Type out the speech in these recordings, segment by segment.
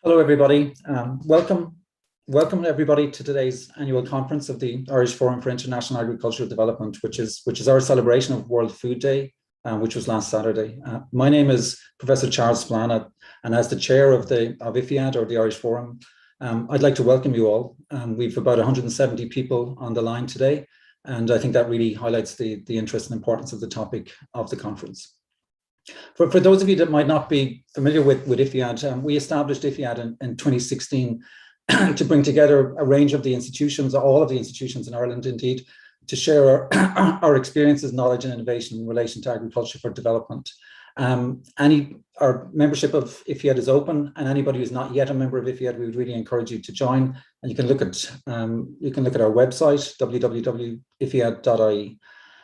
Hello, everybody. Welcome everybody to today's annual conference of the Irish Forum for International Agricultural Development, which is our celebration of World Food Day, which was last Saturday. My name is Professor Charles Splana, and as the chair of IFIAD, or the Irish Forum, I'd like to welcome you all. We've about 170 people on the line today, and I think that really highlights the interest and importance of the topic of the conference. For those of you that might not be familiar with IFIAD, we established IFIAD in 2016 to bring together a range of the institutions, all of the institutions in Ireland indeed, to share our experiences, knowledge and innovation in relation to agriculture for development. Our membership of IFIAD is open, and anybody who's not yet a member of IFIAD, we would really encourage you to join. And you can look at our website, www.ifiad.ie.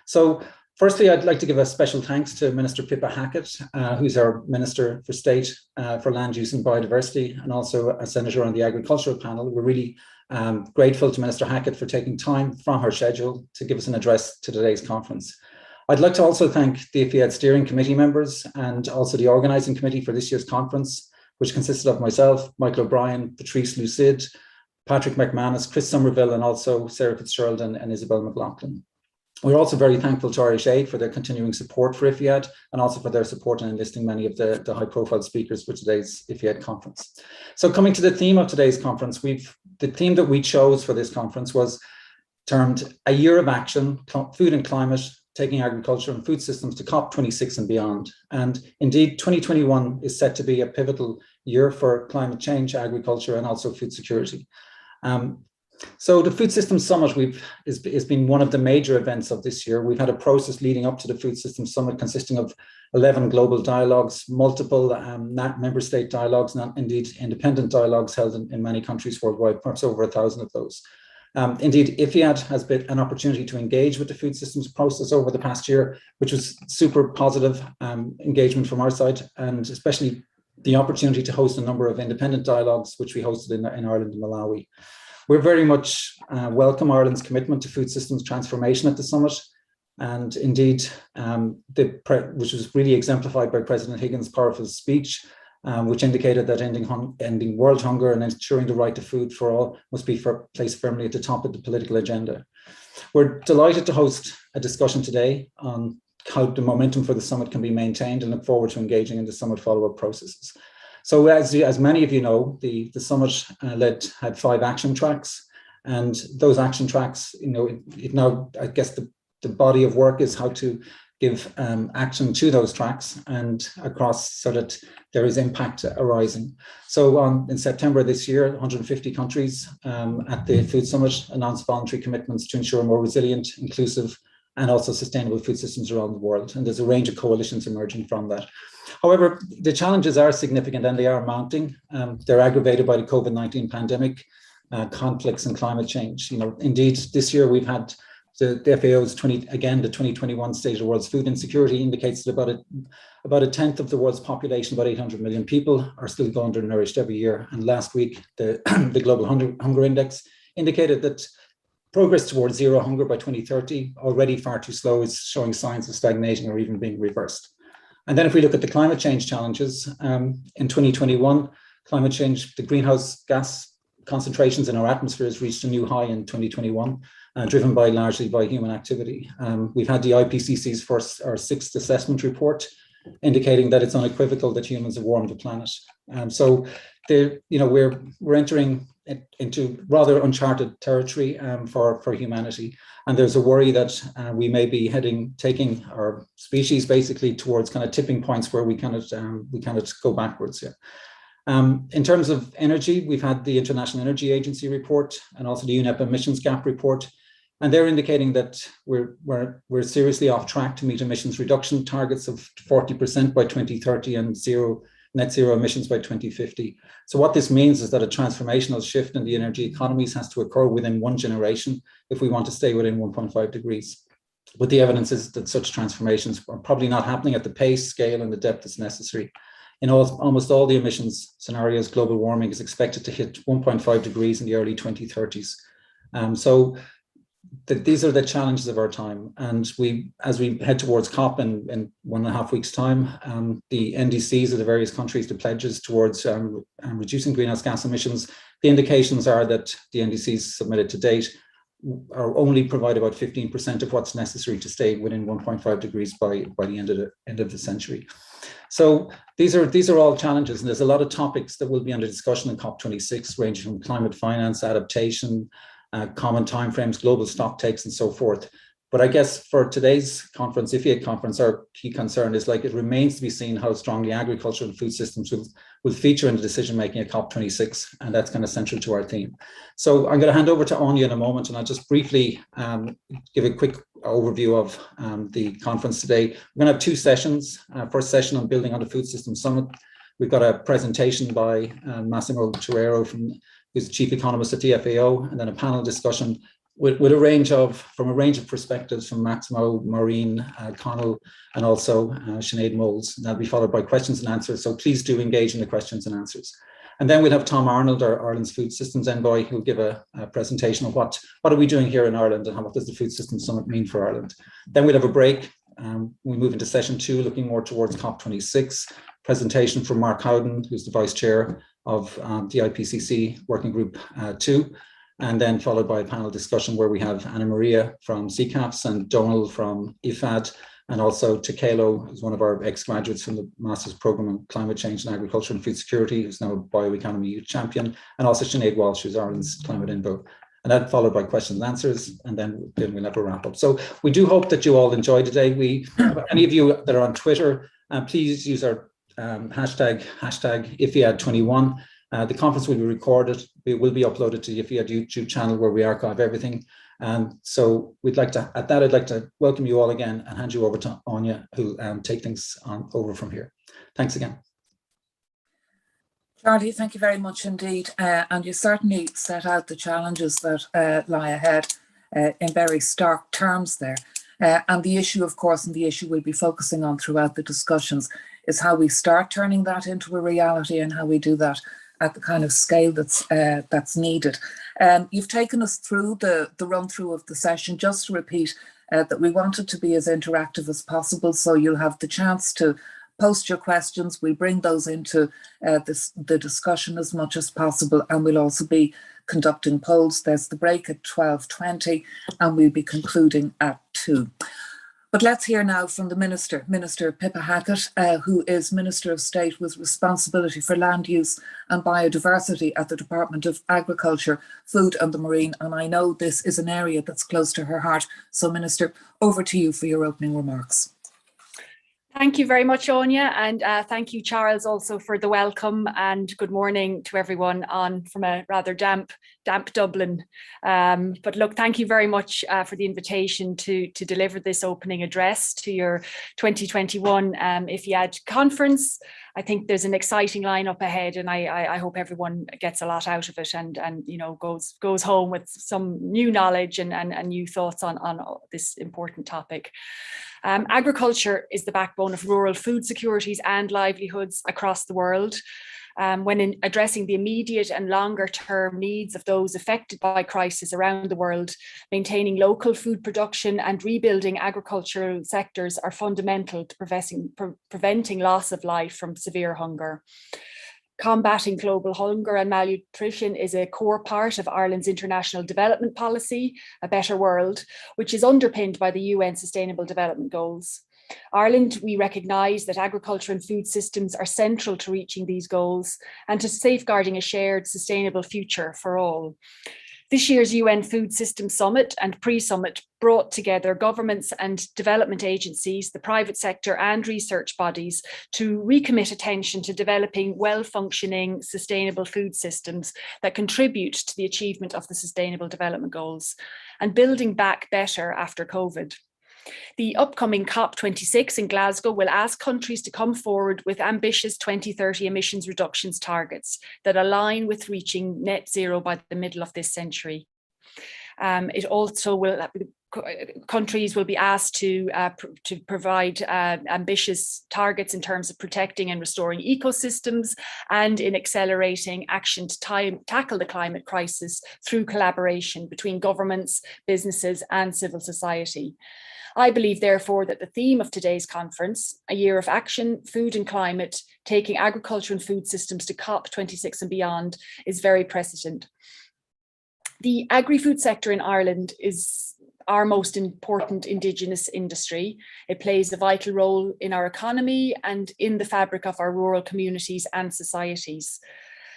So firstly, I'd like to give a special thanks to Minister Pippa Hackett, who's our Minister for State for Land Use and Biodiversity, and also a Senator on the Agricultural Panel. We're really grateful to Minister Hackett for taking time from her schedule to give us an address to today's conference. I'd like to also thank the IFIAD Steering Committee members and also the Organising Committee for this year's conference, which consisted of myself, Michael O'Brien, Patrice Lucid, Patrick McManus, Chris Somerville, and also Sarah Fitzgerald and Isabel McLaughlin. We're also very thankful to Irish Aid for their continuing support for IFIAD and also for their support in enlisting many of the high-profile speakers for today's IFIAD conference. So coming to the theme of today's conference, the theme that we chose for this conference was termed A Year of Action, Food and Climate, Taking Agriculture and Food Systems to COP26 and Beyond. And indeed, 2021 is set to be a pivotal year for climate change, agriculture, and also food security. So the Food Systems Summit has been one of the major events of this year. We've had a process leading up to the Food Systems Summit consisting of 11 global dialogues, multiple member state dialogues, and indeed independent dialogues held in many countries worldwide, perhaps over 1,000 of those. Indeed, IFIAD has been an opportunity to engage with the food systems process over the past year, which was super positive engagement from our side, and especially the opportunity to host a number of independent dialogues, which we hosted in Ireland and Malawi. We're very much welcome Ireland's commitment to food systems transformation at the summit, and indeed, which was really exemplified by President Higgins' powerful speech, which indicated that ending world hunger and ensuring the right to food for all must be placed firmly at the top of the political agenda. We're delighted to host a discussion today on how the momentum for the summit can be maintained and look forward to engaging in the summit follow-up processes. So as many of you know, the summit had 5 action tracks, and those action tracks, now I guess the body of work is how to give action to those tracks and across so that there is impact arising. So in September this year, 150 countries at the Food Summit announced voluntary commitments to ensure more resilient, inclusive, and also sustainable food systems around the world. And there's a range of coalitions emerging from that. However, the challenges are significant and they are mounting. They're aggravated by the COVID-19 pandemic, conflicts and climate change. Indeed, this year we've had the FAO's the 2021 State of the World's Food Insecurity indicates that about a tenth of the world's population, about 800 million people, are still going undernourished every year. And last week, the Global Hunger Index indicated that progress towards zero hunger by 2030, already far too slow, is showing signs of stagnating or even being reversed. And then if we look at the climate change challenges, in 2021, climate change, the greenhouse gas concentrations in our atmospheres reached a new high in 2021, driven largely by human activity. We've had the IPCC's sixth assessment report indicating that it's unequivocal that humans have warmed the planet. So we're entering into rather uncharted territory for humanity, and there's a worry that we may be taking our species basically towards kind of tipping points where we cannot go backwards here. In terms of energy, we've had the International Energy Agency report and also the UNEP emissions gap report, and they're indicating that we're seriously off track to meet emissions reduction targets of 40% by 2030 and net zero emissions by 2050. So what this means is that a transformational shift in the energy economies has to occur within one generation if we want to stay within 1.5 degrees. But the evidence is that such transformations are probably not happening at the pace, scale, and the depth that's necessary. In almost all the emissions scenarios, global warming is expected to hit 1.5 degrees in the early 2030s. So these are the challenges of our time. And as we head towards COP in 1.5 weeks' time, the NDCs of the various countries, the pledges towards reducing greenhouse gas emissions, the indications are that the NDCs submitted to date are only provide about 15% of what's necessary to stay within 1.5 degrees by the end of the century. So these are all challenges, and there's a lot of topics that will be under discussion in COP26, ranging from climate finance, adaptation, common timeframes, global stock takes, and so forth. But I guess for today's conference, IFIAD conference, our key concern is it remains to be seen how strongly agriculture and food systems will feature in the decision-making at COP26, and that's kind of central to our theme. So I'm going to hand over to Anya in a moment, and I'll just briefly give a quick overview of the conference today. We're going to have two sessions. First session on building on the Food System Summit. We've got a presentation by Maximo who's chief economist at the FAO, and then a panel discussion with a range of perspectives from Maximo, Maureen, Connell, and also Sinead Moles. And that'll be followed by questions and answers. So please do engage in the questions and answers. And then we'll have Tom Arnold, Ireland's Food Systems Envoy, who'll give a presentation of what are we doing here in Ireland and what does the Food Systems Summit mean for Ireland. Then we'll have a break. We move into session 2, looking more towards COP26. Presentation from Mark Howden, who's the Vice Chair of the IPCC Working Group 2. And then followed by a panel discussion where we have Anna Maria from CCAPS and Donald from IFAD, and also Takelo, who's one of our ex-graduates from the Master's Programme on Climate Change and Agriculture and Food Security, who's now a Bioeconomy Youth Champion, and also Sinead Walsh, who's Ireland's Climate Envoy. And that followed by questions and answers, and then we'll have a wrap up. So we do hope that you all enjoy today. Any of you that are on Twitter, please use our hashtag IFIAD21. The conference will be recorded. It will be uploaded to the IFIAD YouTube channel where we archive everything. And so I'd like to welcome you all again and hand you over to Anya, who'll take things over from here. Thanks again. Charlie, thank you very much indeed. And you certainly set out the challenges that lie ahead in very stark terms there. And the issue, of course, and the issue we'll be focusing on throughout the discussions is how we start turning that into a reality and how we do that at the kind of scale that's needed. You've taken us through the run-through of the session. Just to repeat that we want it to be as interactive as possible, so you'll have the chance to post your questions. We'll bring those into the discussion as much as possible, and we'll also be conducting polls. There's the break at 12:20, and we'll be concluding at 2. But let's hear now from the Minister, Minister Pippa Hackett, who is Minister of State with responsibility for land use and biodiversity at the Department of Agriculture, Food and the Marine. And I know this is an area that's close to her heart. So Minister, over to you for your opening remarks. Thank you very much, Anya, and thank you, Charles, also for the welcome, and good morning to everyone from a rather damp Dublin. But look, thank you very much for the invitation to deliver this opening address to your 2021 IFIAD conference. I think there's an exciting lineup ahead, and I hope everyone gets a lot out of it and you know goes home with some new knowledge and new thoughts on this important topic. Agriculture is the backbone of rural food securities and livelihoods across the world. When addressing the immediate and longer term needs of those affected by crisis around the world, maintaining local food production and rebuilding agricultural sectors are fundamental to preventing loss of life from severe hunger. Combating global hunger and malnutrition is a core part of Ireland's international development policy, A Better World, which is underpinned by the UN Sustainable Development Goals. Ireland, we recognise that agriculture and food systems are central to reaching these goals and to safeguarding a shared sustainable future for all. This year's UN Food Systems Summit and pre-summit brought together governments and development agencies, the private sector and research bodies to recommit attention to developing well-functioning sustainable food systems that contribute to the achievement of the Sustainable Development Goals and building back better after COVID. The upcoming COP26 in Glasgow will ask countries to come forward with ambitious 2030 emissions reductions targets that align with reaching net zero by the middle of this century. It also will countries will be asked to provide ambitious targets in terms of protecting and restoring ecosystems and in accelerating action to tackle the climate crisis through collaboration between governments, businesses and civil society. I believe, therefore, that the theme of today's conference, A Year of Action, Food and Climate, taking agriculture and food systems to COP26 and beyond, is very prescient. The agri-food sector in Ireland is our most important indigenous industry. It plays a vital role in our economy and in the fabric of our rural communities and societies.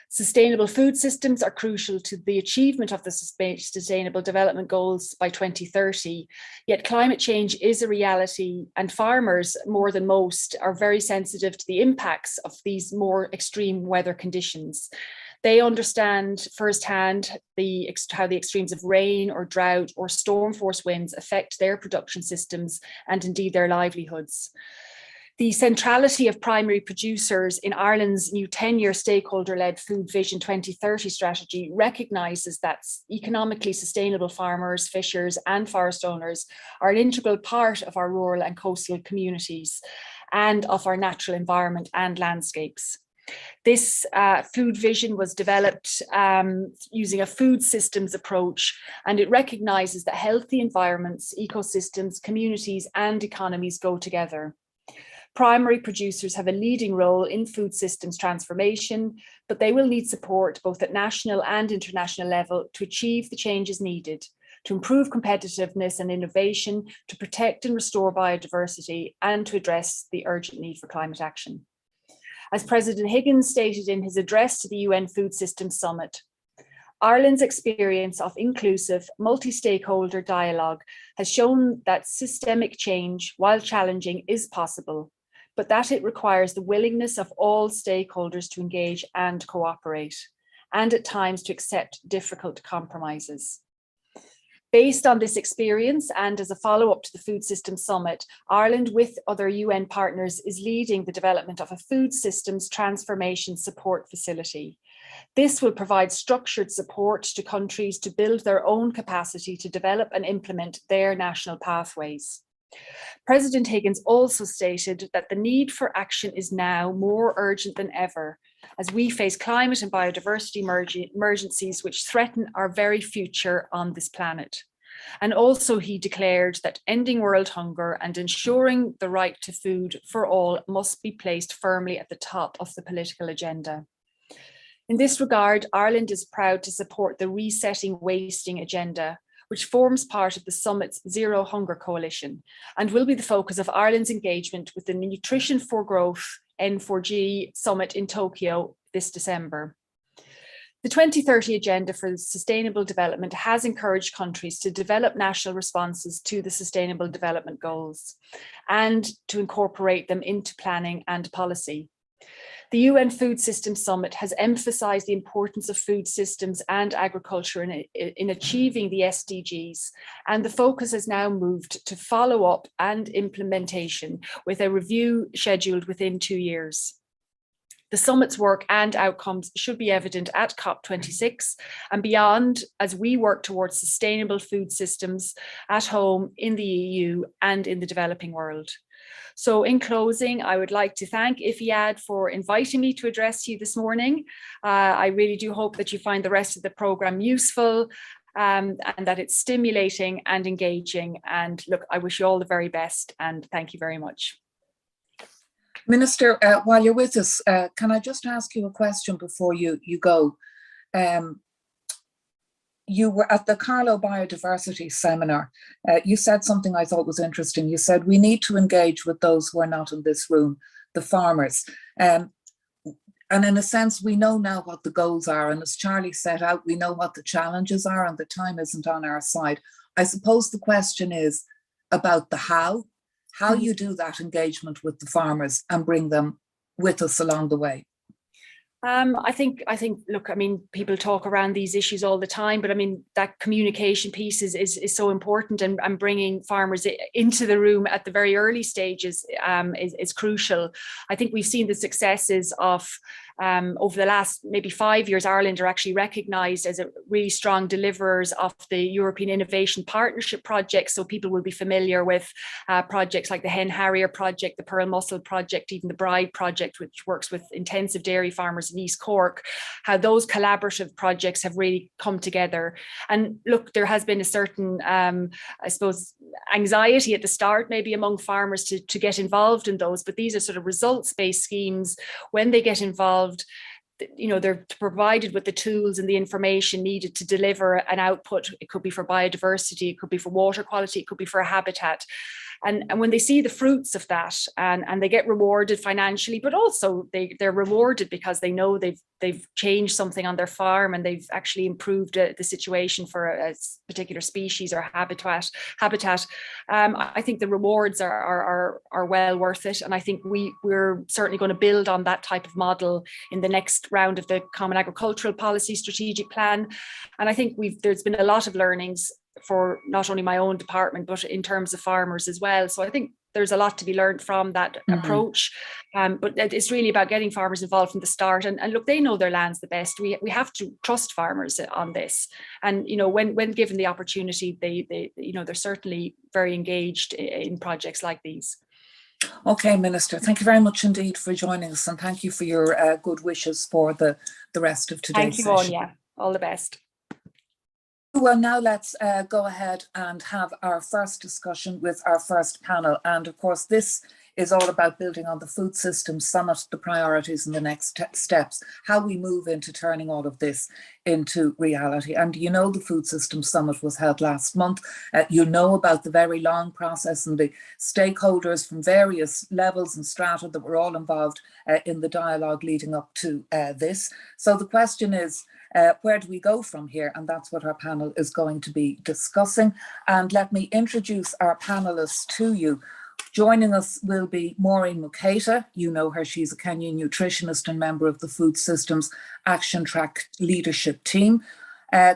Sustainable food systems are crucial to the achievement of the Sustainable Development Goals by 2030, yet climate change is a reality and farmers, more than most, are very sensitive to the impacts of these more extreme weather conditions. They understand firsthand how the extremes of rain or drought or storm force winds affect their production systems and indeed their livelihoods. The centrality of primary producers in Ireland's new 10-year stakeholder-led Food Vision 2030 strategy recognises that economically sustainable farmers, fishers and forest owners are an integral part of our rural and coastal communities and of our natural environment and landscapes. This food vision was developed using a food systems approach, and it recognises that healthy environments, ecosystems, communities and economies go together. Primary producers have a leading role in food systems transformation, but they will need support both at national and international level to achieve the changes needed, to improve competitiveness and innovation, to protect and restore biodiversity, and to address the urgent need for climate action. As President Higgins stated in his address to the UN Food Systems Summit, Ireland's experience of inclusive, multi-stakeholder dialogue has shown that systemic change, while challenging, is possible, but that it requires the willingness of all stakeholders to engage and cooperate, and at times to accept difficult compromises. Based on this experience and as a follow-up to the Food Systems Summit, Ireland with other UN partners is leading the development of a food systems transformation support facility. This will provide structured support to countries to build their own capacity to develop and implement their national pathways. President Higgins also stated that the need for action is now more urgent than ever, as we face climate and biodiversity emergencies which threaten our very future on this planet. And also he declared that ending world hunger and ensuring the right to food for all must be placed firmly at the top of the political agenda. In this regard, Ireland is proud to support the Resetting Wasting agenda, which forms part of the summit's Zero Hunger Coalition and will be the focus of Ireland's engagement with the Nutrition for Growth N4G summit in Tokyo this December. The 2030 Agenda for Sustainable Development has encouraged countries to develop national responses to the Sustainable Development Goals and to incorporate them into planning and policy. The UN Food Systems Summit has emphasised the importance of food systems and agriculture in achieving the SDGs, and the focus has now moved to follow up and implementation with a review scheduled within 2 years. The summit's work and outcomes should be evident at COP26 and beyond as we work towards sustainable food systems at home, in the EU and in the developing world. So in closing, I would like to thank IFIAD for inviting me to address you this morning. I really do hope that you find the rest of the programme useful and that it's stimulating and engaging. And look, I wish you all the very best and thank you very much. Minister, while you're with us, can I just ask you a question before you go? You were at the Carlow Biodiversity Seminar. You said something I thought was interesting. You said we need to engage with those who are not in this room, the farmers. And in a sense, we know now what the goals are. And as Charlie set out, we know what the challenges are and the time isn't on our side. I suppose the question is about the how you do that engagement with the farmers and bring them with us along the way. I think, look, I mean, people talk around these issues all the time, but I mean, that communication piece is so important, and bringing farmers into the room at the very early stages is crucial. I think we've seen the successes of over the last maybe 5 years, Ireland are actually recognised as a really strong deliverers of the European Innovation Partnership project. So people will be familiar with projects like the Hen Harrier project, the Pearl Mussel project, even the Bride project, which works with intensive dairy farmers in East Cork, how those collaborative projects have really come together. And look, there has been a certain, I suppose, anxiety at the start, maybe among farmers to get involved in those, but these are sort of results-based schemes. When they get involved, they're provided with the tools and the information needed to deliver an output. It could be for biodiversity, it could be for water quality, it could be for a habitat. And when they see the fruits of that and they get rewarded financially, but also they're rewarded because they know they've changed something on their farm and they've actually improved the situation for a particular species or habitat. I think the rewards are well worth it. And I think we're certainly going to build on that type of model in the next round of the Common Agricultural Policy Strategic Plan. And I think there's been a lot of learnings for not only my own department, but in terms of farmers as well. So I think there's a lot to be learned from that approach. But it's really about getting farmers involved from the start. And look, they know their lands the best. We have to trust farmers on this. And, when given the opportunity, they're certainly very engaged in projects like these. Okay, Minister, thank you very much indeed for joining us, and thank you for your good wishes for the rest of today's session. Thank you, Anya. All the best. Well, now let's go ahead and have our first discussion with our first panel. And of course, this is all about building on the Food Systems Summit, the priorities and the next steps, how we move into turning all of this into reality. And the Food Systems Summit was held last month. You know about the very long process and the stakeholders from various levels and strata that were all involved in the dialogue leading up to this. So the question is, where do we go from here? And that's what our panel is going to be discussing. And let me introduce our panelists to you. Joining us will be Maureen Muketa. You know her, she's a Kenyan nutritionist and member of the Food Systems Action Track leadership team.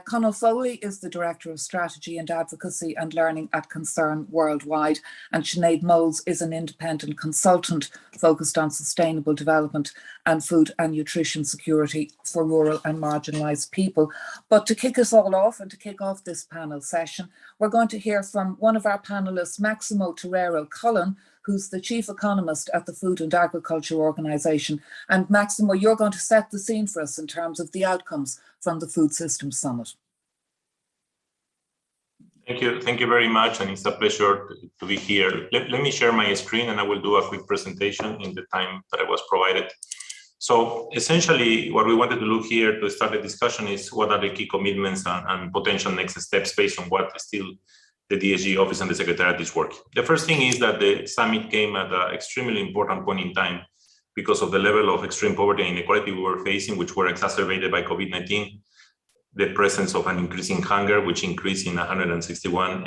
Conal Foley is the Director of Strategy and Advocacy and Learning at Concern Worldwide, and Sinead Moles is an independent consultant focused on sustainable development and food and nutrition security for rural and marginalised people. But to kick us all off and to kick off this panel session, we're going to hear from one of our panellists, Maximo Torero-Cullen, who's the Chief Economist at the Food and Agriculture Organisation. And Maximo, you're going to set the scene for us in terms of the outcomes from the Food Systems Summit. Thank you very much, and it's a pleasure to be here. Let me share my screen and I will do a quick presentation in the time that I was provided. So essentially what we wanted to look here to start the discussion is what are the key commitments and potential next steps based on what still the DSG office and the Secretariat is working. The first thing is that the summit came at an extremely important point in time because of the level of extreme poverty and inequality we were facing, which were exacerbated by COVID-19, the presence of an increasing hunger, which increased in 161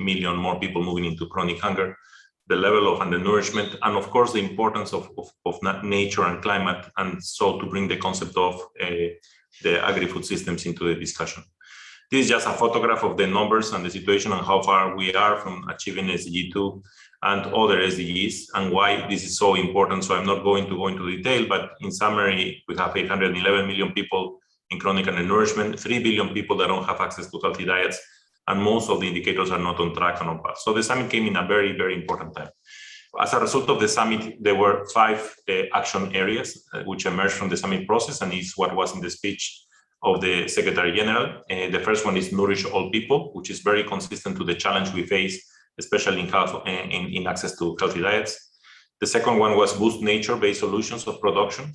million more people moving into chronic hunger, the level of undernourishment, and of course the importance of nature and climate, and so to bring the concept of the agri-food systems into the discussion. This is just a photograph of the numbers and the situation and how far we are from achieving SDG 2 and other SDGs and why this is so important. So I'm not going to go into detail, but in summary, we have 811 million people in chronic undernourishment, 3 billion people that don't have access to healthy diets, and most of the indicators are not on track and on path. So the summit came in a very, very important time. As a result of the summit, there were 5 action areas which emerged from the summit process, and is what was in the speech of the Secretary General. The first one is nourish all people, which is very consistent to the challenge we face, especially in health in access to healthy diets. The second one was boost nature-based solutions of production.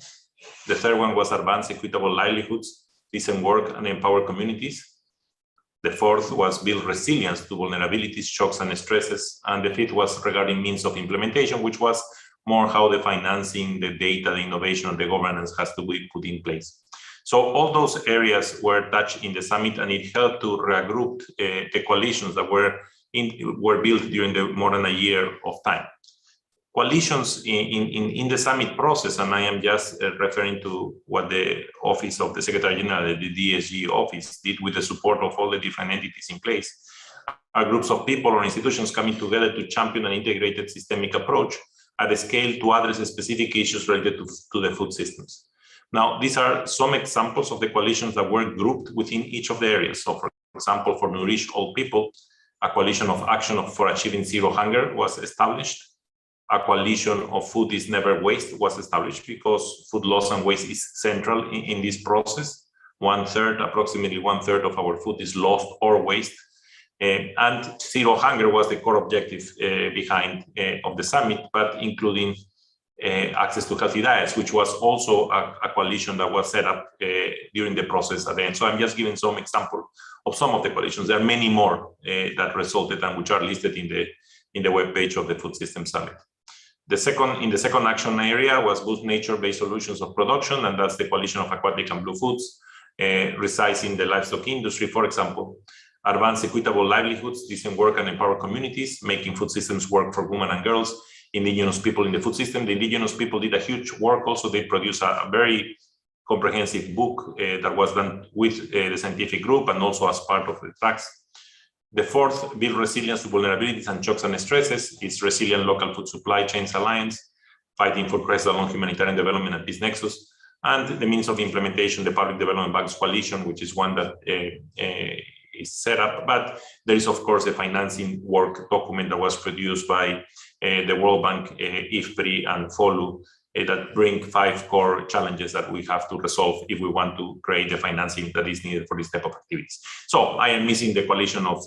The third one was advance equitable livelihoods, decent work, and empower communities. The fourth was build resilience to vulnerabilities, shocks, and stresses. And the fifth was regarding means of implementation, which was more how the financing, the data, the innovation, and the governance has to be put in place. So all those areas were touched in the summit, and it helped to regroup the coalitions that were built during the more than a year of time. Coalitions in the summit process, and I am just referring to what the Office of the Secretary General, the DSG office, did with the support of all the different entities in place, are groups of people or institutions coming together to champion an integrated systemic approach at a scale to address specific issues related to the food systems. Now, these are some examples of the coalitions that were grouped within each of the areas. So, for example, for Nourish All People, a coalition of action for achieving zero hunger was established. A coalition of Food is Never Waste was established because food loss and waste is central in this process. Approximately one third of our food is lost or waste. And zero hunger was the core objective behind of the summit, but including access to healthy diets, which was also a coalition that was set up during the process at the end. So I'm just giving some example of some of the coalitions. There are many more that resulted and which are listed in the webpage of the Food System Summit. In the second action area was Boost Nature-Based Solutions of Production, and that's the coalition of aquatic and blue foods resides in the livestock industry, for example. Advance equitable livelihoods, decent work and empower communities, making food systems work for women and girls, indigenous people in the food system. The indigenous people did a huge work. Also, they produced a very comprehensive book that was done with the scientific group and also as part of the tracks. The fourth, build resilience to vulnerabilities and shocks and stresses, is Resilient Local Food Supply Chains Alliance, fighting for crisis along humanitarian development and peace nexus, and the means of implementation, the Public Development Banks Coalition, which is one that is set up. But there is, of course, a financing work document that was produced by the World Bank, IFPRI, and FOLU that bring 5 core challenges that we have to resolve if we want to create the financing that is needed for this type of activities. So I am missing the coalition of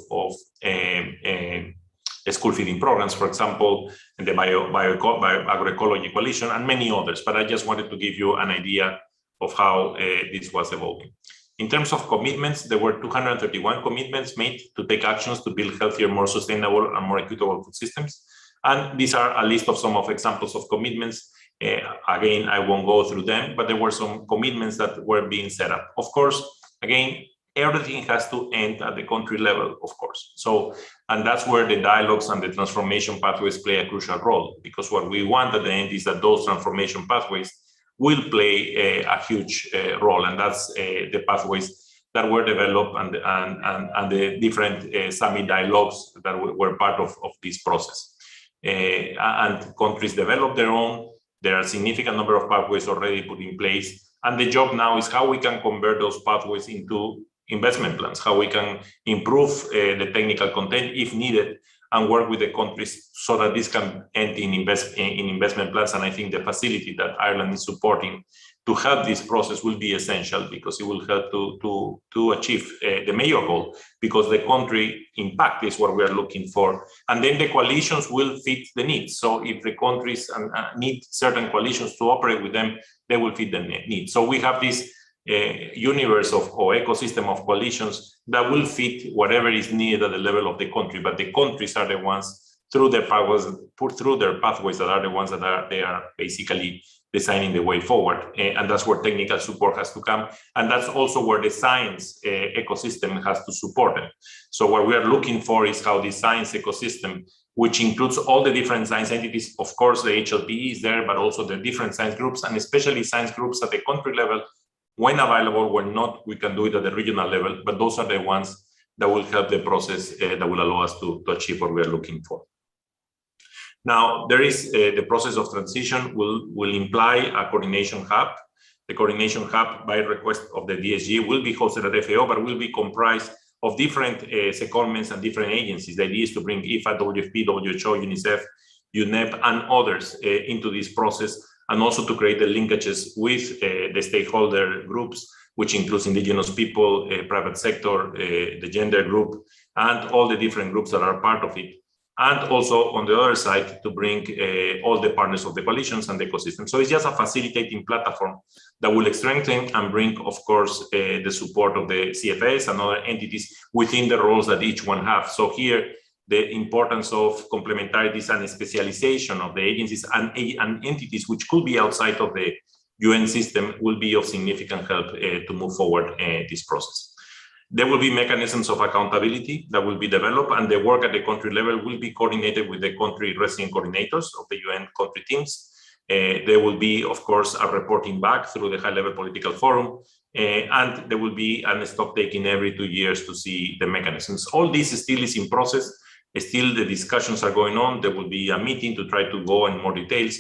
school feeding programs, for example, and the bioagroecology coalition, and many others. But I just wanted to give you an idea of how this was evolving. In terms of commitments, there were 231 commitments made to take actions to build healthier, more sustainable, and more equitable food systems. And these are a list of some of examples of commitments. Again, I won't go through them, but there were some commitments that were being set up. Of course, again, everything has to end at the country level, of course. So, and that's where the dialogues and the transformation pathways play a crucial role, because what we want at the end is that those transformation pathways will play a huge role, and that's the pathways that were developed and the different summit dialogues that were part of this process. And countries develop their own. There are a significant number of pathways already put in place. And the job now is how we can convert those pathways into investment plans, how we can improve the technical content if needed, and work with the countries so that this can end in investment plans. And I think the facility that Ireland is supporting to help this process will be essential, because it will help to achieve the major goal, because the country impact is what we are looking for. And then the coalitions will fit the needs. So if the countries need certain coalitions to operate with them, they will fit the needs. So we have this universe or ecosystem of coalitions that will fit whatever is needed at the level of the country. But the countries are the ones through their pathways that are the ones that they are basically designing the way forward. And that's where technical support has to come. And that's also where the science ecosystem has to support it. So what we are looking for is how the science ecosystem, which includes all the different science entities, of course, the HLPE is there, but also the different science groups, and especially science groups at the country level. When available, when not, we can do it at the regional level, but those are the ones that will help the process that will allow us to achieve what we are looking for. Now, there is the process of transition will imply a coordination hub. The coordination hub, by request of the DSG, will be hosted at FAO, but will be comprised of different secondments and different agencies. The idea is to bring IFIAD, WFP, WHO, UNICEF, UNEP, and others into this process, and also to create the linkages with the stakeholder groups, which includes indigenous people, private sector, the gender group, and all the different groups that are part of it. And also on the other side, to bring all the partners of the coalitions and the ecosystem. So it's just a facilitating platform that will strengthen and bring, of course, the support of the CFS and other entities within the roles that each one have. So here, the importance of complementarities and specialization of the agencies and entities which could be outside of the UN system will be of significant help to move forward this process. There will be mechanisms of accountability that will be developed, and the work at the country level will be coordinated with the country resident coordinators of the UN country teams. There will be, of course, a reporting back through the high-level political forum, and there will be a stock taking every 2 years to see the mechanisms. All this still is in process. Still, the discussions are going on. There will be a meeting to try to go in more details.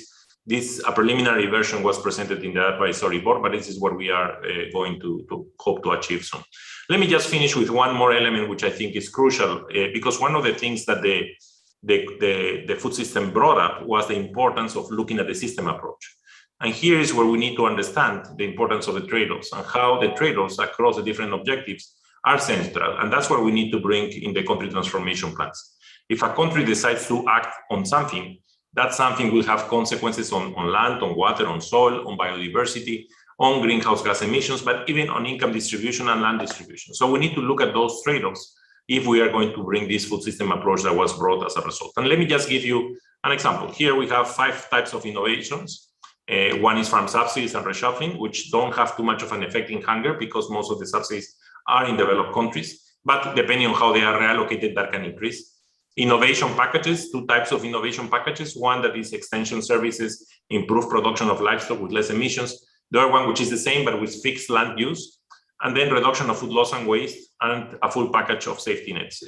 a preliminary version was presented in the advisory board, but this is what we are going to hope to achieve soon. Let me just finish with one more element, which I think is crucial, because one of the things that the food system brought up was the importance of looking at the system approach. And here is where we need to understand the importance of the trade-offs and how the trade-offs across the different objectives are central. And that's what we need to bring in the country transformation plans. If a country decides to act on something, that something will have consequences on land, on water, on soil, on biodiversity, on greenhouse gas emissions, but even on income distribution and land distribution. So we need to look at those trade-offs if we are going to bring this food system approach that was brought as a result. And let me just give you an example. Here we have 5 types of innovations. One is farm subsidies and reshuffling, which don't have too much of an effect in hunger because most of the subsidies are in developed countries, but depending on how they are reallocated, that can increase. Innovation packages, 2 types of innovation packages. One that is extension services, improved production of livestock with less emissions. The other one, which is the same, but with fixed land use. And then reduction of food loss and waste and a full package of safety nets.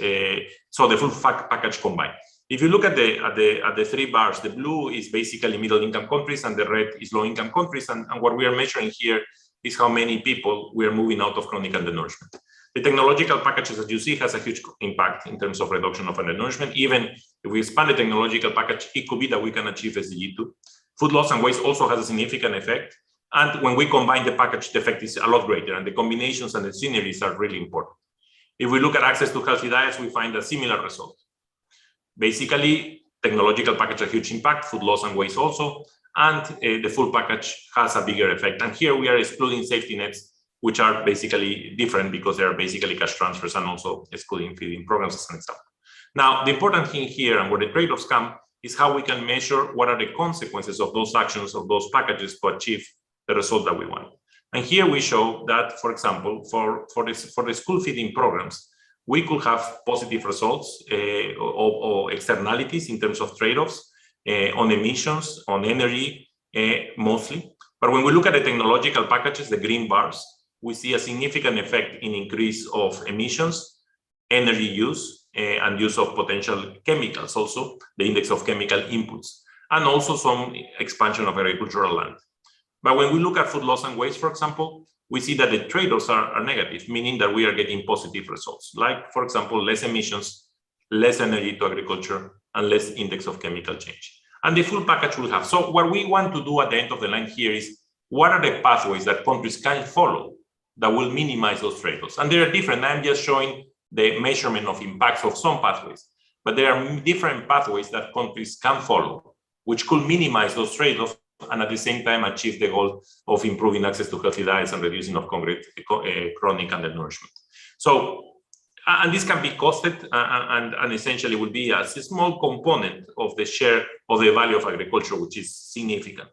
So the full package combined. If you look at the 3 bars, the blue is basically middle income countries and the red is low income countries. And what we are measuring here is how many people we are moving out of chronic undernourishment. The technological packages, as you see, has a huge impact in terms of reduction of undernourishment. Even if we expand the technological package, it could be that we can achieve SDG 2. Food loss and waste also has a significant effect. And when we combine the package, the effect is a lot greater, and the combinations and the synergies are really important. If we look at access to healthy diets, we find a similar result. Basically, technological package has a huge impact, food loss and waste also, and the full package has a bigger effect. And here we are excluding safety nets, which are basically different because they are basically cash transfers and also excluding feeding programs as an example. Now, the important thing here and where the trade-offs come is how we can measure what are the consequences of those actions, of those packages to achieve the result that we want. And here we show that, for example, for the school feeding programs, we could have positive results or externalities in terms of trade-offs on emissions, on energy, mostly. But when we look at the technological packages, the green bars, we see a significant effect in increase of emissions, energy use, and use of potential chemicals also, the index of chemical inputs, and also some expansion of agricultural land. But when we look at food loss and waste, for example, we see that the trade-offs are negative, meaning that we are getting positive results, like, for example, less emissions, less energy to agriculture, and less index of chemical change. And the full package will have. So what we want to do at the end of the line here is, what are the pathways that countries can follow that will minimize those trade-offs? And they are different. I'm just showing the measurement of impacts of some pathways, but there are different pathways that countries can follow, which could minimize those trade-offs and at the same time achieve the goal of improving access to healthy diets and reducing of chronic undernourishment. So, and this can be costed and essentially will be a small component of the share of the value of agriculture, which is significant.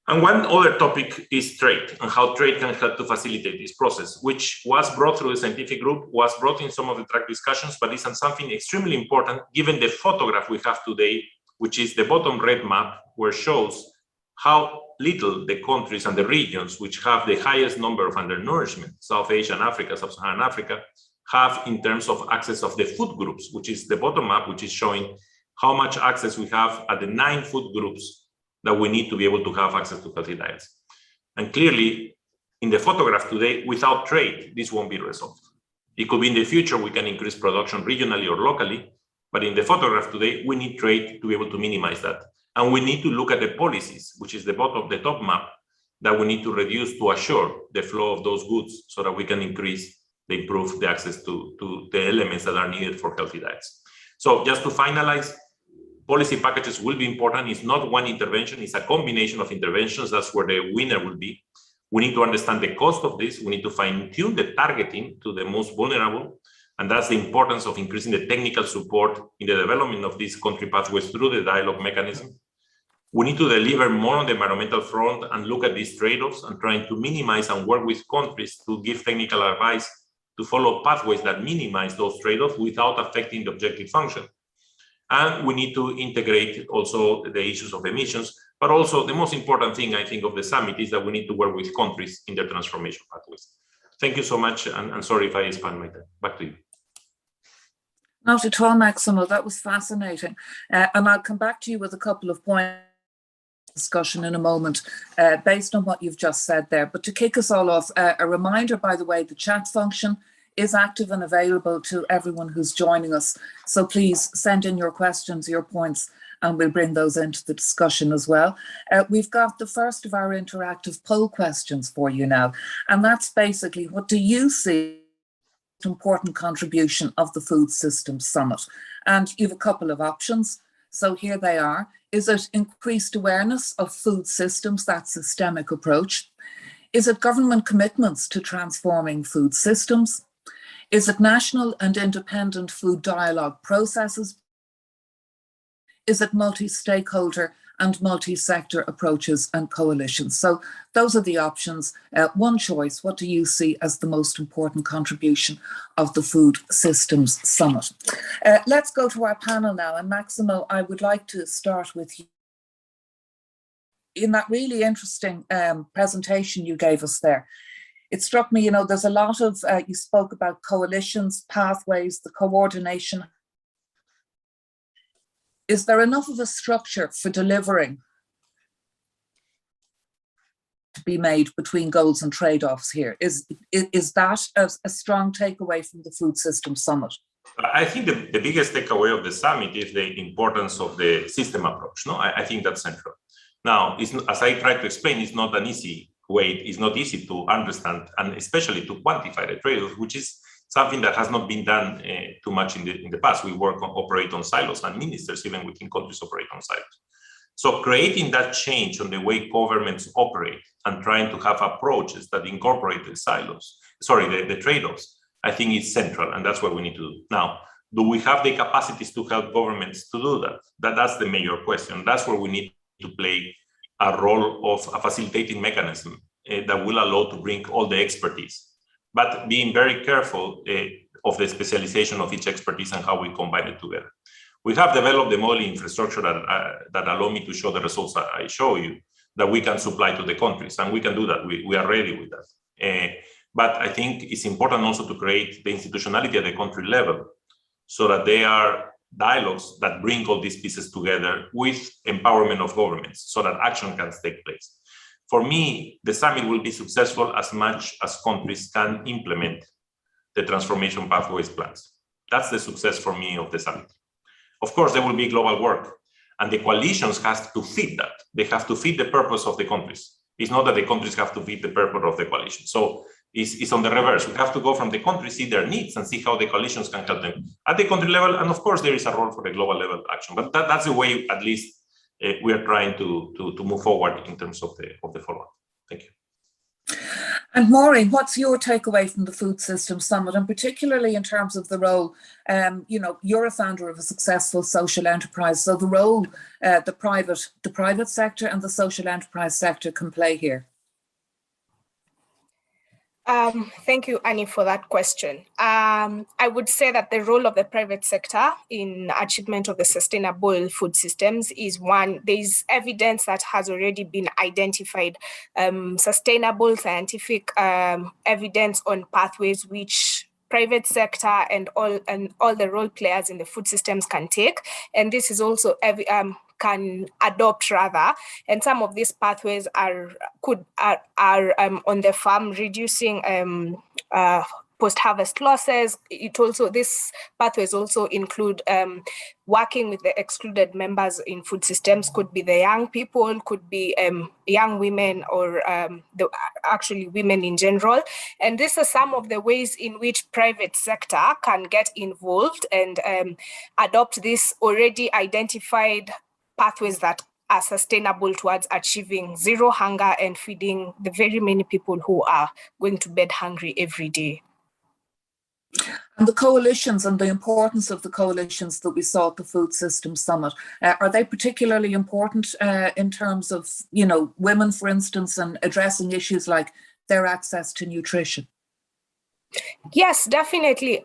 And one other topic is trade and how trade can help to facilitate this process, which was brought through the scientific group, was brought in some of the track discussions, but is something extremely important given the photograph we have today, which is the bottom red map, where shows how little the countries and the regions which have the highest number of undernourishment, South Asia and Africa, Sub-Saharan Africa, have in terms of access of the food groups, which is the bottom map, which is showing how much access we have at the 9 food groups that we need to be able to have access to healthy diets. And clearly, in the photograph today, without trade, this won't be resolved. It could be in the future, we can increase production regionally or locally, but in the photograph today, we need trade to be able to minimize that. And we need to look at the policies, which is the top map, that we need to reduce to assure the flow of those goods so that we can improve the access to the elements that are needed for healthy diets. So just to finalize, policy packages will be important. It's not one intervention, it's a combination of interventions. That's where the winner will be. We need to understand the cost of this. We need to fine-tune the targeting to the most vulnerable. And that's the importance of increasing the technical support in the development of these country pathways through the dialogue mechanism. We need to deliver more on the environmental front and look at these trade-offs and trying to minimize and work with countries to give technical advice to follow pathways that minimize those trade-offs without affecting the objective function. And we need to integrate also the issues of emissions, but also the most important thing I think of the summit is that we need to work with countries in their transformation pathways. Thank you so much, and sorry if I expand my time. Back to you. Not at all, Maximo. That was fascinating. And I'll come back to you with a couple of points discussion in a moment based on what you've just said there. But to kick us all off, a reminder, by the way, the chat function is active and available to everyone who's joining us. So please send in your questions, your points, and we'll bring those into the discussion as well. We've got the first of our interactive poll questions for you now. And that's basically, what do you see as the important contribution of the Food Systems Summit? And you have a couple of options. So here they are. Is it increased awareness of food systems, that systemic approach? Is it government commitments to transforming food systems? Is it national and independent food dialogue processes? Is it multi-stakeholder and multi-sector approaches and coalitions? So those are the options. One choice, what do you see as the most important contribution of the Food Systems Summit? Let's go to our panel now. And Maximo, I would like to start with you. In that really interesting presentation you gave us there, it struck me, there's a lot of, you spoke about coalitions, pathways, the coordination. Is there enough of a structure for delivering to be made between goals and trade-offs here? Is that a strong takeaway from the Food Systems Summit? I think the biggest takeaway of the summit is the importance of the system approach. I think that's central. Now, as I tried to explain, it's not an easy way. It's not easy to understand and especially to quantify the trade-offs, which is something that has not been done too much in the past. We operate on silos, and ministers even within countries operate on silos. So creating that change on the way governments operate and trying to have approaches that incorporate the trade-offs, I think is central, and that's what we need to do. Now, do we have the capacities to help governments to do that? That's the major question. That's where we need to play a role of a facilitating mechanism that will allow to bring all the expertise, but being very careful of the specialization of each expertise and how we combine it together. We have developed the modeling infrastructure that allow me to show the results that I show you, that we can supply to the countries, and we can do that. We are ready with that. But I think it's important also to create the institutionality at the country level so that they are dialogues that bring all these pieces together with empowerment of governments so that action can take place. For me, the summit will be successful as much as countries can implement the transformation pathways plans. That's the success for me of the summit. Of course, there will be global work, and the coalitions have to fit that. They have to fit the purpose of the countries. It's not that the countries have to fit the purpose of the coalition. So it's on the reverse. We have to go from the countries, see their needs, and see how the coalitions can help them at the country level. And of course, there is a role for the global level action. But that's the way, at least, we are trying to move forward in terms of the follow-up. Thank you. And Maureen, what's your takeaway from the Food Systems Summit, and particularly in terms of the role, you're a founder of a successful social enterprise, so the role the private sector and the social enterprise sector can play here? Thank you, Annie, for that question. I would say that the role of the private sector in achievement of the sustainable food systems is one. There's evidence that has already been identified, sustainable scientific evidence on pathways which private sector and all the role players in the food systems can take, and this is also can adopt rather, and some of these pathways are on the farm, reducing post-harvest losses. These pathways also include working with the excluded members in food systems. Could be the young people, could be young women, or actually women in general. And these are some of the ways in which private sector can get involved and adopt these already identified pathways that are sustainable towards achieving zero hunger and feeding the very many people who are going to bed hungry every day. And the coalitions and the importance of the coalitions that we saw at the Food Systems Summit, are they particularly important in terms of, women, for instance, and addressing issues like their access to nutrition? Yes, definitely.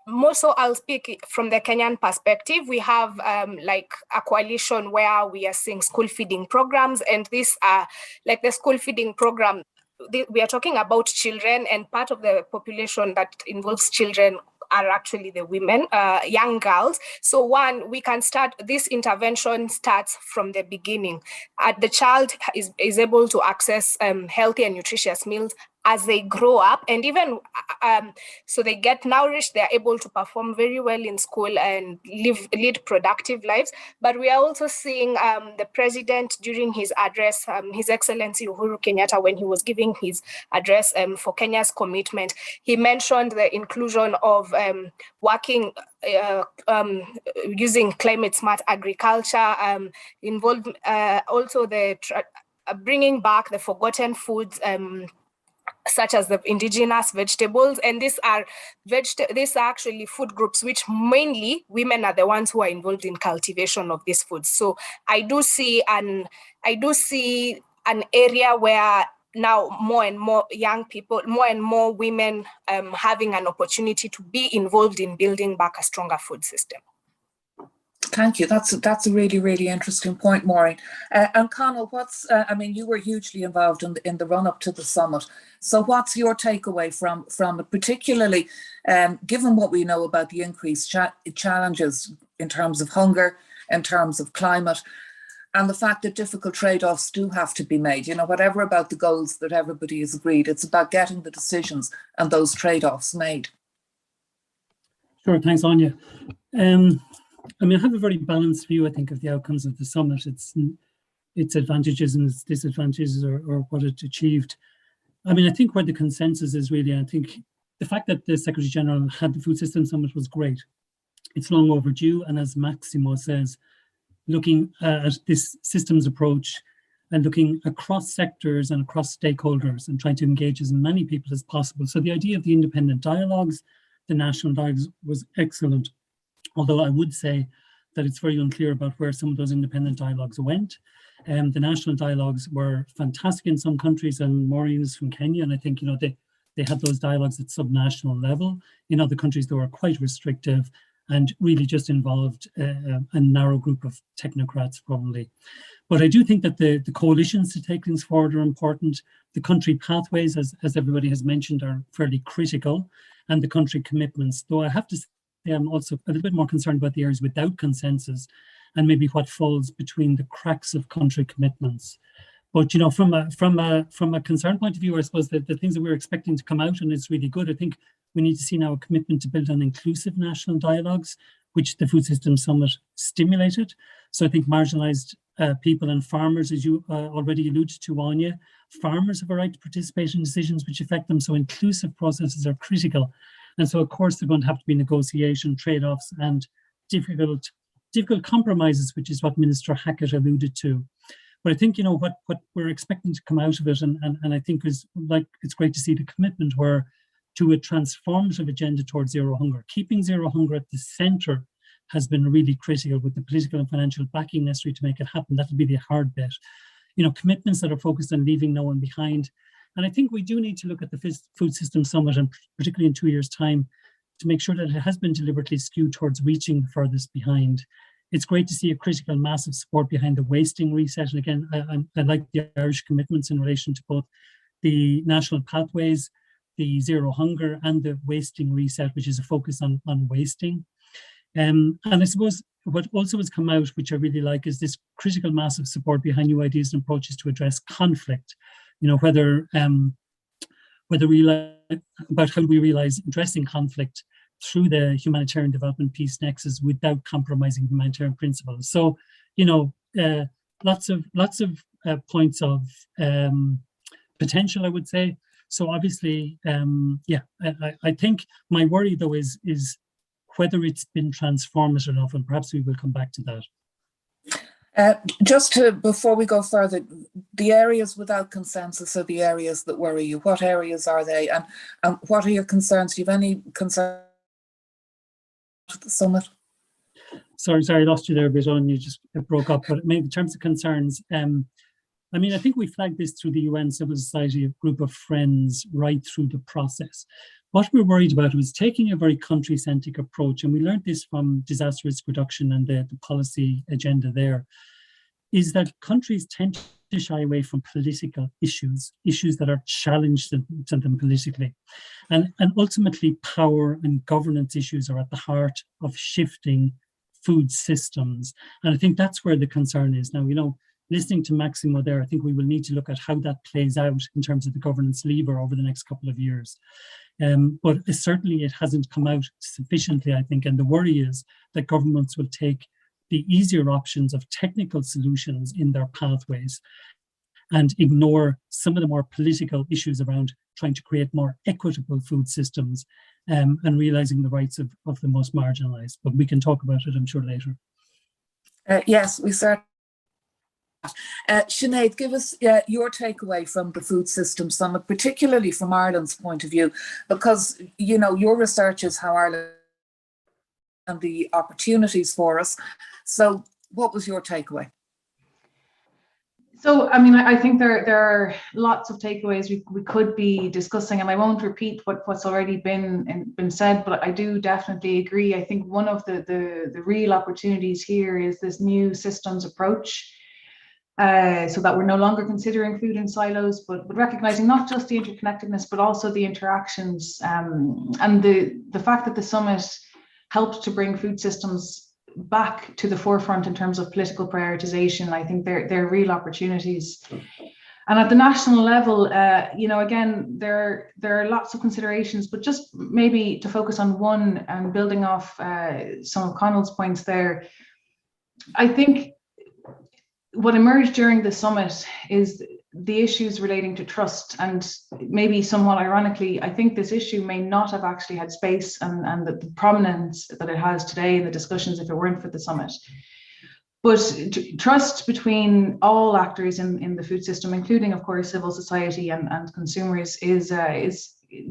More so, I'll speak from the Kenyan perspective. We have like a coalition where we are seeing school feeding programs, and these are like the school feeding program. We are talking about children, and part of the population that involves children are actually the women, young girls. So one, we can start, this intervention starts from the beginning. The child is able to access healthy and nutritious meals as they grow up, and even so they get nourished, they're able to perform very well in school and lead productive lives. But we are also seeing the president during his address, His Excellency Uhuru Kenyatta, when he was giving his address for Kenya's commitment, he mentioned the inclusion of working using climate smart agriculture, involved also the bringing back the forgotten foods, such as the indigenous vegetables. And these are actually food groups which mainly women are the ones who are involved in cultivation of these foods. So I do see an area where now more and more young people, more and more women having an opportunity to be involved in building back a stronger food system. Thank you. That's a really, really interesting point, Maureen. And Conal, I mean, you were hugely involved in the run up to the summit. So what's your takeaway from it, particularly given what we know about the increased challenges in terms of hunger, in terms of climate, and the fact that difficult trade-offs do have to be made? You know, whatever about the goals that everybody has agreed, it's about getting the decisions and those trade-offs made. Sure, thanks, Anya. I mean, I have a very balanced view, I think, of the outcomes of the summit. Its advantages and its disadvantages, or what it achieved. I mean, I think where the consensus is really, I think the fact that the Secretary General had the Food System Summit was great. It's long overdue, and as Maximo says, looking at this systems approach and looking across sectors and across stakeholders and trying to engage as many people as possible. So the idea of the independent dialogues, the national dialogues, was excellent. Although I would say that it's very unclear about where some of those independent dialogues went. The national dialogues were fantastic in some countries, and Maureen is from Kenya, and I think, you know, they had those dialogues at subnational level. In other countries, they were quite restrictive and really just involved a narrow group of technocrats, probably. But I do think that the coalitions to take things forward are important. The country pathways, as everybody has mentioned, are fairly critical, and the country commitments, though I have to say, I'm also a little bit more concerned about the areas without consensus and maybe what falls between the cracks of country commitments. But, you know, from a concern point of view, I suppose that the things that we're expecting to come out, and it's really good, I think we need to see now a commitment to build on inclusive national dialogues, which the Food System Summit stimulated. So I think marginalised people and farmers, as you already alluded to, Anya, farmers have a right to participate in decisions which affect them. So inclusive processes are critical. And so, of course, they're going to have to be negotiation, trade-offs, and difficult compromises, which is what Minister Hackett alluded to. But I think, you know, what we're expecting to come out of it, and I think is, like, it's great to see the commitment where to a transformative agenda towards zero hunger. Keeping zero hunger at the centre has been really critical, with the political and financial backing necessary to make it happen. That'll be the hard bit. You know, commitments that are focused on leaving no one behind. And I think we do need to look at the Food System Summit, and particularly in 2 years' time, to make sure that it has been deliberately skewed towards reaching the furthest behind. It's great to see a critical mass of support behind the wasting reset. And again, I like the Irish commitments in relation to both the national pathways, the zero hunger, and the wasting reset, which is a focus on wasting. And I suppose what also has come out, which I really like, is this critical mass of support behind new ideas and approaches to address conflict. You know, whether about how we realize addressing conflict through the humanitarian development peace nexus without compromising humanitarian principles. So, you know, lots of points of potential, I would say. So obviously, I think my worry though is whether it's been transformative enough, and perhaps we will come back to that. Before we go further, the areas without consensus are the areas that worry you. What areas are they, and what are your concerns? Do you have any concerns at the summit? Sorry, I lost you there a bit on. You just broke up. But in terms of concerns, I mean, I think we flagged this through the UN Civil Society Group of Friends right through the process. What we're worried about was taking a very country-centric approach, and we learned this from disaster risk reduction and the policy agenda there, is that countries tend to shy away from political issues that are challenged to them politically. And ultimately, power and governance issues are at the heart of shifting food systems. And I think that's where the concern is. Now, listening to Maximo there, I think we will need to look at how that plays out in terms of the governance lever over the next couple of years. But certainly it hasn't come out sufficiently, I think. And the worry is that governments will take the easier options of technical solutions in their pathways and ignore some of the more political issues around trying to create more equitable food systems and realizing the rights of the most marginalized. But we can talk about it, I'm sure, later. Yes, we certainly. Sinead, give us your takeaway from the Food Systems Summit, particularly from Ireland's point of view, because, your research is how Ireland and the opportunities for us. So what was your takeaway? So, I think there are lots of takeaways we could be discussing, and I won't repeat what's already been said, but I do definitely agree. I think one of the real opportunities here is this new systems approach, so that we're no longer considering food in silos, but recognizing not just the interconnectedness, but also the interactions, and the fact that the summit helped to bring food systems back to the forefront in terms of political prioritization. I think they're real opportunities. And at the national level, again, there are lots of considerations, but just maybe to focus on one and building off some of Conal's points there, I think what emerged during the summit is the issues relating to trust, and maybe somewhat ironically, I think this issue may not have actually had space and the prominence that it has today in the discussions if it weren't for the summit. But trust between all actors in the food system, including, of course, civil society and consumers, is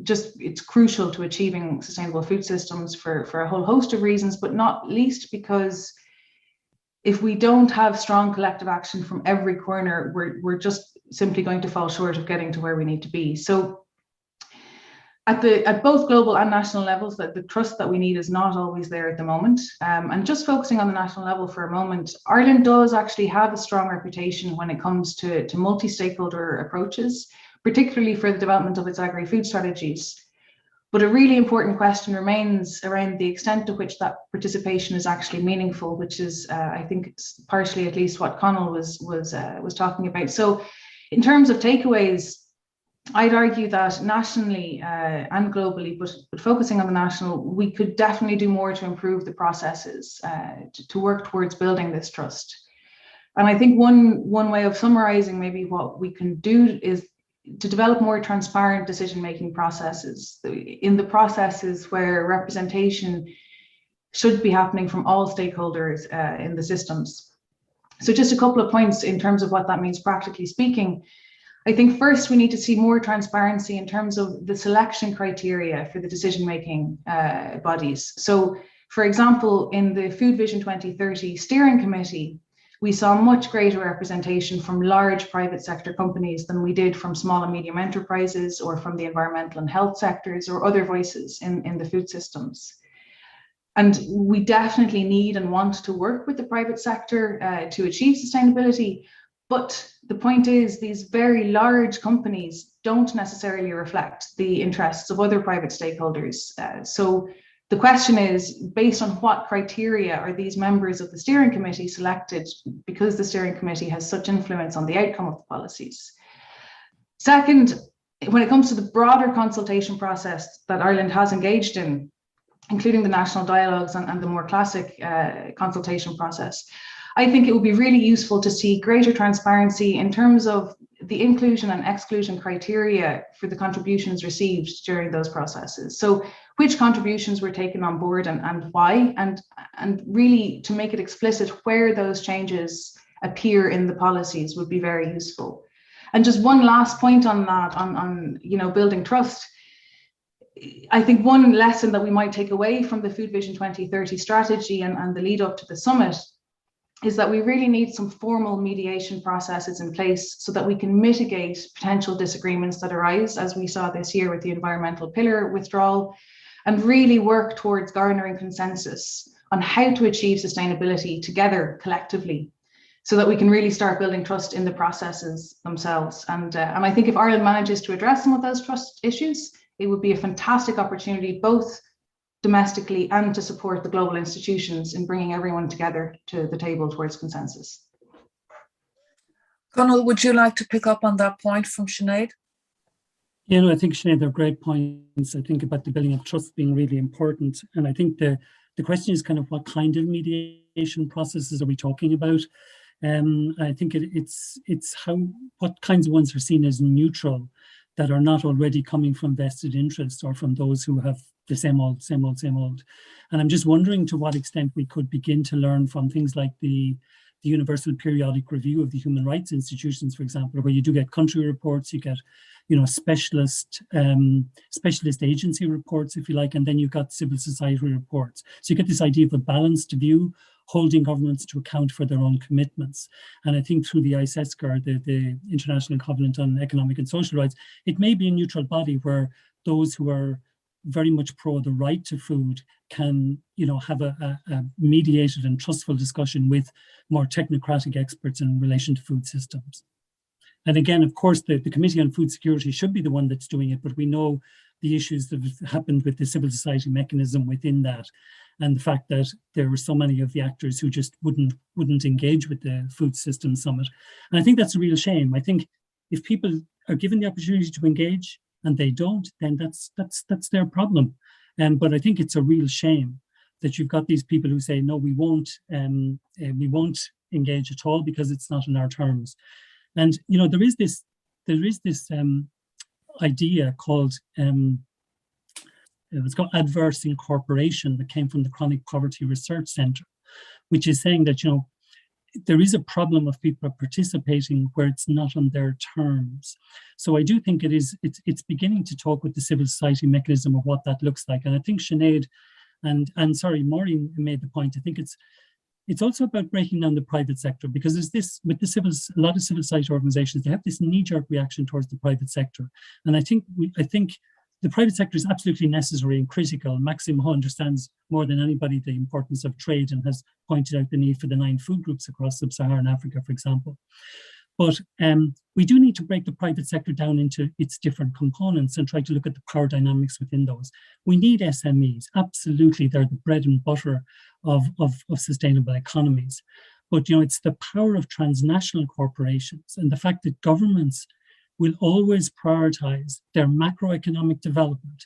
just, it's crucial to achieving sustainable food systems for a whole host of reasons, but not least because if we don't have strong collective action from every corner, we're just simply going to fall short of getting to where we need to be. So at both global and national levels, that the trust that we need is not always there at the moment. And just focusing on the national level for a moment, Ireland does actually have a strong reputation when it comes to multi-stakeholder approaches, particularly for the development of its agri-food strategies. But a really important question remains around the extent to which that participation is actually meaningful, which is, I think, partially at least what Conal was talking about. So in terms of takeaways, I'd argue that nationally and globally, but focusing on the national, we could definitely do more to improve the processes to work towards building this trust. And I think one way of summarizing maybe what we can do is to develop more transparent decision-making processes, in the processes where representation should be happening from all stakeholders in the systems. So just a couple of points in terms of what that means practically speaking. I think first we need to see more transparency in terms of the selection criteria for the decision-making bodies. So for example, in the Food Vision 2030 Steering Committee, we saw much greater representation from large private sector companies than we did from small and medium enterprises or from the environmental and health sectors or other voices in the food systems. And we definitely need and want to work with the private sector to achieve sustainability. But the point is, these very large companies don't necessarily reflect the interests of other private stakeholders. So the question is, based on what criteria are these members of the steering committee selected, because the steering committee has such influence on the outcome of the policies? Second, when it comes to the broader consultation process that Ireland has engaged in, including the national dialogues and the more classic consultation process, I think it would be really useful to see greater transparency in terms of the inclusion and exclusion criteria for the contributions received during those processes. So which contributions were taken on board and why, and really to make it explicit where those changes appear in the policies would be very useful. And just one last point on that, on building trust. I think one lesson that we might take away from the Food Vision 2030 strategy and the lead up to the summit is that we really need some formal mediation processes in place so that we can mitigate potential disagreements that arise, as we saw this year with the environmental pillar withdrawal, and really work towards garnering consensus on how to achieve sustainability together collectively. so that we can really start building trust in the processes themselves. And I think if Ireland manages to address some of those trust issues, it would be a fantastic opportunity, both domestically and to support the global institutions in bringing everyone together to the table towards consensus. Conal, would you like to pick up on that point from Sinead? Yeah, no, I think, Sinead, they're great points. I think about the building of trust being really important. And I think the question is kind of what kind of mediation processes are we talking about? I think it's what kinds of ones are seen as neutral, that are not already coming from vested interests or from those who have the same old. And I'm just wondering to what extent we could begin to learn from things like the Universal Periodic Review of the human rights institutions, for example, where you do get country reports, you get, specialist agency reports, if you like, and then you've got civil society reports. So you get this idea of a balanced view, holding governments to account for their own commitments. And I think through the ICESCR, the International Covenant on Economic and Social Rights, it may be a neutral body where those who are very much pro the right to food can, have a mediated and trustful discussion with more technocratic experts in relation to food systems. And again, of course, the Committee on Food Security should be the one that's doing it, but we know the issues that have happened with the civil society mechanism within that, and the fact that there were so many of the actors who just wouldn't engage with the Food Systems Summit. And I think that's a real shame. I think if people are given the opportunity to engage and they don't, then that's their problem. But I think it's a real shame that you've got these people who say, no, we won't engage at all because it's not in our terms. And there is this idea called it's called adverse incorporation that came from the Chronic Poverty Research Centre, which is saying that there is a problem of people participating where it's not on their terms. So I do think it's beginning to talk with the civil society mechanism of what that looks like. And I think Sinead and Maureen made the point. I think it's also about breaking down the private sector, because there's this with a lot of civil society organizations, they have this knee-jerk reaction towards the private sector. And I think the private sector is absolutely necessary and critical. Maximo understands more than anybody the importance of trade and has pointed out the need for the 9 food groups across sub-Saharan Africa, for example. But we do need to break the private sector down into its different components and try to look at the power dynamics within those. We need SMEs. Absolutely, they're the bread and butter of sustainable economies. But it's the power of transnational corporations and the fact that governments will always prioritize their macroeconomic development.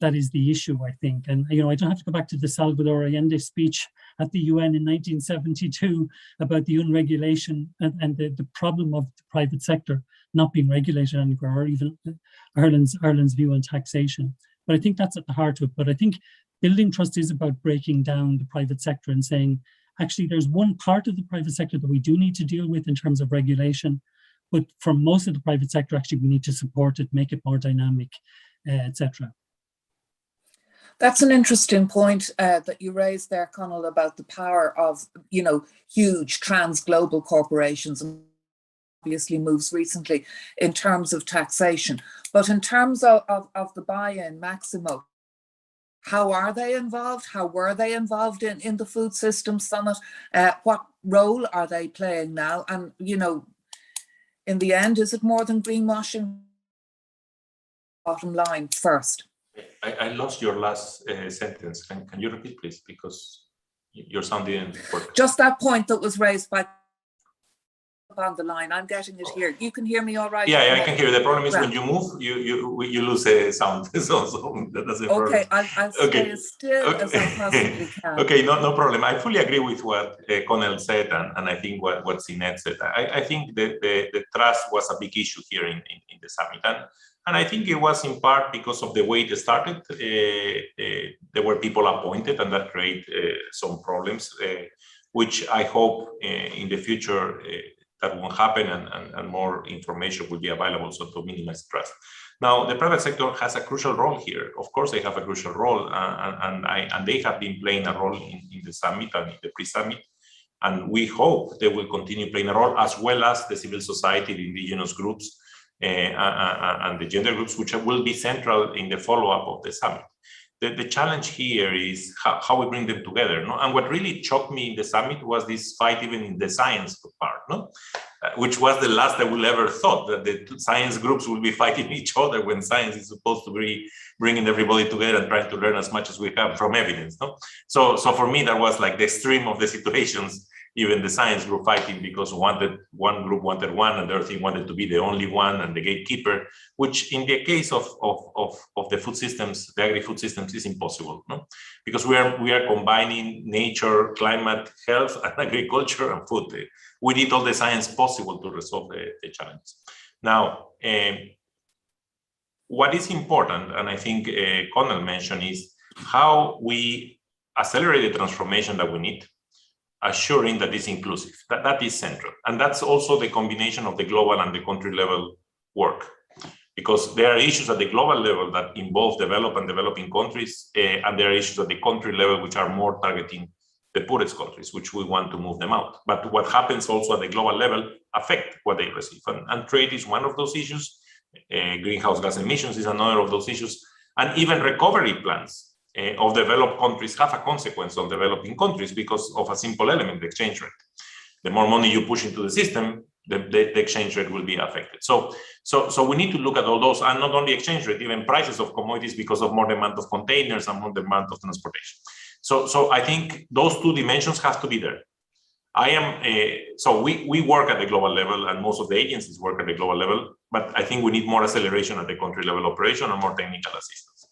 That is the issue, I think. And, I don't have to go back to the Salvador Allende speech at the UN in 1972 about the unregulation and the problem of the private sector not being regulated anywhere, or even Ireland's view on taxation. But I think that's at the heart of it. But I think building trust is about breaking down the private sector and saying, actually, there's one part of the private sector that we do need to deal with in terms of regulation. But for most of the private sector, actually, we need to support it, make it more dynamic, etc. That's an interesting point that you raised there, Conal, about the power of, huge trans-global corporations, and obviously moves recently in terms of taxation. But in terms of the Buyin, Maximo, how are they involved? How were they involved in the Food Systems Summit? What role are they playing now? And, in the end, is it more than greenwashing? Bottom line first. I lost your last sentence. Can you repeat, please? Because your sound didn't work. Just that point that was raised by on the line. I'm getting it here. You can hear me all right? Yeah, I can hear you. The problem is when you move, you lose sound. So that's the problem. Okay, I'll stay as still as I possibly can. Okay, no problem. I fully agree with what Conal said, and I think what Sinead said. I think the trust was a big issue here in the summit. And I think it was in part because of the way it started. There were people appointed, and that created some problems, which I hope in the future that won't happen, and more information will be available so to minimize trust. Now, the private sector has a crucial role here. Of course, they have a crucial role, and they have been playing a role in the summit and in the pre-summit. And we hope they will continue playing a role, as well as the civil society, the indigenous groups, and the gender groups, which will be central in the follow-up of the summit. the challenge here is how we bring them together. No? And what really shocked me in the summit was this fight even in the science part, no? Which was the last I would ever thought, that the science groups will be fighting each other when science is supposed to be bringing everybody together and trying to learn as much as we can from evidence. No? So for me, that was like the extreme of the situations. Even the science group fighting because one group wanted one and the other thing wanted to be the only one and the gatekeeper, which in the case of the food systems, the agri-food systems, is impossible, no? Because we are combining nature, climate, health, and agriculture and food. We need all the science possible to resolve the challenges. Now, what is important, and I think Connell mentioned, is how we accelerate the transformation that we need, assuring that it's inclusive. That is central. And that's also the combination of the global and the country level work. Because there are issues at the global level that involve developed and developing countries, and there are issues at the country level which are more targeting the poorest countries, which we want to move them out. But what happens also at the global level affect what they receive. And trade is one of those issues. Greenhouse gas emissions is another of those issues. And even recovery plans of developed countries have a consequence on developing countries because of a simple element, the exchange rate. The more money you push into the system, the exchange rate will be affected. So we need to look at all those, and not only exchange rate, even prices of commodities because of more demand of containers and more demand of transportation. So I think those two dimensions have to be there. So we work at the global level, and most of the agencies work at the global level, but I think we need more acceleration at the country level operation and more technical assistance.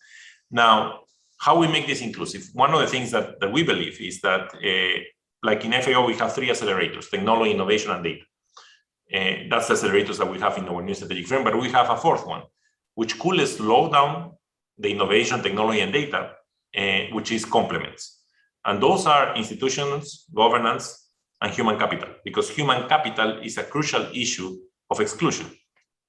Now, how we make this inclusive? One of the things that we believe is that, like in FAO, we have 3 accelerators: technology, innovation, and data. That's the accelerators that we have in our new strategic frame, but we have a 4th one, which could slow down the innovation, technology, and data, which is complements. And those are institutions, governance, and human capital, because human capital is a crucial issue of exclusion.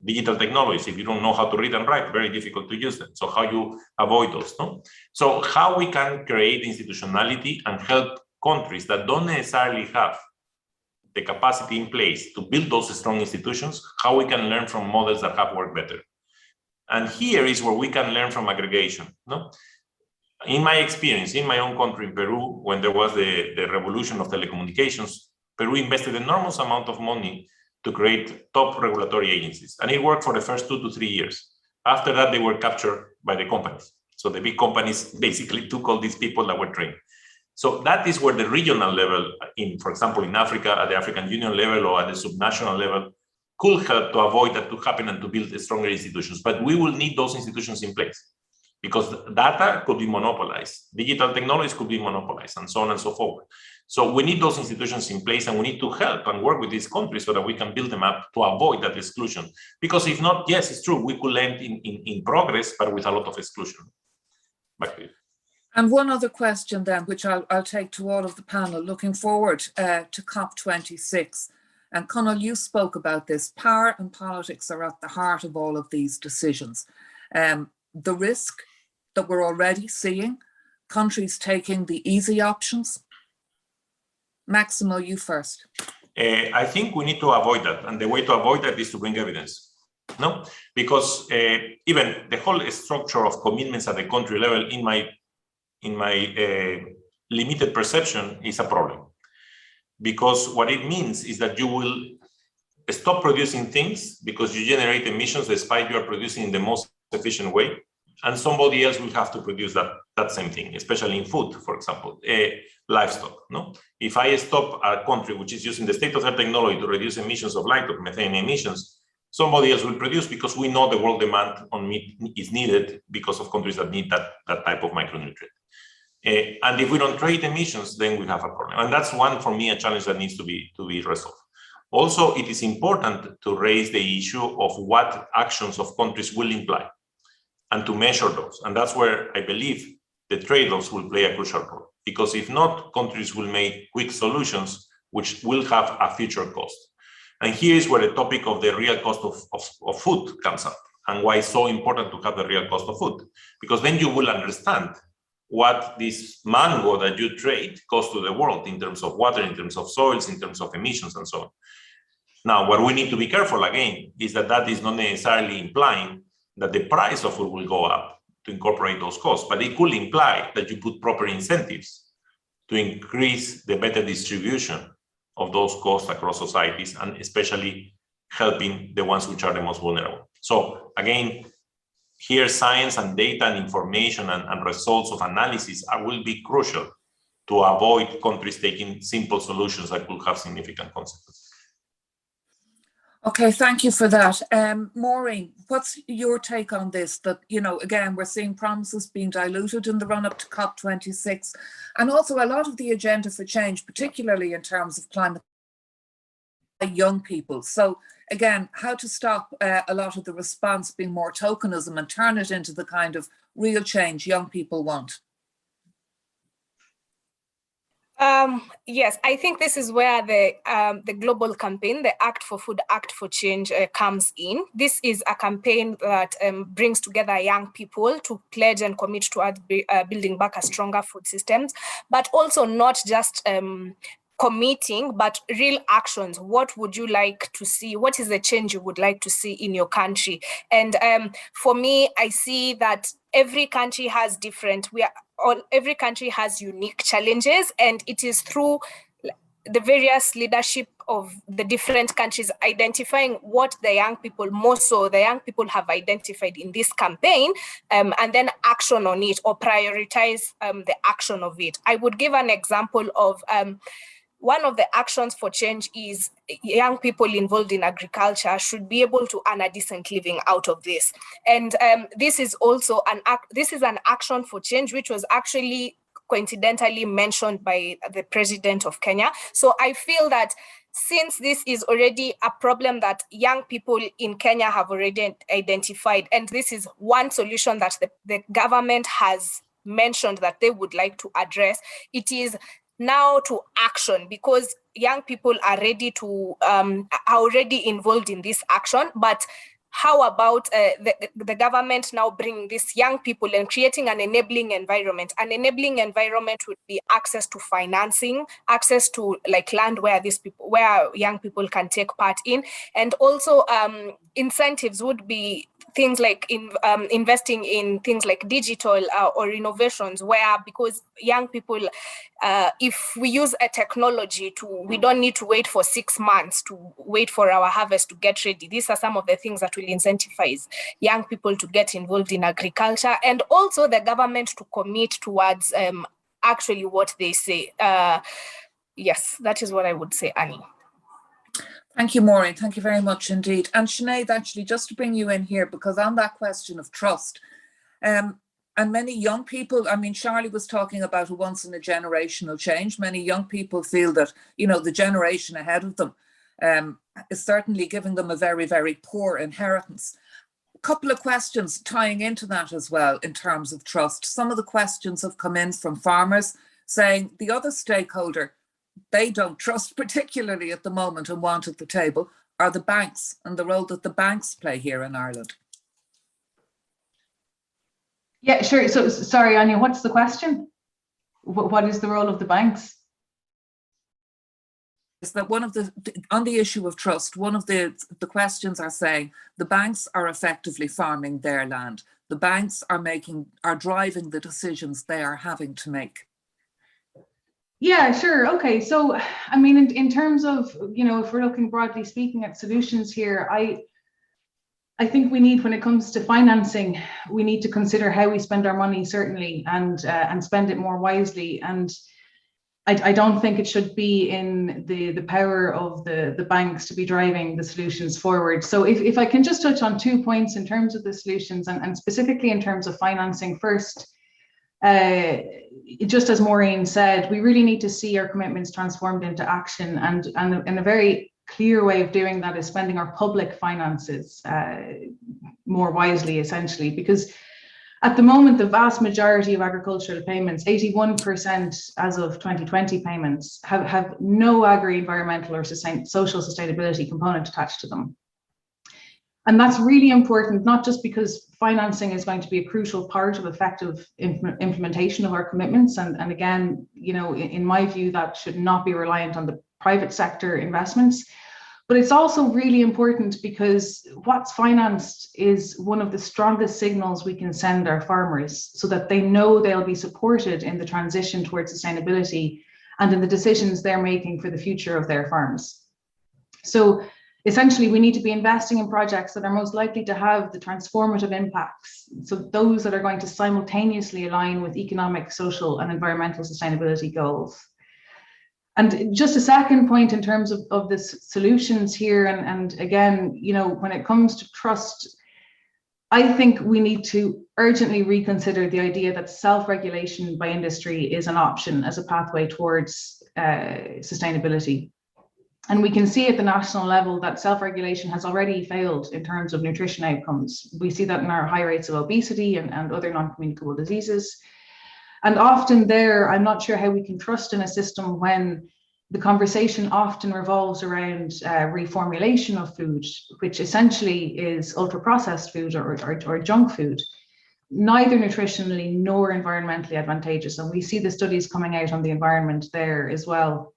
Digital technologies, if you don't know how to read and write, very difficult to use them. So how you avoid those, no? So how we can create institutionality and help countries that don't necessarily have the capacity in place to build those strong institutions, how we can learn from models that have worked better. And here is where we can learn from aggregation, no? In my experience, in my own country, in Peru, when there was the revolution of telecommunications, Peru invested enormous amount of money to create top regulatory agencies. And it worked for the first 2 to 3 years. After that, they were captured by the companies. So the big companies basically took all these people that were trained. So that is where the regional level, for example, in Africa, at the African Union level or at the subnational level, could help to avoid that to happen and to build stronger institutions. But we will need those institutions in place, because data could be monopolized, digital technologies could be monopolized, and so on and so forth. So we need those institutions in place, and we need to help and work with these countries so that we can build them up to avoid that exclusion. Because if not, yes, it's true, we could end in progress, but with a lot of exclusion. Back to you. And one other question then, which I'll take to all of the panel, looking forward to COP26. And Conall, you spoke about this. Power and politics are at the heart of all of these decisions. The risk that we're already seeing, countries taking the easy options. Maximo, you first. I think we need to avoid that. And the way to avoid that is to bring evidence. No, because even the whole structure of commitments at the country level, in my limited perception, is a problem. Because what it means is that you will stop producing things because you generate emissions despite you are producing in the most efficient way, and somebody else will have to produce that same thing, especially in food, for example, livestock. No, if I stop a country which is using the state-of-the-art technology to reduce emissions of livestock, methane emissions, somebody else will produce, because we know the world demand on meat is needed because of countries that need that type of micronutrient. And if we don't trade emissions, then we have a problem. And that's one, for me, a challenge that needs to be resolved. Also, it is important to raise the issue of what actions of countries will imply and to measure those. And that's where I believe the trade-offs will play a crucial role. Because if not, countries will make quick solutions which will have a future cost. And here is where the topic of the real cost of food comes up, and why it's so important to have the real cost of food. Because then you will understand what this mango that you trade costs to the world in terms of water, in terms of soils, in terms of emissions, and so on. Now, what we need to be careful again is that is not necessarily implying that the price of food will go up, to incorporate those costs, but it could imply that you put proper incentives to increase the better distribution of those costs across societies, and especially helping the ones which are the most vulnerable. So again, here science and data and information and results of analysis will be crucial to avoid countries taking simple solutions that will have significant consequences. Okay, thank you for that. Maureen, what's your take on this? That, you know, again, we're seeing promises being diluted in the run-up to COP26, and also a lot of the agenda for change, particularly in terms of climate, by young people. So again, how to stop a lot of the response being more tokenism and turn it into the kind of real change young people want? Yes, I think this is where the global campaign, the Act for Food, Act for Change, comes in. This is a campaign that brings together young people to pledge and commit towards building back a stronger food systems, but also not just committing, but real actions. What would you like to see? What is the change you would like to see in your country? And for me, I see that every country has every country has unique challenges, and it is through the various leadership of the different countries identifying what the young people, more so the young people, have identified in this campaign, and then action on it, or prioritize the action of it. I would give an example of one of the actions for change is young people involved in agriculture should be able to earn a decent living out of this. And this is also an action for change, which was actually coincidentally mentioned by the president of Kenya. So I feel that since this is already a problem that young people in Kenya have already identified, and this is one solution that the government has mentioned that they would like to address, it is now to action, because young people are ready to are already involved in this action. But how about the government now bringing these young people and creating an enabling environment? An enabling environment would be access to financing, access to like land where young people can take part in, and also incentives would be things like investing in things like digital or innovations, where, because young people, if we use a technology we don't need to wait for 6 months to wait for our harvest to get ready. These are some of the things that will incentivize young people to get involved in agriculture, and also the government to commit towards actually what they say. Yes, that is what I would say, Annie. Thank you, Maureen. Thank you very much indeed. And Sinead, actually, just to bring you in here, because on that question of trust, and many young people, I mean, Charlie was talking about a once in a generational change. Many young people feel that, you know, the generation ahead of them is certainly giving them a very, very poor inheritance. A couple of questions tying into that as well in terms of trust. Some of the questions have come in from farmers saying the other stakeholder they don't trust particularly at the moment and want at the table are the banks, and the role that the banks play here in Ireland. Yeah, sure. So sorry, Anya, what's the question? What is the role of the banks? Is that one of on the issue of trust, one of the questions are saying the banks are effectively farming their land. The banks are driving the decisions they are having to make. Yeah, sure. Okay. So, I mean, in terms of, you know, if we're looking broadly speaking at solutions here, I think we need, when it comes to financing, we need to consider how we spend our money, certainly, and spend it more wisely. And I don't think it should be in the power of the banks to be driving the solutions forward. So if I can just touch on 2 points in terms of the solutions, and specifically in terms of financing first, just as Maureen said, we really need to see our commitments transformed into action, and in a very clear way of doing that is spending our public finances more wisely, essentially, because at the moment, the vast majority of agricultural payments, 81% as of 2020 payments, have no agri-environmental or social sustainability component attached to them. And that's really important, not just because financing is going to be a crucial part of effective implementation of our commitments. And again, you know, in my view, that should not be reliant on the private sector investments, But it's also really important because what's financed is one of the strongest signals we can send our farmers so that they know they'll be supported in the transition towards sustainability and in the decisions they're making for the future of their farms. So essentially, we need to be investing in projects that are most likely to have the transformative impacts. So those that are going to simultaneously align with economic, social, and environmental sustainability goals. And just a second point in terms of the solutions here, and again, you know, when it comes to trust, I think we need to urgently reconsider the idea that self-regulation by industry is an option as a pathway towards sustainability. And we can see at the national level that self-regulation has already failed in terms of nutrition outcomes. We see that in our high rates of obesity and other non-communicable diseases. And often there, I'm not sure how we can trust in a system when the conversation often revolves around reformulation of food, which essentially is ultra-processed food or junk food, neither nutritionally nor environmentally advantageous. And we see the studies coming out on the environment there as well.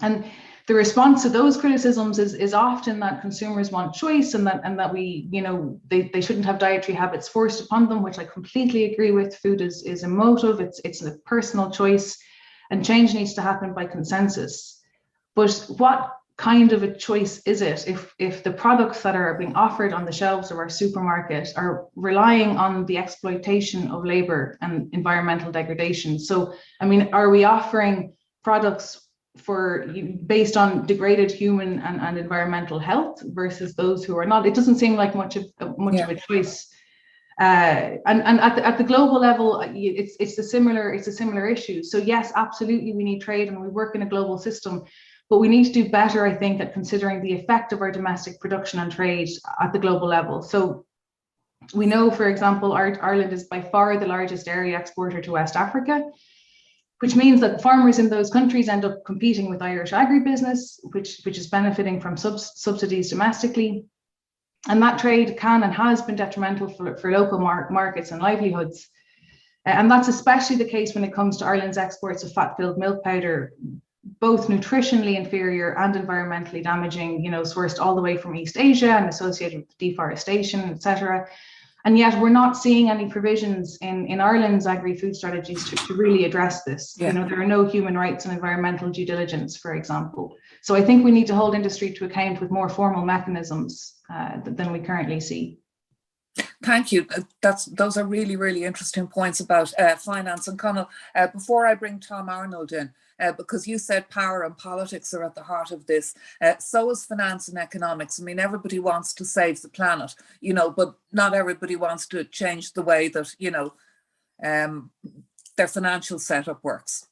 And the response to those criticisms is often that consumers want choice and that we, you know, they shouldn't have dietary habits forced upon them, which I completely agree with. Food is emotive, it's a personal choice, and change needs to happen by consensus. But what kind of a choice is it if the products that are being offered on the shelves of our supermarket are relying on the exploitation of labor and environmental degradation? So, I mean, are we offering products based on degraded human and environmental health versus those who are not? It doesn't seem like much of a choice. And at the global level, it's a similar issue. So yes, absolutely, we need trade and we work in a global system, but we need to do better, I think, at considering the effect of our domestic production and trade at the global level. So we know, for example, Ireland is by far the largest dairy exporter to West Africa, which means that farmers in those countries end up competing with Irish agribusiness, which is benefiting from subsidies domestically. And that trade can and has been detrimental for local markets and livelihoods. And that's especially the case when it comes to Ireland's exports of fat-filled milk powder, both nutritionally inferior and environmentally damaging, you know, sourced all the way from East Asia and associated with deforestation, etc. And yet we're not seeing any provisions in Ireland's agri-food strategies to really address this. Yeah. You know, there are no human rights and environmental due diligence, for example. So I think we need to hold industry to account with more formal mechanisms than we currently see. Thank you. Those are really, really interesting points about finance. And Conal, before I bring Tom Arnold in, because you said power and politics are at the heart of this, so is finance and economics. I mean, everybody wants to save the planet, you know, but not everybody wants to change the way that, you know, their financial setup works.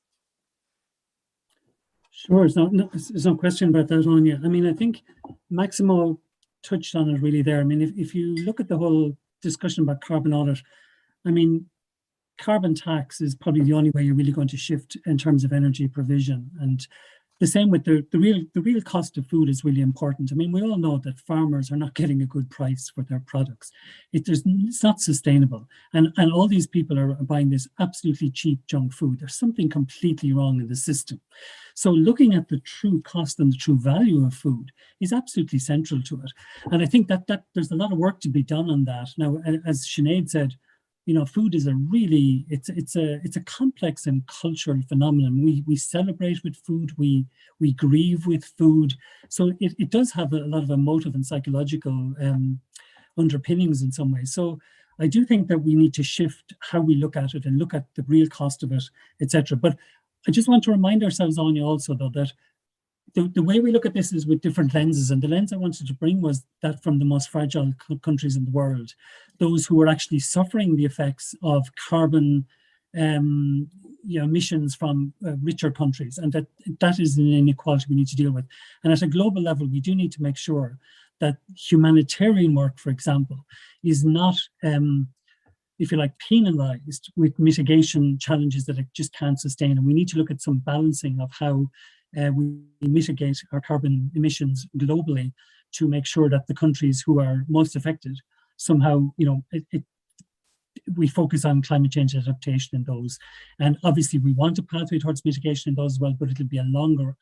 Sure, there's no question about that, Anya. I mean, I think Maximo touched on it really there. I mean, if you look at the whole discussion about carbon audit, I mean, carbon tax is probably the only way you're really going to shift in terms of energy provision. And the same with the real cost of food is really important. I mean, we all know that farmers are not getting a good price for their products. It's not sustainable. And all these people are buying this absolutely cheap junk food. There's something completely wrong in the system. So looking at the true cost and the true value of food is absolutely central to it. And I think that there's a lot of work to be done on that. Now, as Sinead said, you know, food is it's a complex and cultural phenomenon. We celebrate with food, we grieve with food. So it does have a lot of emotive and psychological underpinnings in some ways. So I do think that we need to shift how we look at it and look at the real cost of it, etc. But I just want to remind ourselves, Anya, also though, that the way we look at this is with different lenses, and the lens I wanted to bring was that from the most fragile countries in the world, those who are actually suffering the effects of carbon emissions from richer countries, and that is an inequality we need to deal with. And at a global level, we do need to make sure that humanitarian work, for example, is not, if you like, penalized with mitigation challenges that it just can't sustain. And we need to look at some balancing of how we mitigate our carbon emissions globally to make sure that the countries who are most affected somehow, you know, we focus on climate change adaptation in those. And obviously we want a pathway towards mitigation in those as well, but it'll be a longer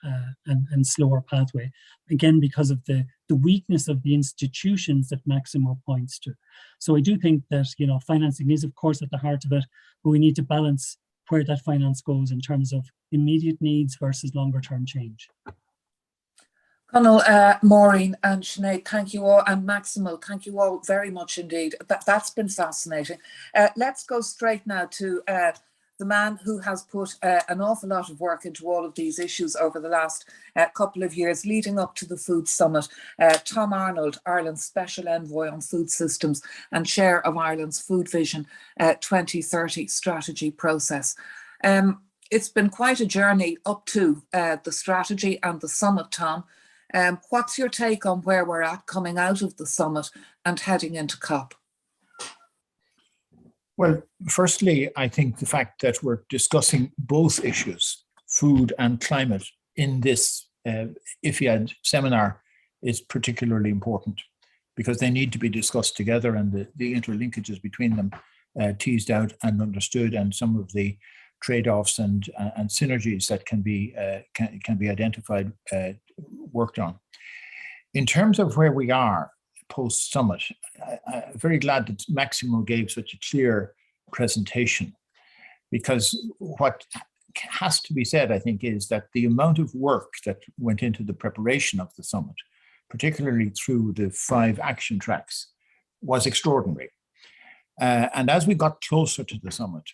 and slower pathway. Again, because of the weakness of the institutions that Maximo points to. So I do think that, you know, financing is of course at the heart of it, but we need to balance where that finance goes in terms of immediate needs versus longer term change. Conal, Maureen and Sinead, thank you all, and Maximo, thank you all very much indeed. That's been fascinating. Let's go straight now to the man who has put an awful lot of work into all of these issues over the last couple of years leading up to the Food Summit. Tom Arnold, Ireland's Special Envoy on Food Systems and Chair of Ireland's Food Vision 2030 strategy process. It's been quite a journey up to the strategy and the summit, Tom. What's your take on where we're at coming out of the summit and heading into COP? Well, firstly, I think the fact that we're discussing both issues, food and climate, in this IFIAD seminar is particularly important because they need to be discussed together and the interlinkages between them teased out and understood, and some of the trade-offs and synergies that can be identified, worked on. In terms of where we are post-summit, I'm very glad that Maximo gave such a clear presentation, because what has to be said, I think, is that the amount of work that went into the preparation of the summit, particularly through the 5 action tracks, was extraordinary. And as we got closer to the summit,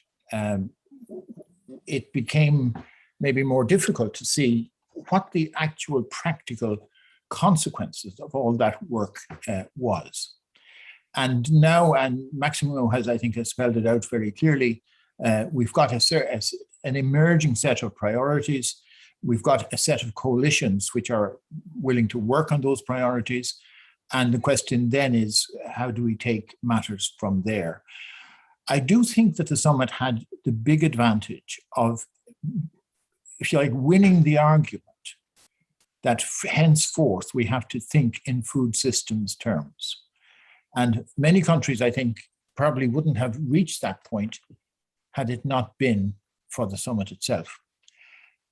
it became maybe more difficult to see what the actual practical consequences of all that work was. And now, and Maximo has, I think, has spelled it out very clearly, we've got an emerging set of priorities. We've got a set of coalitions which are willing to work on those priorities. And the question then is, how do we take matters from there? I do think that the summit had the big advantage of, if you like, winning the argument that henceforth we have to think in food systems terms. And many countries, I think, probably wouldn't have reached that point had it not been for the summit itself.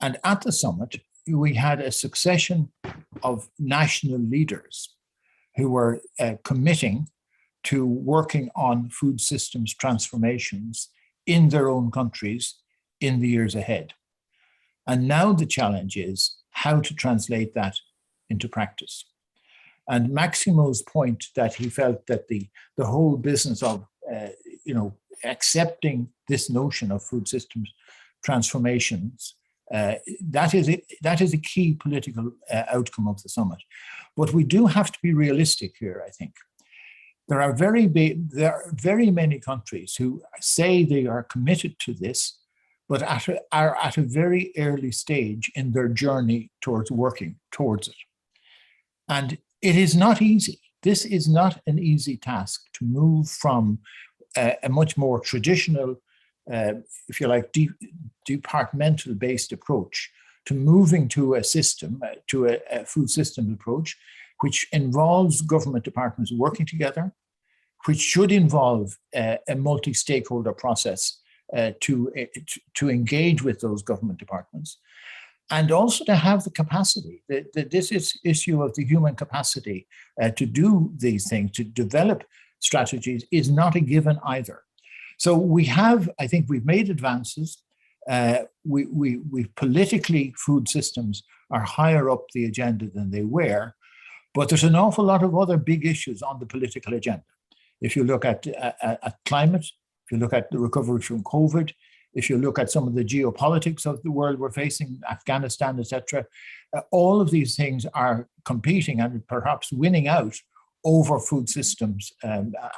And at the summit, we had a succession of national leaders who were committing to working on food systems transformations in their own countries in the years ahead. And now the challenge is how to translate that into practice. And Maximo's point that he felt that the whole business of accepting this notion of food systems transformations, that is a key political outcome of the summit. But we do have to be realistic here, I think. There are very many countries who say they are committed to this, but are at a very early stage in their journey towards working towards it. And it is not easy. This is not an easy task to move from a much more traditional, if you like, departmental-based approach to moving to a system, to a food system approach, which involves government departments working together, which should involve a multi-stakeholder process to engage with those government departments, and also to have the capacity. This issue of the human capacity to do these things, to develop strategies, is not a given either. So we have, I think we've made advances. We politically, food systems are higher up the agenda than they were, but there's an awful lot of other big issues on the political agenda. If you look at climate, if you look at the recovery from COVID, if you look at some of the geopolitics of the world we're facing, Afghanistan, etc., all of these things are competing and perhaps winning out over food systems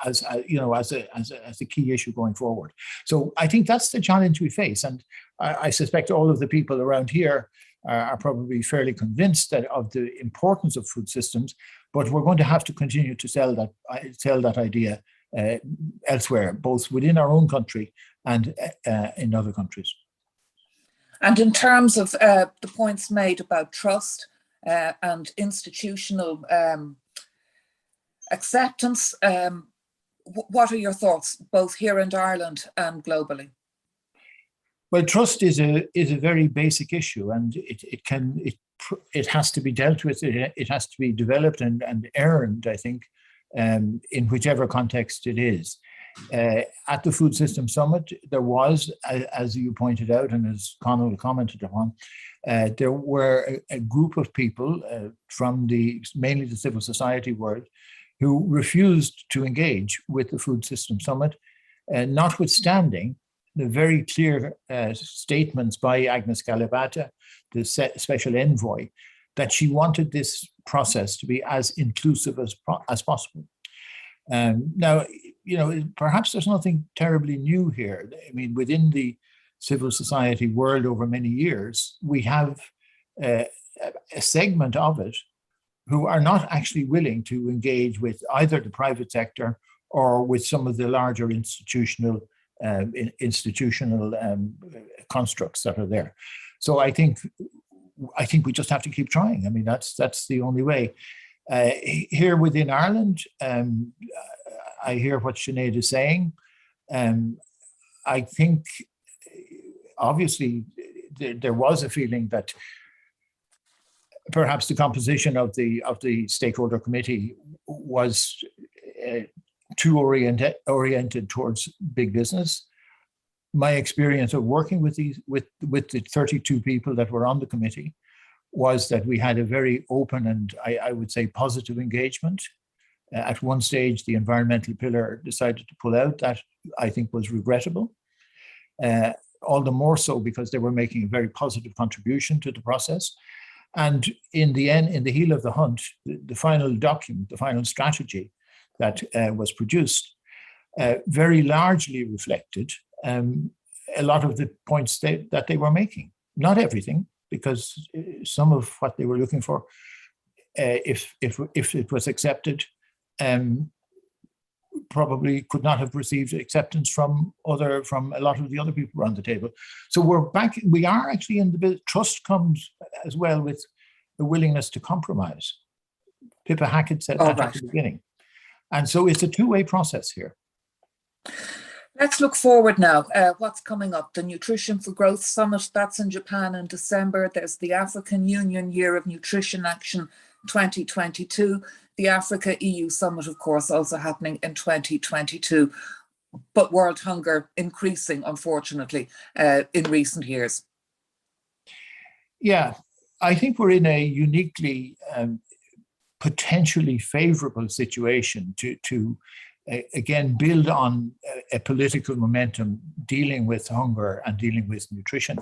as a key issue going forward. So I think that's the challenge we face, and I suspect all of the people around here are probably fairly convinced of the importance of food systems, but we're going to have to continue to sell that idea elsewhere, both within our own country and in other countries. And in terms of the points made about trust and institutional acceptance, what are your thoughts, both here in Ireland and globally? Well, trust is a very basic issue, and it has to be dealt with. It has to be developed and earned, I think, in whichever context it is. At the Food System Summit, there was, as you pointed out, and as Conal commented upon, there were a group of people from mainly the civil society world who refused to engage with the Food System Summit, notwithstanding the very clear statements by Agnes Kalibata, the special envoy, that she wanted this process to be as inclusive as possible. Now, perhaps there's nothing terribly new here. I mean, within the civil society world over many years, we have a segment of it who are not actually willing to engage with either the private sector or with some of the larger institutional constructs that are there. So I think we just have to keep trying. I mean, that's the only way. Here within Ireland, I hear what Sinead is saying. I think, obviously, there was a feeling that perhaps the composition of the stakeholder committee was too oriented towards big business. My experience of working with the 32 people that were on the committee was that we had a very open and I would say positive engagement. At one stage, the environmental pillar decided to pull out. That I think was regrettable. All the more so because they were making a very positive contribution to the process. And in the end, in the heel of the hunt, the final document, the final strategy that was produced, very largely reflected a lot of the points that they were making. Not everything, because some of what they were looking for, if it was accepted, probably could not have received acceptance from a lot of the other people around the table. So we're back. We are actually in the trust comes as well with the willingness to compromise. Pippa Hackett said that at the beginning. And so it's a two-way process here. Let's look forward now. What's coming up? The Nutrition for Growth Summit, that's in Japan in December. There's the African Union Year of Nutrition Action 2022. The Africa-EU Summit, of course, also happening in 2022. But world hunger increasing, unfortunately, in recent years. Yeah, I think we're in a uniquely, potentially favorable situation to again, build on a political momentum dealing with hunger and dealing with nutrition.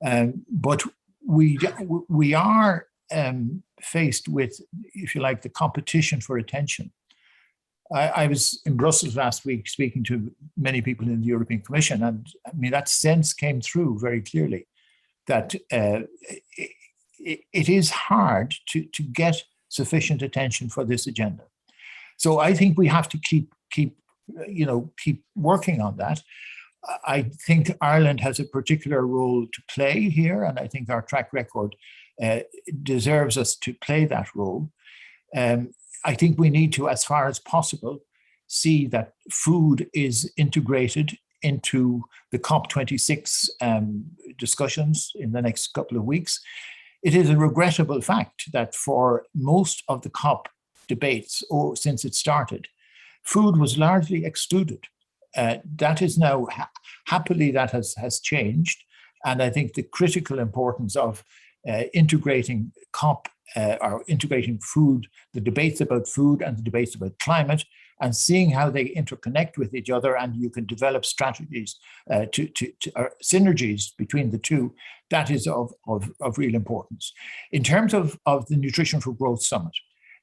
But we are faced with, if you like, the competition for attention. I was in Brussels last week speaking to many people in the European Commission, and I mean, that sense came through very clearly that it is hard to get sufficient attention for this agenda. So I think we have to keep working on that. I think Ireland has a particular role to play here, and I think our track record deserves us to play that role. I think we need to, as far as possible, see that food is integrated into the COP26 discussions in the next couple of weeks. It is a regrettable fact that for most of the COP debates, since it started, food was largely excluded. That is now, happily, that has changed. And I think the critical importance of integrating COP or integrating food, the debates about food and the debates about climate, and seeing how they interconnect with each other, and you can develop strategies to synergies between the two, that is of real importance. In terms of the Nutrition for Growth Summit,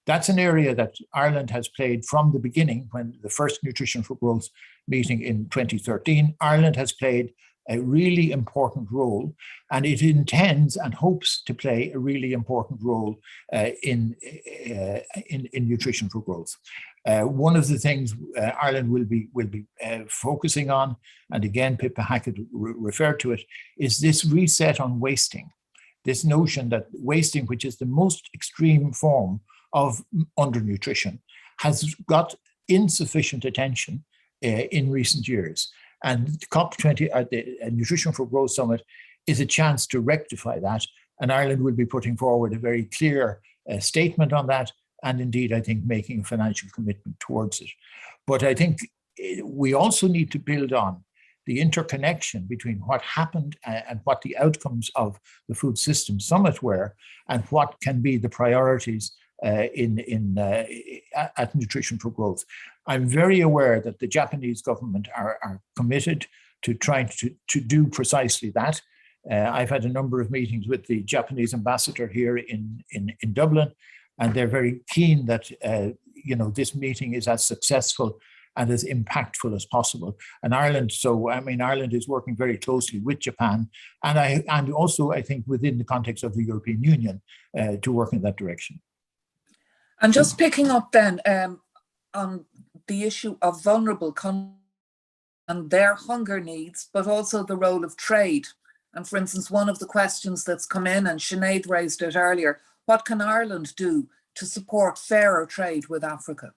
that's an area that Ireland has played from the beginning. When the first Nutrition for Growth meeting in 2013, Ireland has played a really important role, and it intends and hopes to play a really important role in Nutrition for Growth. One of the things Ireland will be focusing on, and again Pippa Hackett referred to it, is this reset on wasting. This notion that wasting, which is the most extreme form of undernutrition, has got insufficient attention in recent years. And COP20, the Nutrition for Growth Summit, is a chance to rectify that. And Ireland will be putting forward a very clear statement on that, and indeed, I think, making a financial commitment towards it. But I think we also need to build on the interconnection between what happened and what the outcomes of the Food System Summit were, and what can be the priorities at Nutrition for Growth. I'm very aware that the Japanese government are committed to trying to do precisely that. I've had a number of meetings with the Japanese ambassador here in Dublin, and they're very keen that this meeting is as successful and as impactful as possible. And Ireland, Ireland is working very closely with Japan, and also I think within the context of the European Union to work in that direction. And just picking up then on the issue of vulnerable countries and their hunger needs, but also the role of trade. And for instance, one of the questions that's come in, and Sinead raised it earlier, what can Ireland do to support fairer trade with Africa?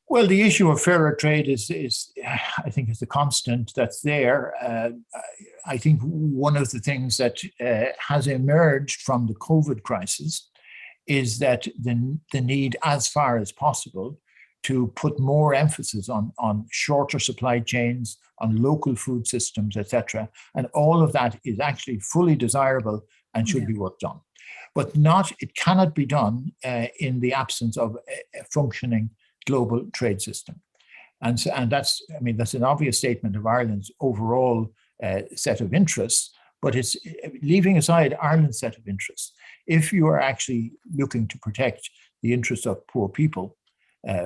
Well, the issue of fairer trade is I think, is the constant that's there. I think one of the things that has emerged from the COVID crisis is that the need, as far as possible, to put more emphasis on shorter supply chains, on local food systems, etc. And all of that is actually fully desirable and should be worked on. But it cannot be done in the absence of a functioning global trade system. And that's an obvious statement of Ireland's overall set of interests, but it's leaving aside Ireland's set of interests. If you are actually looking to protect the interests of poor people,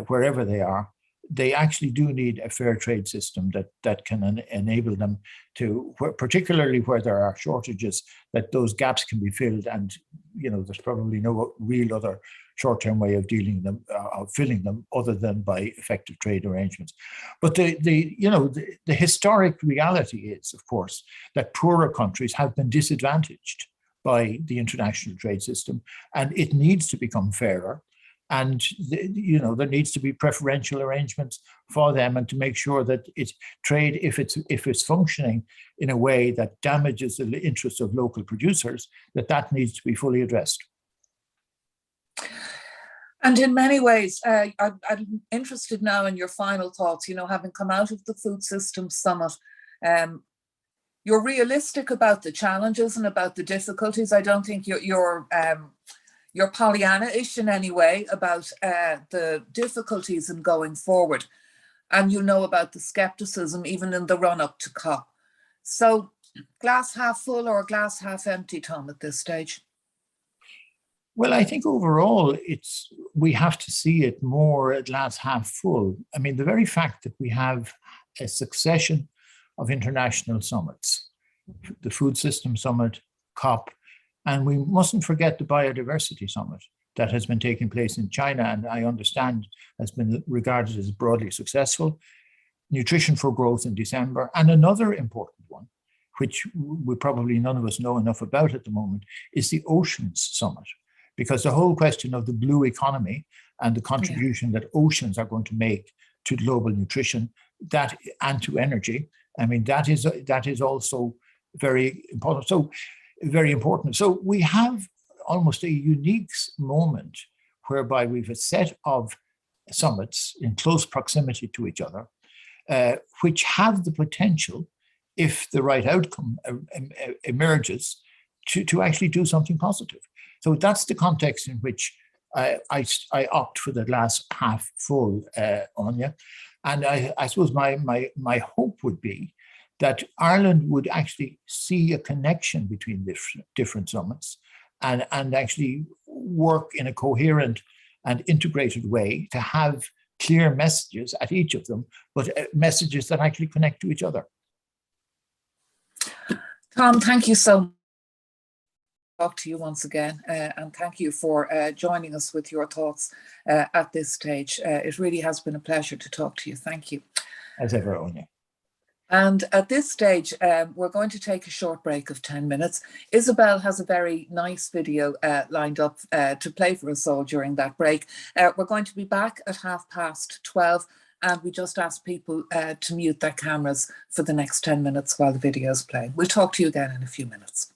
wherever they are, they actually do need a fair trade system that can enable them to, particularly where there are shortages, that those gaps can be filled. And there's probably no real other short-term way of filling them other than by effective trade arrangements. But the historic reality is, of course, that poorer countries have been disadvantaged by the international trade system, and it needs to become fairer. And there needs to be preferential arrangements for them, and to make sure that trade, if it's functioning in a way that damages the interests of local producers, that needs to be fully addressed. And in many ways, I'm interested now in your final thoughts. Having come out of the Food Systems Summit, you're realistic about the challenges and about the difficulties. I don't think you're Pollyanna-ish in any way about the difficulties in going forward. And about the skepticism even in the run-up to COP. So glass half full or glass half empty, Tom, at this stage? Well, I think overall we have to see it more at glass half full. The very fact that we have a succession of international summits, the Food Systems Summit, COP, and we mustn't forget the Biodiversity Summit that has been taking place in China, and I understand has been regarded as broadly successful. Nutrition for Growth in December, and another important one, which none of us know enough about at the moment, is the Oceans Summit. Because the whole question of the blue economy and the contribution that oceans are going to make to global nutrition, and to energy, that is also very important. So we have almost a unique moment whereby we've a set of summits in close proximity to each other, which have the potential, if the right outcome emerges, to actually do something positive. So that's the context in which I opt for the glass half full, Anya. And I suppose my hope would be that Ireland would actually see a connection between different summits and actually work in a coherent and integrated way to have clear messages at each of them, but messages that actually connect to each other. Tom, thank you so much. Talk to you once again, and thank you for joining us with your thoughts at this stage. It really has been a pleasure to talk to you. Thank you. As ever, Anya. And at this stage, we're going to take a short break of 10 minutes. Isabel has a very nice video lined up to play for us all during that break. We're going to be back at 12:30, and we just ask people to mute their cameras for the next 10 minutes while the video is playing. We'll talk to you again in a few minutes.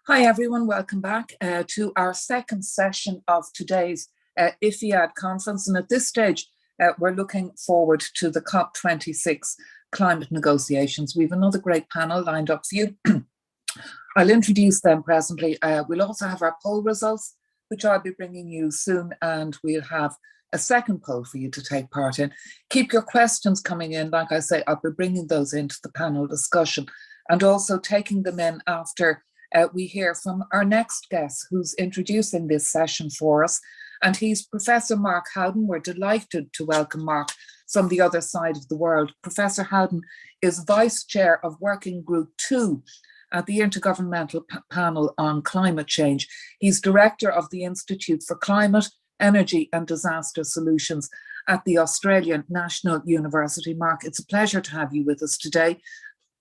Hi everyone, welcome back to our second session of today's IFIAD conference. And at this stage, we're looking forward to the COP26 climate negotiations. We have another great panel lined up for you. I'll introduce them presently. We'll also have our poll results, which I'll be bringing you soon, and we'll have a second poll for you to take part in. Keep your questions coming in. Like I say, I'll be bringing those into the panel discussion and also taking them in after we hear from our next guest who's introducing this session for us. And he's Professor Mark Howden. We're delighted to welcome Mark from the other side of the world. Professor Howden is Vice Chair of Working Group 2 at the Intergovernmental Panel on Climate Change. He's Director of the Institute for Climate, Energy and Disaster Solutions at the Australian National University. Mark, it's a pleasure to have you with us today.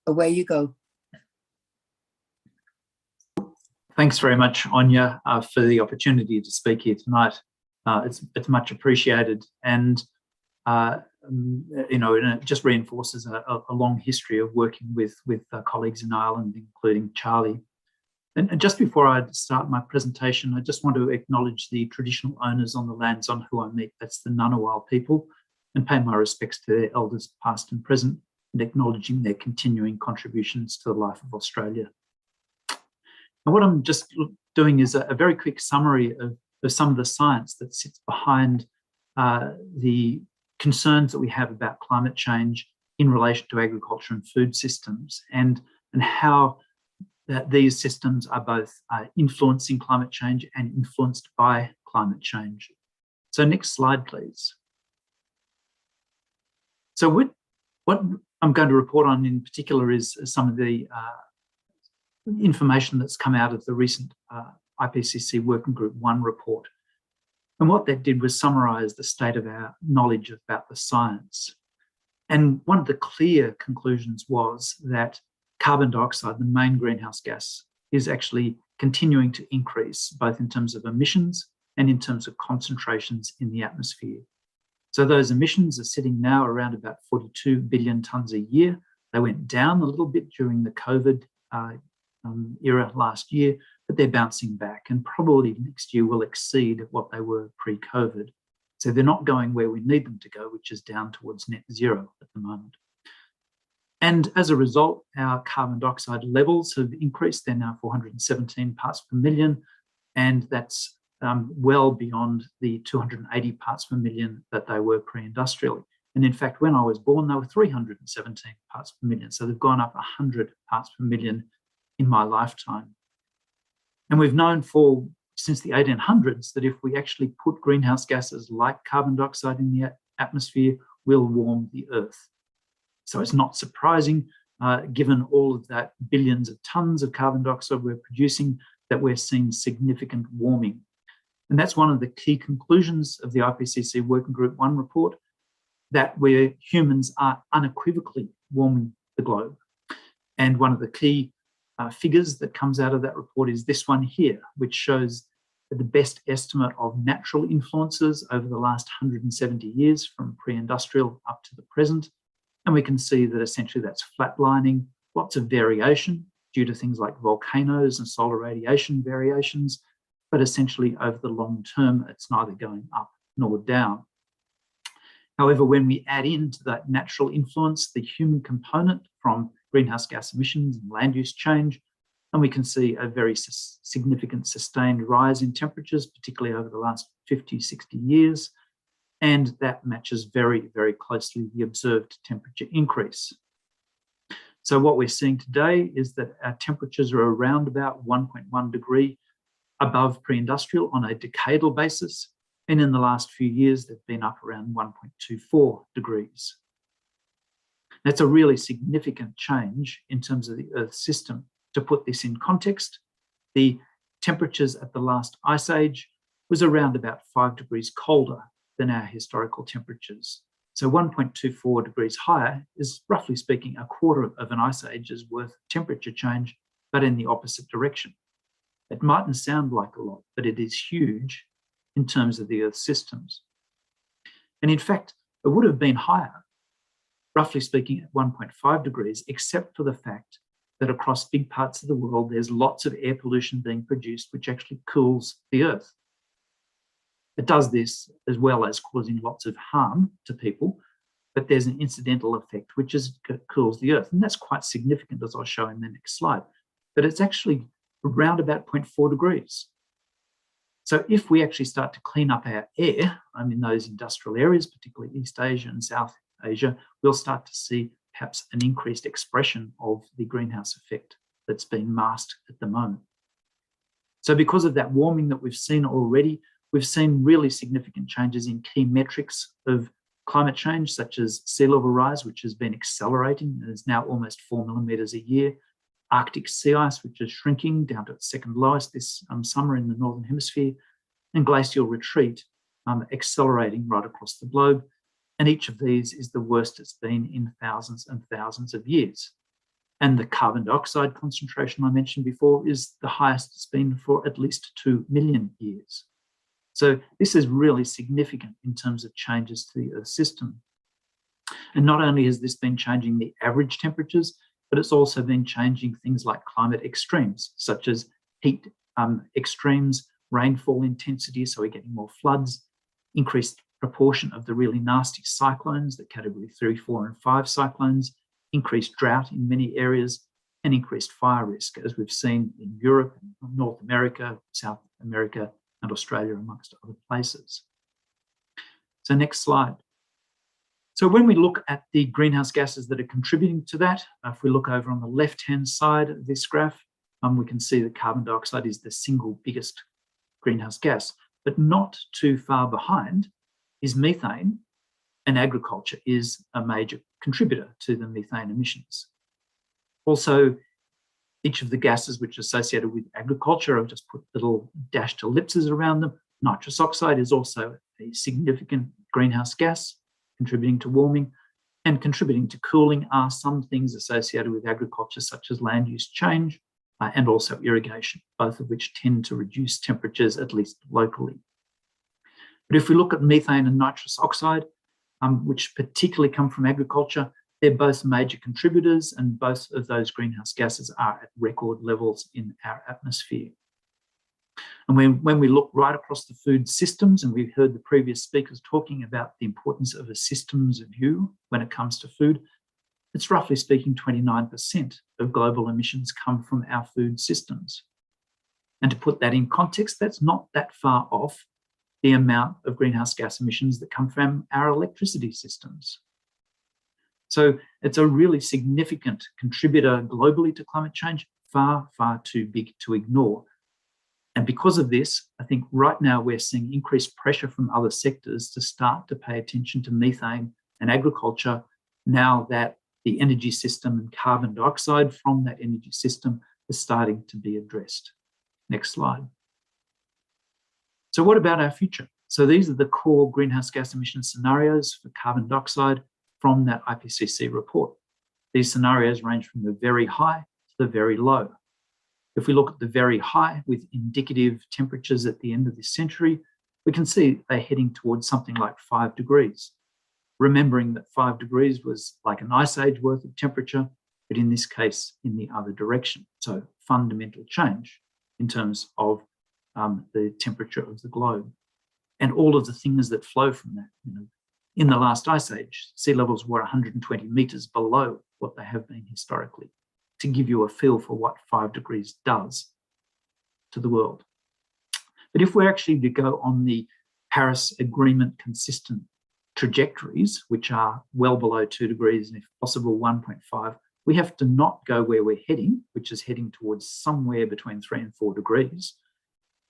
Away you go. Thanks very much, Anya, for the opportunity to speak here tonight. It's much appreciated, and it just reinforces a long history of working with colleagues in Ireland, including Charlie. And just before I start my presentation, I just want to acknowledge the traditional owners on the lands on who I meet. That's the Ngunnawal people, and pay my respects to their elders, past and present, and acknowledging their continuing contributions to the life of Australia. And what I'm just doing is a very quick summary of some of the science that sits behind the concerns that we have about climate change in relation to agriculture and food systems, and how these systems are both influencing climate change and influenced by climate change. So next slide, please. So what I'm going to report on in particular is some of the information that's come out of the recent IPCC Working Group 1 report. And what that did was summarise the state of our knowledge about the science. And one of the clear conclusions was that carbon dioxide, the main greenhouse gas, is actually continuing to increase, both in terms of emissions and in terms of concentrations in the atmosphere. So those emissions are sitting now around about 42 billion tonnes a year. They went down a little bit during the COVID era last year, but they're bouncing back, and probably next year will exceed what they were pre-COVID. So they're not going where we need them to go, which is down towards net zero at the moment. And as a result, our carbon dioxide levels have increased. They're now 417 parts per million, and that's well beyond the 280 parts per million that they were pre-industrially. And in fact, when I was born, they were 317 parts per million. So they've gone up 100 parts per million in my lifetime. And we've known since the 1800s that if we actually put greenhouse gases like carbon dioxide in the atmosphere, we'll warm the Earth. So it's not surprising, given all of that billions of tonnes of carbon dioxide we're producing, that we're seeing significant warming. And that's one of the key conclusions of the IPCC Working Group 1 report, that humans are unequivocally warming the globe. And one of the key figures that comes out of that report is this one here, which shows the best estimate of natural influences over the last 170 years from pre-industrial up to the present. And we can see that essentially that's flatlining, lots of variation due to things like volcanoes and solar radiation variations, but essentially over the long term, it's neither going up nor down. However, when we add into that natural influence, the human component from greenhouse gas emissions and land use change, and we can see a very significant sustained rise in temperatures, particularly over the last 50, 60 years. And that matches very, very closely the observed temperature increase. So what we're seeing today is that our temperatures are around about 1.1 degree above pre-industrial on a decadal basis. And in the last few years, they've been up around 1.24 degrees. That's a really significant change in terms of the Earth system. To put this in context, the temperatures at the last ice age was around about 5 degrees colder than our historical temperatures. So 1.24 degrees higher is, roughly speaking, a quarter of an ice age's worth of temperature change, but in the opposite direction. It mightn't sound like a lot, but it is huge in terms of the Earth systems. And in fact, it would have been higher, roughly speaking, at 1.5 degrees, except for the fact that across big parts of the world, there's lots of air pollution being produced, which actually cools the earth. It does this as well as causing lots of harm to people, but there's an incidental effect, which is cools the earth. And that's quite significant, as I'll show in the next slide. But it's actually around about 0.4 degrees. So if we actually start to clean up our air, in those industrial areas, particularly East Asia and South Asia, we'll start to see perhaps an increased expression of the greenhouse effect that's being masked at the moment. So because of that warming that we've seen already, we've seen really significant changes in key metrics of climate change, such as sea level rise, which has been accelerating and is now almost 4 millimetres a year, Arctic sea ice, which is shrinking down to its second lowest this summer in the Northern Hemisphere, and glacial retreat accelerating right across the globe. And each of these is the worst it's been in thousands and thousands of years. And the carbon dioxide concentration I mentioned before is the highest it's been for at least 2 million years. So this is really significant in terms of changes to the Earth system. And not only has this been changing the average temperatures, but it's also been changing things like climate extremes, such as heat extremes, rainfall intensity, so we're getting more floods, increased proportion of the really nasty cyclones, the category 3, 4, and 5 cyclones, increased drought in many areas, and increased fire risk, as we've seen in Europe, North America, South America, and Australia, amongst other places. So next slide. So when we look at the greenhouse gases that are contributing to that, if we look over on the left-hand side of this graph, we can see that carbon dioxide is the single biggest greenhouse gas, but not too far behind is methane, and agriculture is a major contributor to the methane emissions. Also, each of the gases which are associated with agriculture, I've just put little dashed ellipses around them. Nitrous oxide is also a significant greenhouse gas contributing to warming, and contributing to cooling are some things associated with agriculture, such as land use change and also irrigation, both of which tend to reduce temperatures, at least locally. But if we look at methane and nitrous oxide, which particularly come from agriculture, they're both major contributors, and both of those greenhouse gases are at record levels in our atmosphere. And when we look right across the food systems, and we've heard the previous speakers talking about the importance of a systems view when it comes to food, it's roughly speaking 29% of global emissions come from our food systems. And to put that in context, that's not that far off the amount of greenhouse gas emissions that come from our electricity systems. So it's a really significant contributor globally to climate change, far, far too big to ignore. And because of this, I think right now we're seeing increased pressure from other sectors to start to pay attention to methane and agriculture now that the energy system and carbon dioxide from that energy system is starting to be addressed. Next slide. So what about our future? So these are the core greenhouse gas emission scenarios for carbon dioxide from that IPCC report. These scenarios range from the very high to the very low. If we look at the very high with indicative temperatures at the end of this century, we can see they're heading towards something like 5 degrees. Remembering that 5 degrees was like an ice age worth of temperature, but in this case, in the other direction. So fundamental change in terms of the temperature of the globe. And all of the things that flow from that. In the last ice age, sea levels were 120 metres below what they have been historically, to give you a feel for what 5 degrees does to the world. But if we're actually to go on the Paris Agreement consistent trajectories, which are well below 2 degrees and if possible 1.5, we have to not go where we're heading, which is heading towards somewhere between 3 and 4 degrees.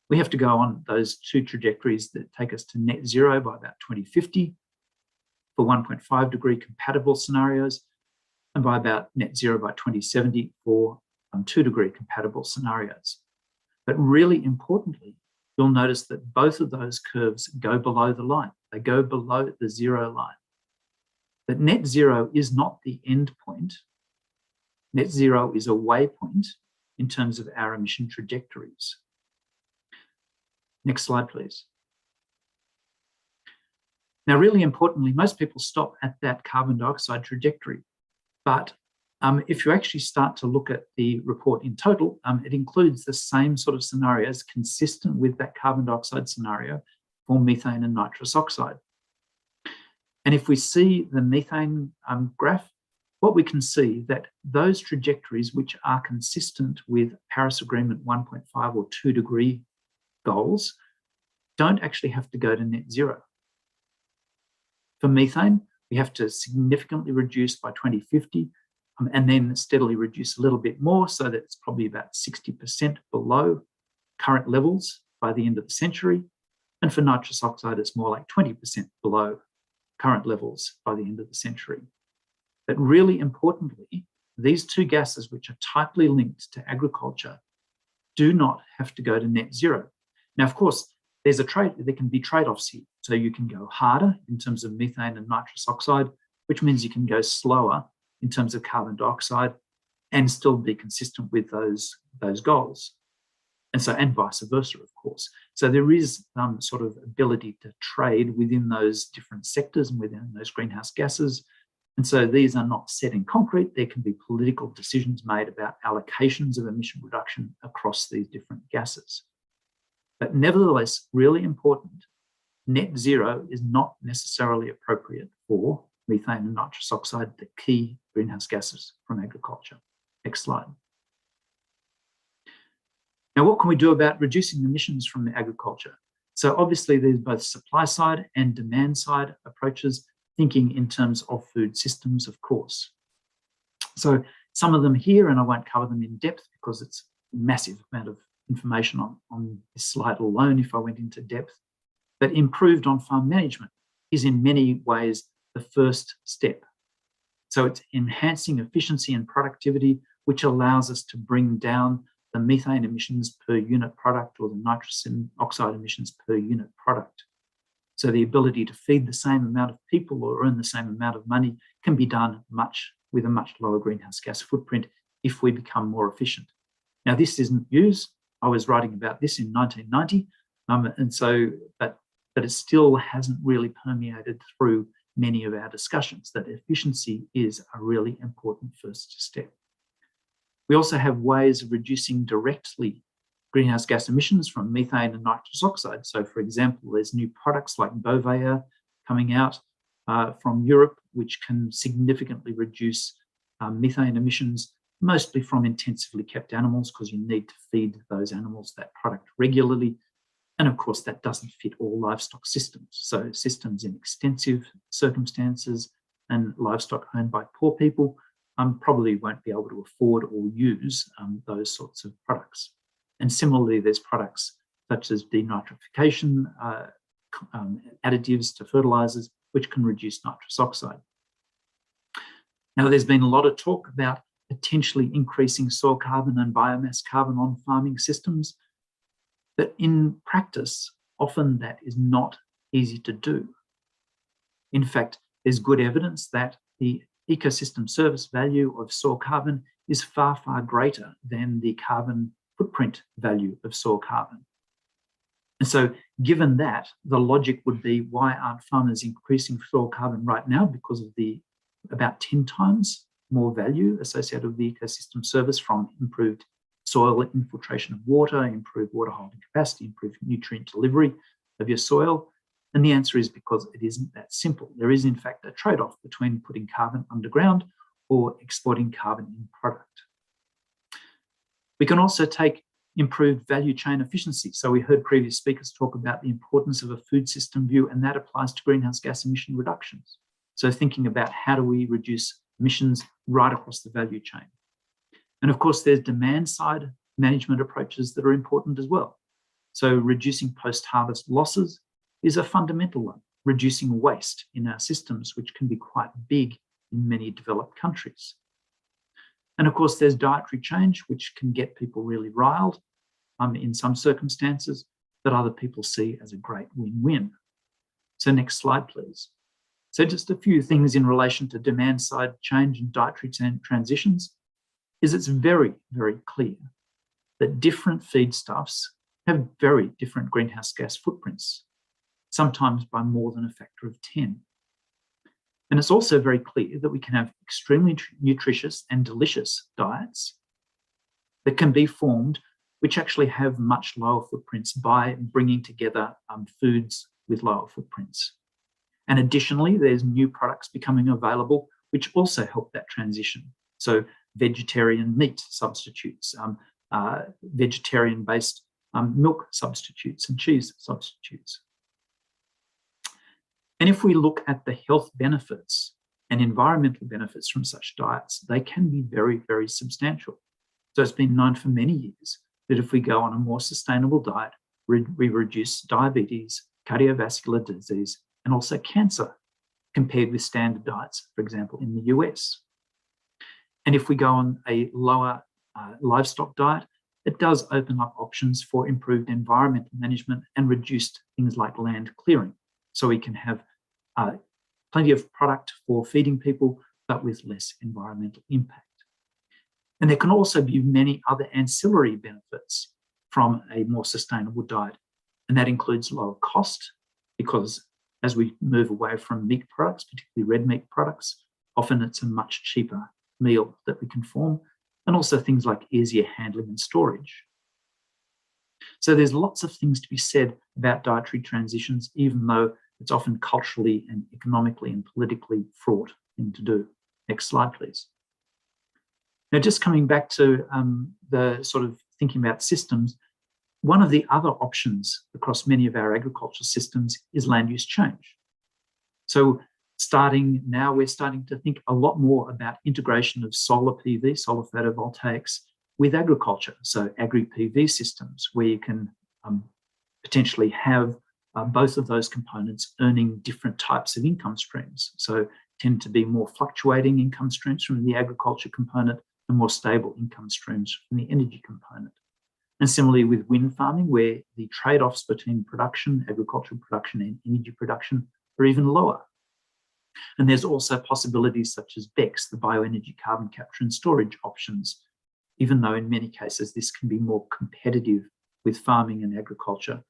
We have to go on those two trajectories that take us to net zero by about 2050 for 1.5 degree compatible scenarios, and by about net zero by 2070 for 2 degree compatible scenarios. But really importantly, you'll notice that both of those curves go below the line. They go below the zero line. But net zero is not the end point. Net zero is a waypoint in terms of our emission trajectories. Next slide, please. Now, really importantly, most people stop at that carbon dioxide trajectory, but If you actually start to look at the report in total, it includes the same sort of scenarios consistent with that carbon dioxide scenario for methane and nitrous oxide. And if we see the methane graph, what we can see that those trajectories which are consistent with Paris Agreement 1.5 or 2 degree goals don't actually have to go to net zero. For methane, we have to significantly reduce by 2050 and then steadily reduce a little bit more, so that it's probably about 60% below current levels by the end of the century. And for nitrous oxide, it's more like 20% below current levels by the end of the century. But really importantly, these two gases, which are tightly linked to agriculture, do not have to go to net zero. Now, of course, there can be trade-offs here. So you can go harder in terms of methane and nitrous oxide, which means you can go slower in terms of carbon dioxide and still be consistent with those goals. And vice versa, of course. So there is sort of ability to trade within those different sectors and within those greenhouse gases. And so these are not set in concrete. There can be political decisions made about allocations of emission reduction across these different gases. But nevertheless, really important, net zero is not necessarily appropriate for methane and nitrous oxide, the key greenhouse gases from agriculture. Next slide. Now, what can we do about reducing emissions from agriculture? So obviously there's both supply side and demand side approaches, thinking in terms of food systems, of course. So some of them here, and I won't cover them in depth because it's a massive amount of information on this slide alone if I went into depth, but improved on-farm management is in many ways the first step. So it's enhancing efficiency and productivity, which allows us to bring down the methane emissions per unit product or the nitrous oxide emissions per unit product. So the ability to feed the same amount of people or earn the same amount of money can be done with a much lower greenhouse gas footprint if we become more efficient. Now, this isn't news. I was writing about this in 1990, but it still hasn't really permeated through many of our discussions, that efficiency is a really important first step. We also have ways of reducing directly greenhouse gas emissions from methane and nitrous oxide. So, for example, there's new products like Buyin coming out from Europe, which can significantly reduce methane emissions, mostly from intensively kept animals, because you need to feed those animals that product regularly. And of course, that doesn't fit all livestock systems. So systems in extensive circumstances and livestock owned by poor people probably won't be able to afford or use those sorts of products. And similarly, there's products such as denitrification, additives to fertilizers, which can reduce nitrous oxide. Now, there's been a lot of talk about potentially increasing soil carbon and biomass carbon on farming systems. But in practice, often that is not easy to do. In fact, there's good evidence that the ecosystem service value of soil carbon is far, far greater than the carbon footprint value of soil carbon. And so given that, the logic would be, why aren't farmers increasing soil carbon right now? Because of the about 10 times more value associated with the ecosystem service from improved soil infiltration of water, improved water holding capacity, improved nutrient delivery of your soil. And the answer is because it isn't that simple. There is, in fact, a trade-off between putting carbon underground or exploiting carbon in product. We can also take improved value chain efficiency. So we heard previous speakers talk about the importance of a food system view, and that applies to greenhouse gas emission reductions. So thinking about how do we reduce emissions right across the value chain. And of course, there's demand side management approaches that are important as well. So reducing post-harvest losses is a fundamental one. Reducing waste in our systems, which can be quite big in many developed countries. And of course, there's dietary change, which can get people really riled in some circumstances, that other people see as a great win-win. So next slide, please. So just a few things in relation to demand side change and dietary transitions is it's very, very clear that different feedstuffs have very different greenhouse gas footprints, sometimes by more than a factor of 10. And it's also very clear that we can have extremely nutritious and delicious diets that can be formed which actually have much lower footprints by bringing together foods with lower footprints. And additionally, there's new products becoming available which also help that transition. So vegetarian meat substitutes, vegetarian-based milk substitutes and cheese substitutes. And if we look at the health benefits and environmental benefits from such diets, they can be very, very substantial. So it's been known for many years that if we go on a more sustainable diet, we reduce diabetes, cardiovascular disease, and also cancer compared with standard diets, for example, in the US. And if we go on a lower livestock diet, it does open up options for improved environmental management and reduced things like land clearing. So we can have plenty of product for feeding people, but with less environmental impact. And there can also be many other ancillary benefits from a more sustainable diet. And that includes lower cost, because as we move away from meat products, particularly red meat products, often it's a much cheaper meal that we can form, and also things like easier handling and storage. So there's lots of things to be said about dietary transitions, even though it's often culturally and economically and politically fraught thing to do. Next slide, please. Now, just coming back to the sort of thinking about systems, one of the other options across many of our agricultural systems is land use change. So starting now, we're starting to think a lot more about integration of solar PV, solar photovoltaics, with agriculture. So agri-PV systems, where you can potentially have both of those components earning different types of income streams. So tend to be more fluctuating income streams from the agriculture component and more stable income streams from the energy component. And similarly with wind farming, where the trade-offs between production, agricultural production and energy production are even lower. And there's also possibilities such as BECCS, the bioenergy carbon capture and storage options, even though in many cases this can be more competitive with farming and agriculture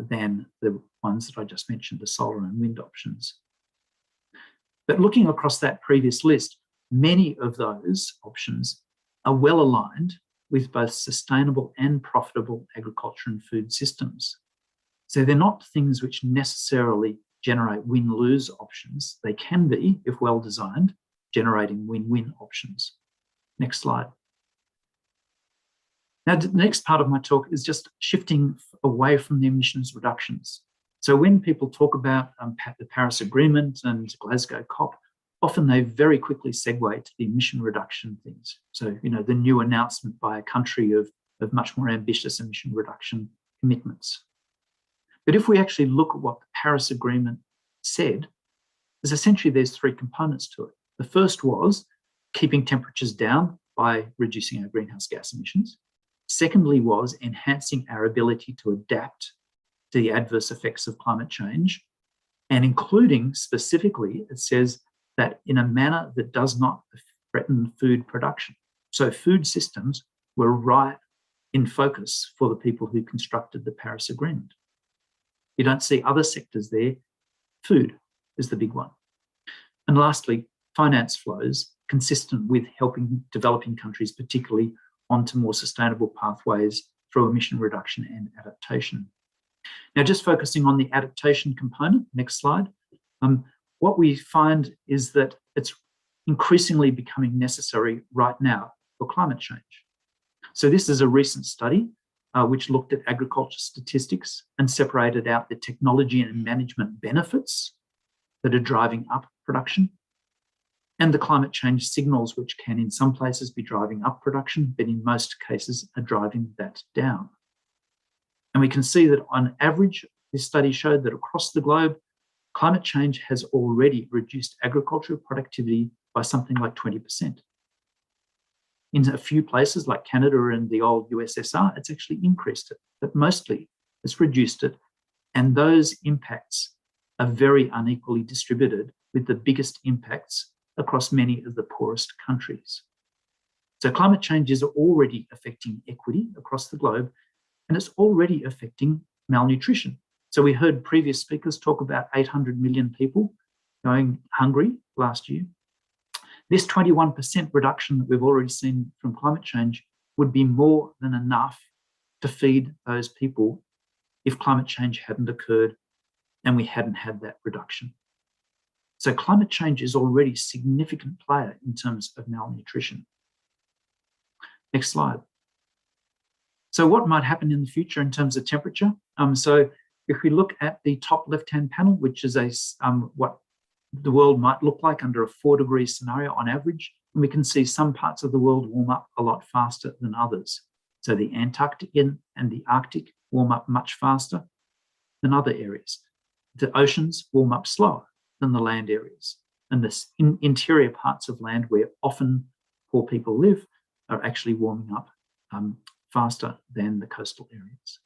than the ones that I just mentioned, the solar and wind options. But looking across that previous list, many of those options are well aligned with both sustainable and profitable agriculture and food systems. So they're not things which necessarily generate win-lose options. They can be, if well designed, generating win-win options. Next slide. Now, the next part of my talk is just shifting away from the emissions reductions. So when people talk about the Paris Agreement and Glasgow COP, often they very quickly segue to the emission reduction things. So, you know, the new announcement by a country of much more ambitious emission reduction commitments. But if we actually look at what the Paris Agreement said, there's three components to it. The first was keeping temperatures down by reducing our greenhouse gas emissions. Secondly was enhancing our ability to adapt to the adverse effects of climate change, and including specifically, it says that in a manner that does not threaten food production. So food systems were right in focus for the people who constructed the Paris Agreement. You don't see other sectors there. Food is the big one. And lastly, finance flows consistent with helping developing countries, particularly onto more sustainable pathways through emission reduction and adaptation. Now, just focusing on the adaptation component, next slide. What we find is that it's increasingly becoming necessary right now for climate change. So this is a recent study which looked at agriculture statistics and separated out the technology and management benefits that are driving up production and the climate change signals, which can in some places be driving up production, but in most cases are driving that down. And we can see that on average, this study showed that across the globe, climate change has already reduced agricultural productivity by something like 20%. In a few places like Canada and the old USSR, it's actually increased it, but mostly it's reduced it. And those impacts are very unequally distributed, with the biggest impacts across many of the poorest countries. So climate change is already affecting equity across the globe, and it's already affecting malnutrition. So we heard previous speakers talk about 800 million people going hungry last year. This 21% reduction that we've already seen from climate change would be more than enough to feed those people if climate change hadn't occurred and we hadn't had that reduction. So climate change is already a significant player in terms of malnutrition. Next slide. So what might happen in the future in terms of temperature? So if we look at the top left-hand panel, which is what the world might look like under a 4-degree scenario on average, and we can see some parts of the world warm up a lot faster than others. So the Antarctic and the Arctic warm up much faster than other areas. The oceans warm up slower than the land areas. And the interior parts of land where often poor people live are actually warming up faster than the coastal areas.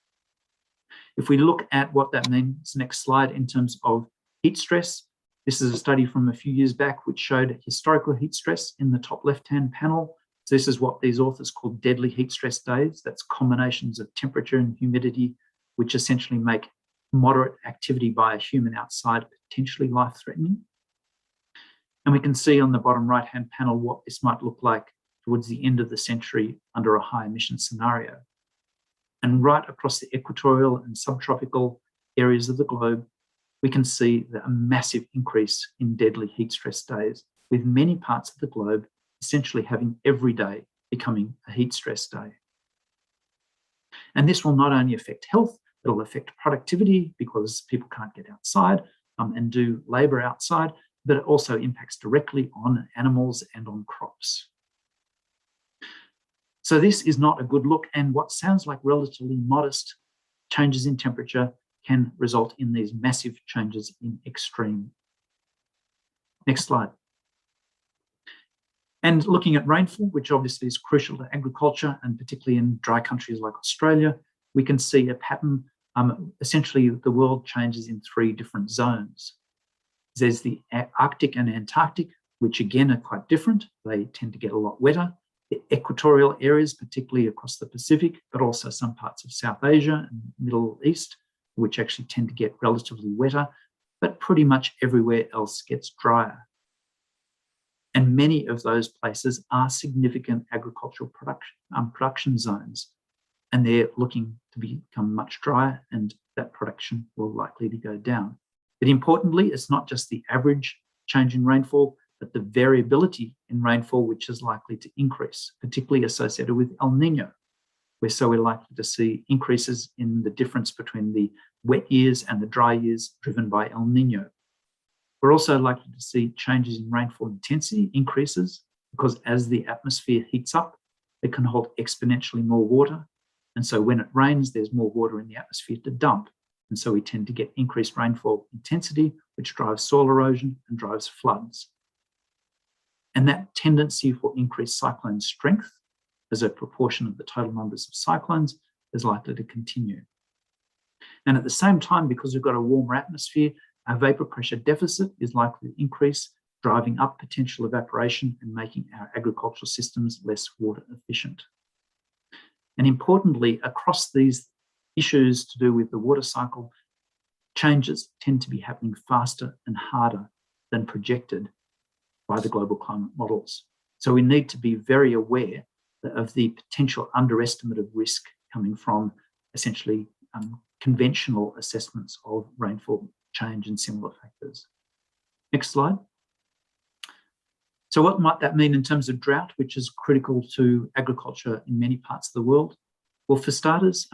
If we look at what that means, next slide, in terms of heat stress, this is a study from a few years back which showed historical heat stress in the top left-hand panel. So this is what these authors call deadly heat stress days. That's combinations of temperature and humidity, which essentially make moderate activity by a human outside potentially life-threatening. And we can see on the bottom right-hand panel what this might look like towards the end of the century under a high emission scenario. And right across the equatorial and subtropical areas of the globe, we can see a massive increase in deadly heat stress days, with many parts of the globe essentially having every day becoming a heat stress day. And this will not only affect health, it'll affect productivity because people can't get outside and do labour outside, but it also impacts directly on animals and on crops. So this is not a good look, and what sounds like relatively modest changes in temperature can result in these massive changes in extreme. Next slide. And looking at rainfall, which obviously is crucial to agriculture, and particularly in dry countries like Australia, we can see a pattern. Essentially, the world changes in 3 different zones. There's the Arctic and Antarctic, which again are quite different. They tend to get a lot wetter. The equatorial areas, particularly across the Pacific, but also some parts of South Asia and Middle East, which actually tend to get relatively wetter, but pretty much everywhere else gets drier. And many of those places are significant agricultural production zones, and they're looking to become much drier, and that production will likely to go down. But importantly, it's not just the average change in rainfall, but the variability in rainfall, which is likely to increase, particularly associated with El Nino, where we're likely to see increases in the difference between the wet years and the dry years driven by El Nino. We're also likely to see changes in rainfall intensity increases because as the atmosphere heats up, it can hold exponentially more water. And so when it rains, there's more water in the atmosphere to dump. And so we tend to get increased rainfall intensity, which drives soil erosion and drives floods. And that tendency for increased cyclone strength as a proportion of the total numbers of cyclones is likely to continue. And at the same time, because we've got a warmer atmosphere, our vapor pressure deficit is likely to increase, driving up potential evaporation and making our agricultural systems less water efficient. And importantly, across these issues to do with the water cycle, changes tend to be happening faster and harder than projected by the global climate models. So we need to be very aware of the potential underestimate of risk coming from essentially conventional assessments of rainfall change and similar factors. Next slide. So what might that mean in terms of drought, which is critical to agriculture in many parts of the world? Well, for starters,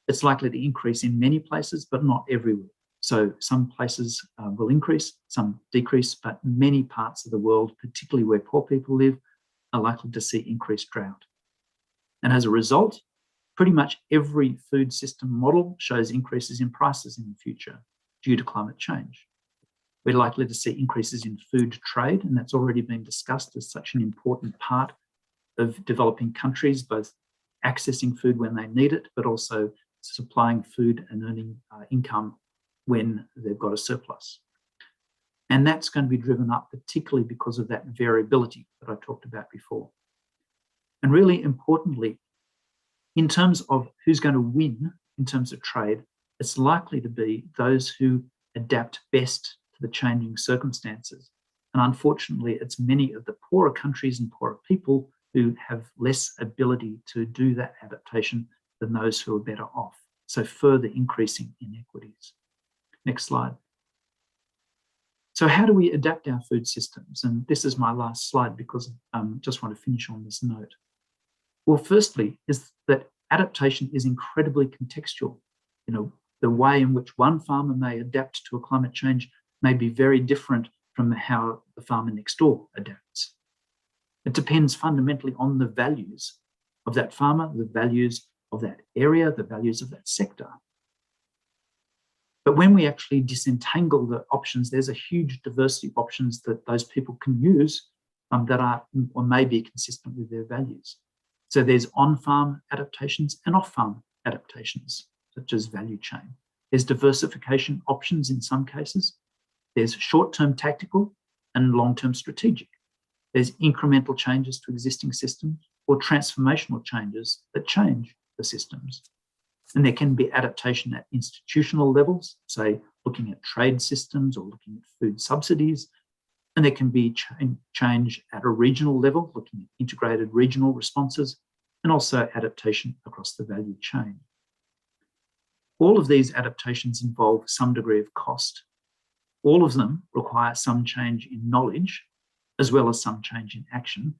it's likely to increase in many places, but not everywhere. So some places will increase, some decrease, but many parts of the world, particularly where poor people live, are likely to see increased drought. And as a result, pretty much every food system model shows increases in prices in the future due to climate change. We're likely to see increases in food trade, and that's already been discussed as such an important part of developing countries, both accessing food when they need it, but also supplying food and earning income when they've got a surplus. And that's going to be driven up particularly because of that variability that I talked about before. And really importantly, in terms of who's going to win in terms of trade, it's likely to be those who adapt best to the changing circumstances. And unfortunately, it's many of the poorer countries and poorer people who have less ability to do that adaptation than those who are better off. So further increasing inequities. Next slide. So how do we adapt our food systems? And this is my last slide because I just want to finish on this note. Well, firstly, is that adaptation is incredibly contextual. You know, the way in which one farmer may adapt to a climate change may be very different from how the farmer next door adapts. It depends fundamentally on the values of that farmer, the values of that area, the values of that sector. But when we actually disentangle the options, there's a huge diversity of options that those people can use that are or may be consistent with their values. So there's on-farm adaptations and off-farm adaptations, such as value chain. There's diversification options in some cases. There's short-term tactical and long-term strategic. There's incremental changes to existing systems or transformational changes that change the systems. And there can be adaptation at institutional levels, say looking at trade systems or looking at food subsidies. And there can be change at a regional level, looking at integrated regional responses, and also adaptation across the value chain. All of these adaptations involve some degree of cost. All of them require some change in knowledge, as well as some change in action,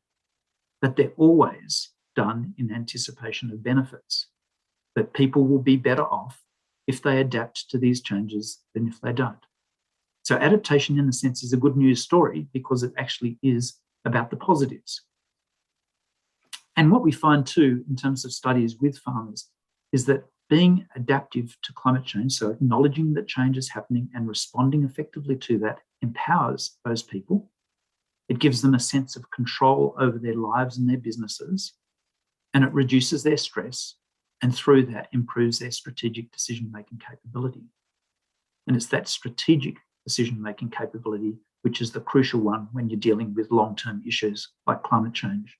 but they're always done in anticipation of benefits, that people will be better off if they adapt to these changes than if they don't. So adaptation, in a sense, is a good news story because it actually is about the positives. And what we find too, in terms of studies with farmers, is that being adaptive to climate change, so acknowledging that change is happening and responding effectively to that, empowers those people. It gives them a sense of control over their lives and their businesses, and it reduces their stress, and through that improves their strategic decision-making capability. And it's that strategic decision-making capability which is the crucial one when you're dealing with long-term issues like climate change.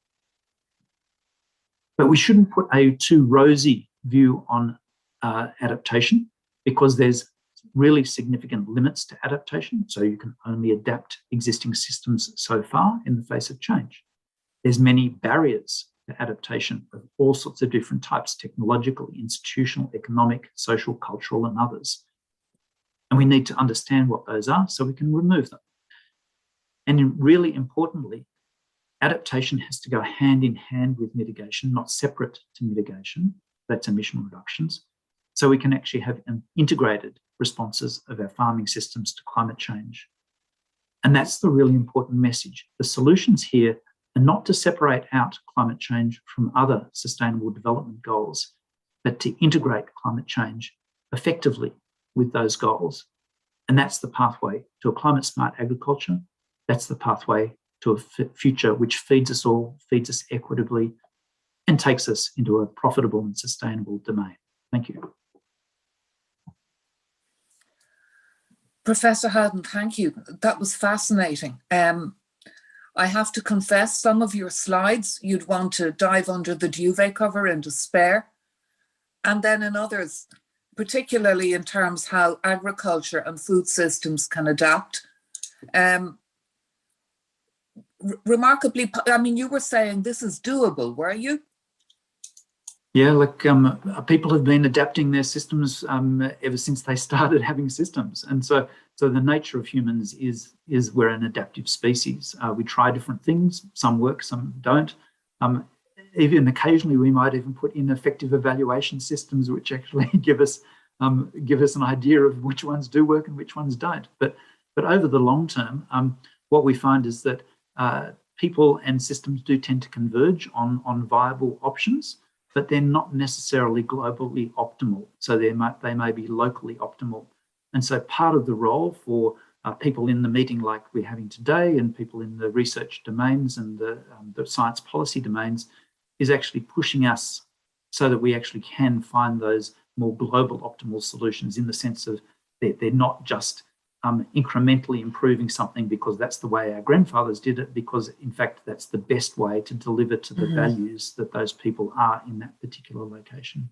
But we shouldn't put a too rosy view on adaptation, because there's really significant limits to adaptation. So you can only adapt existing systems so far in the face of change. There's many barriers to adaptation of all sorts of different types: technological, institutional, economic, social, cultural, and others. And we need to understand what those are so we can remove them. And really importantly, adaptation has to go hand in hand with mitigation, not separate to mitigation. That's emission reductions. So we can actually have integrated responses of our farming systems to climate change. And that's the really important message. The solutions here are not to separate out climate change from other sustainable development goals, but to integrate climate change effectively with those goals. And that's the pathway to a climate smart agriculture. That's the pathway to a future which feeds us all, feeds us equitably, and takes us into a profitable and sustainable domain. Thank you. Professor Howden, thank you. That was fascinating. I have to confess, some of your slides, you'd want to dive under the duvet cover in despair. And then in others, particularly in terms how agriculture and food systems can adapt. Remarkably, I mean, you were saying this is doable, were you? Yeah, like people have been adapting their systems ever since they started having systems. And so the nature of humans is we're an adaptive species. We try different things, some work, some don't. Even occasionally we might even put in effective evaluation systems which actually give us an idea of which ones do work and which ones don't. But over the long term, what we find is that people and systems do tend to converge on viable options, but they're not necessarily globally optimal. So they may be locally optimal. And so part of the role for people in the meeting like we're having today, and people in the research domains and the science policy domains, is actually pushing us so that we actually can find those more global optimal solutions, in the sense of they're not just incrementally improving something because that's the way our grandfathers did it, because in fact that's the best way to deliver to the values that those people are in that particular location.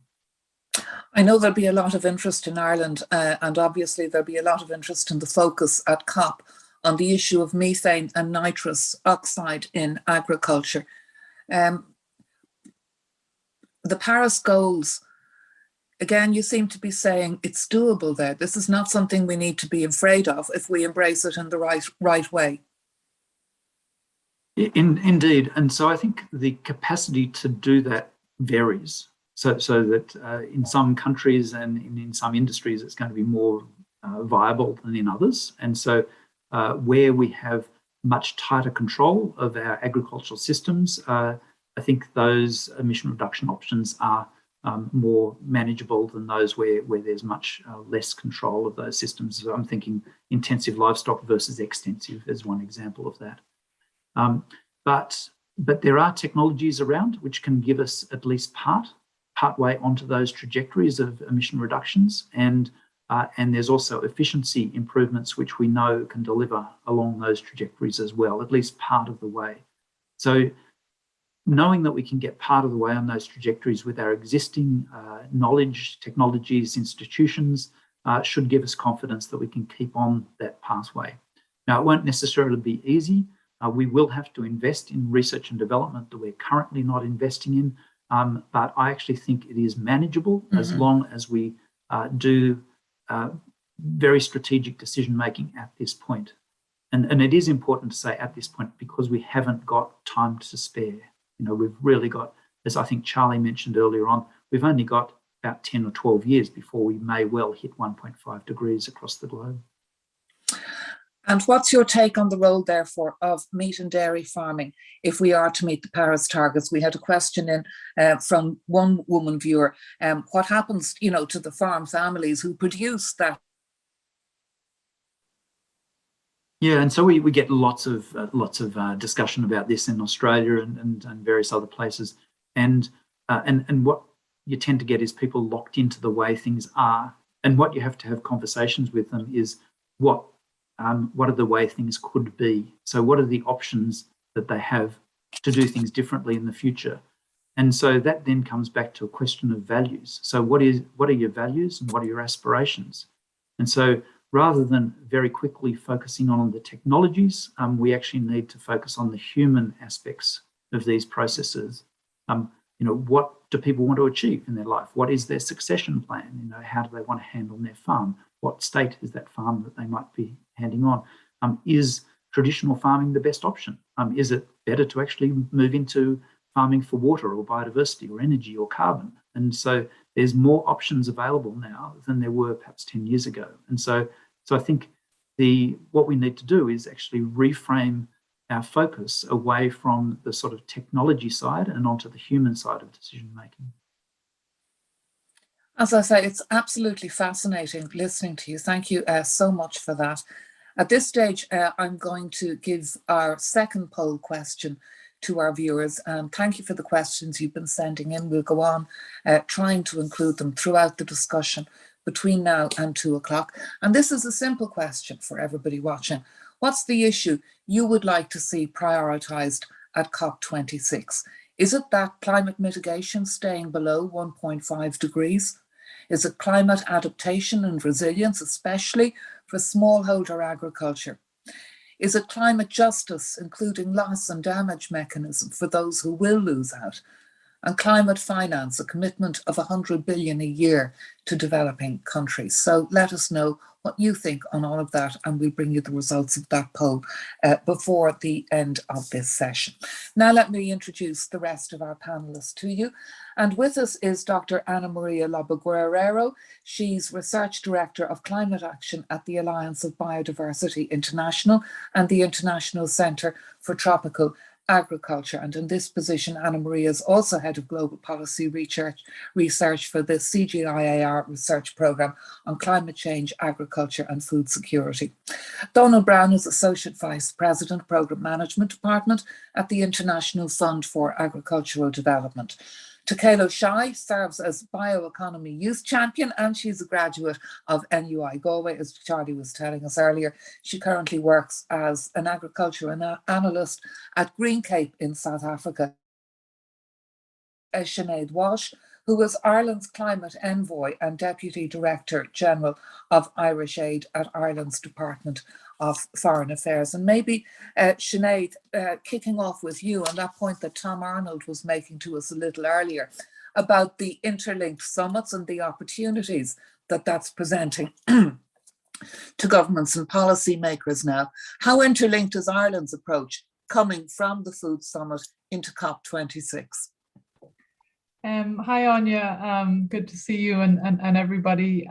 I know there'll be a lot of interest in Ireland, and obviously there'll be a lot of interest in the focus at COP on the issue of methane and nitrous oxide in agriculture. The Paris goals, again, you seem to be saying it's doable there. This is not something we need to be afraid of if we embrace it in the right way. Indeed. And so I think the capacity to do that varies. So that in some countries and in some industries, it's going to be more viable than in others. And so where we have much tighter control of our agricultural systems, I think those emission reduction options are more manageable than those where there's much less control of those systems. So I'm thinking intensive livestock versus extensive as one example of that. But there are technologies around which can give us at least partway onto those trajectories of emission reductions, and there's also efficiency improvements which we know can deliver along those trajectories as well, at least part of the way. So knowing that we can get part of the way on those trajectories with our existing knowledge, technologies, institutions should give us confidence that we can keep on that pathway. Now, it won't necessarily be easy. We will have to invest in research and development that we're currently not investing in, but I actually think it is manageable as long as we do very strategic decision making at this point. And it is important to say at this point because we haven't got time to spare. You know, we've really got, as I think Charlie mentioned earlier on, we've only got about 10 or 12 years before we may well hit 1.5 degrees across the globe. And what's your take on the role, therefore, of meat and dairy farming if we are to meet the Paris targets? We had a question in from one woman viewer. What happens, you know, to the farm families who produce that? Yeah, and so we get lots of discussion about this in Australia and various other places, and what you tend to get is people locked into the way things are, and what you have to have conversations with them is what are the way things could be. So what are the options that they have to do things differently in the future? And so that then comes back to a question of values. So what are your values and what are your aspirations? And so rather than very quickly focusing on the technologies, we actually need to focus on the human aspects of these processes. You know, what do people want to achieve in their life? What is their succession plan? You know, how do they want to handle their farm? What state is that farm that they might be handing on? Is traditional farming the best option? Is it better to actually move into farming for water or biodiversity or energy or carbon? And so there's more options available now than there were perhaps 10 years ago. And so I think what we need to do is actually reframe our focus away from the sort of technology side and onto the human side of decision making. As I say, it's absolutely fascinating listening to you. Thank you so much for that. At this stage, I'm going to give our second poll question to our viewers. Thank you for the questions you've been sending in. We'll go on trying to include them throughout the discussion between now and 2 o'clock. And this is a simple question for everybody watching. What's the issue you would like to see prioritised at COP26? Is it that climate mitigation staying below 1.5 degrees? Is it climate adaptation and resilience, especially for smallholder agriculture? Is it climate justice, including loss and damage mechanism for those who will lose out? And climate finance, a commitment of 100 billion a year to developing countries. So let us know what you think on all of that, and we'll bring you the results of that poll before the end of this session. Now let me introduce the rest of our panelists to you. And with us is Dr. Ana Maria Lobo-Guerrero. She's Research Director of Climate Action at the Alliance of Biodiversity International and the International Centre for Tropical Agriculture. And in this position, Ana Maria is also Head of Global Policy Research for the CGIAR Research Programme on Climate Change, Agriculture and Food Security. Donald Brown is Associate Vice President, Programme Management Department at the International Fund for Agricultural Development. Takelo Shai serves as Bioeconomy Youth Champion, and she's a graduate of NUI Galway, as Charlie was telling us earlier. She currently works as an agriculture analyst at Green Cape in South Africa. Sinead Walsh, who was Ireland's Climate Envoy and Deputy Director General of Irish Aid at Ireland's Department Foreign Affairs. And maybe, Sinead, kicking off with you on that point that Tom Arnold was making to us a little earlier about the interlinked summits and the opportunities that that's presenting to governments and policymakers now. How interlinked is Ireland's approach coming from the Food Summit into COP26? Hi, Anya. Good to see you and everybody.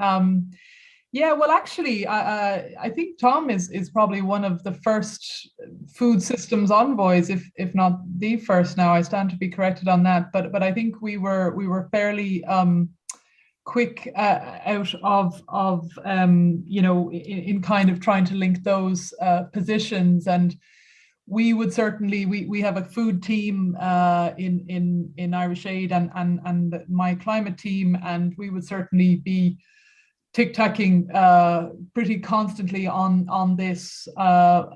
Yeah, well, actually, I think Tom is probably one of the first food systems envoys, if not the first. Now, I stand to be corrected on that, but I think we were fairly quick out of you know, in kind of trying to link those positions. And we would certainly, we have a food team in IFIAD and my climate team, and we would certainly be tic-tacking pretty constantly on this,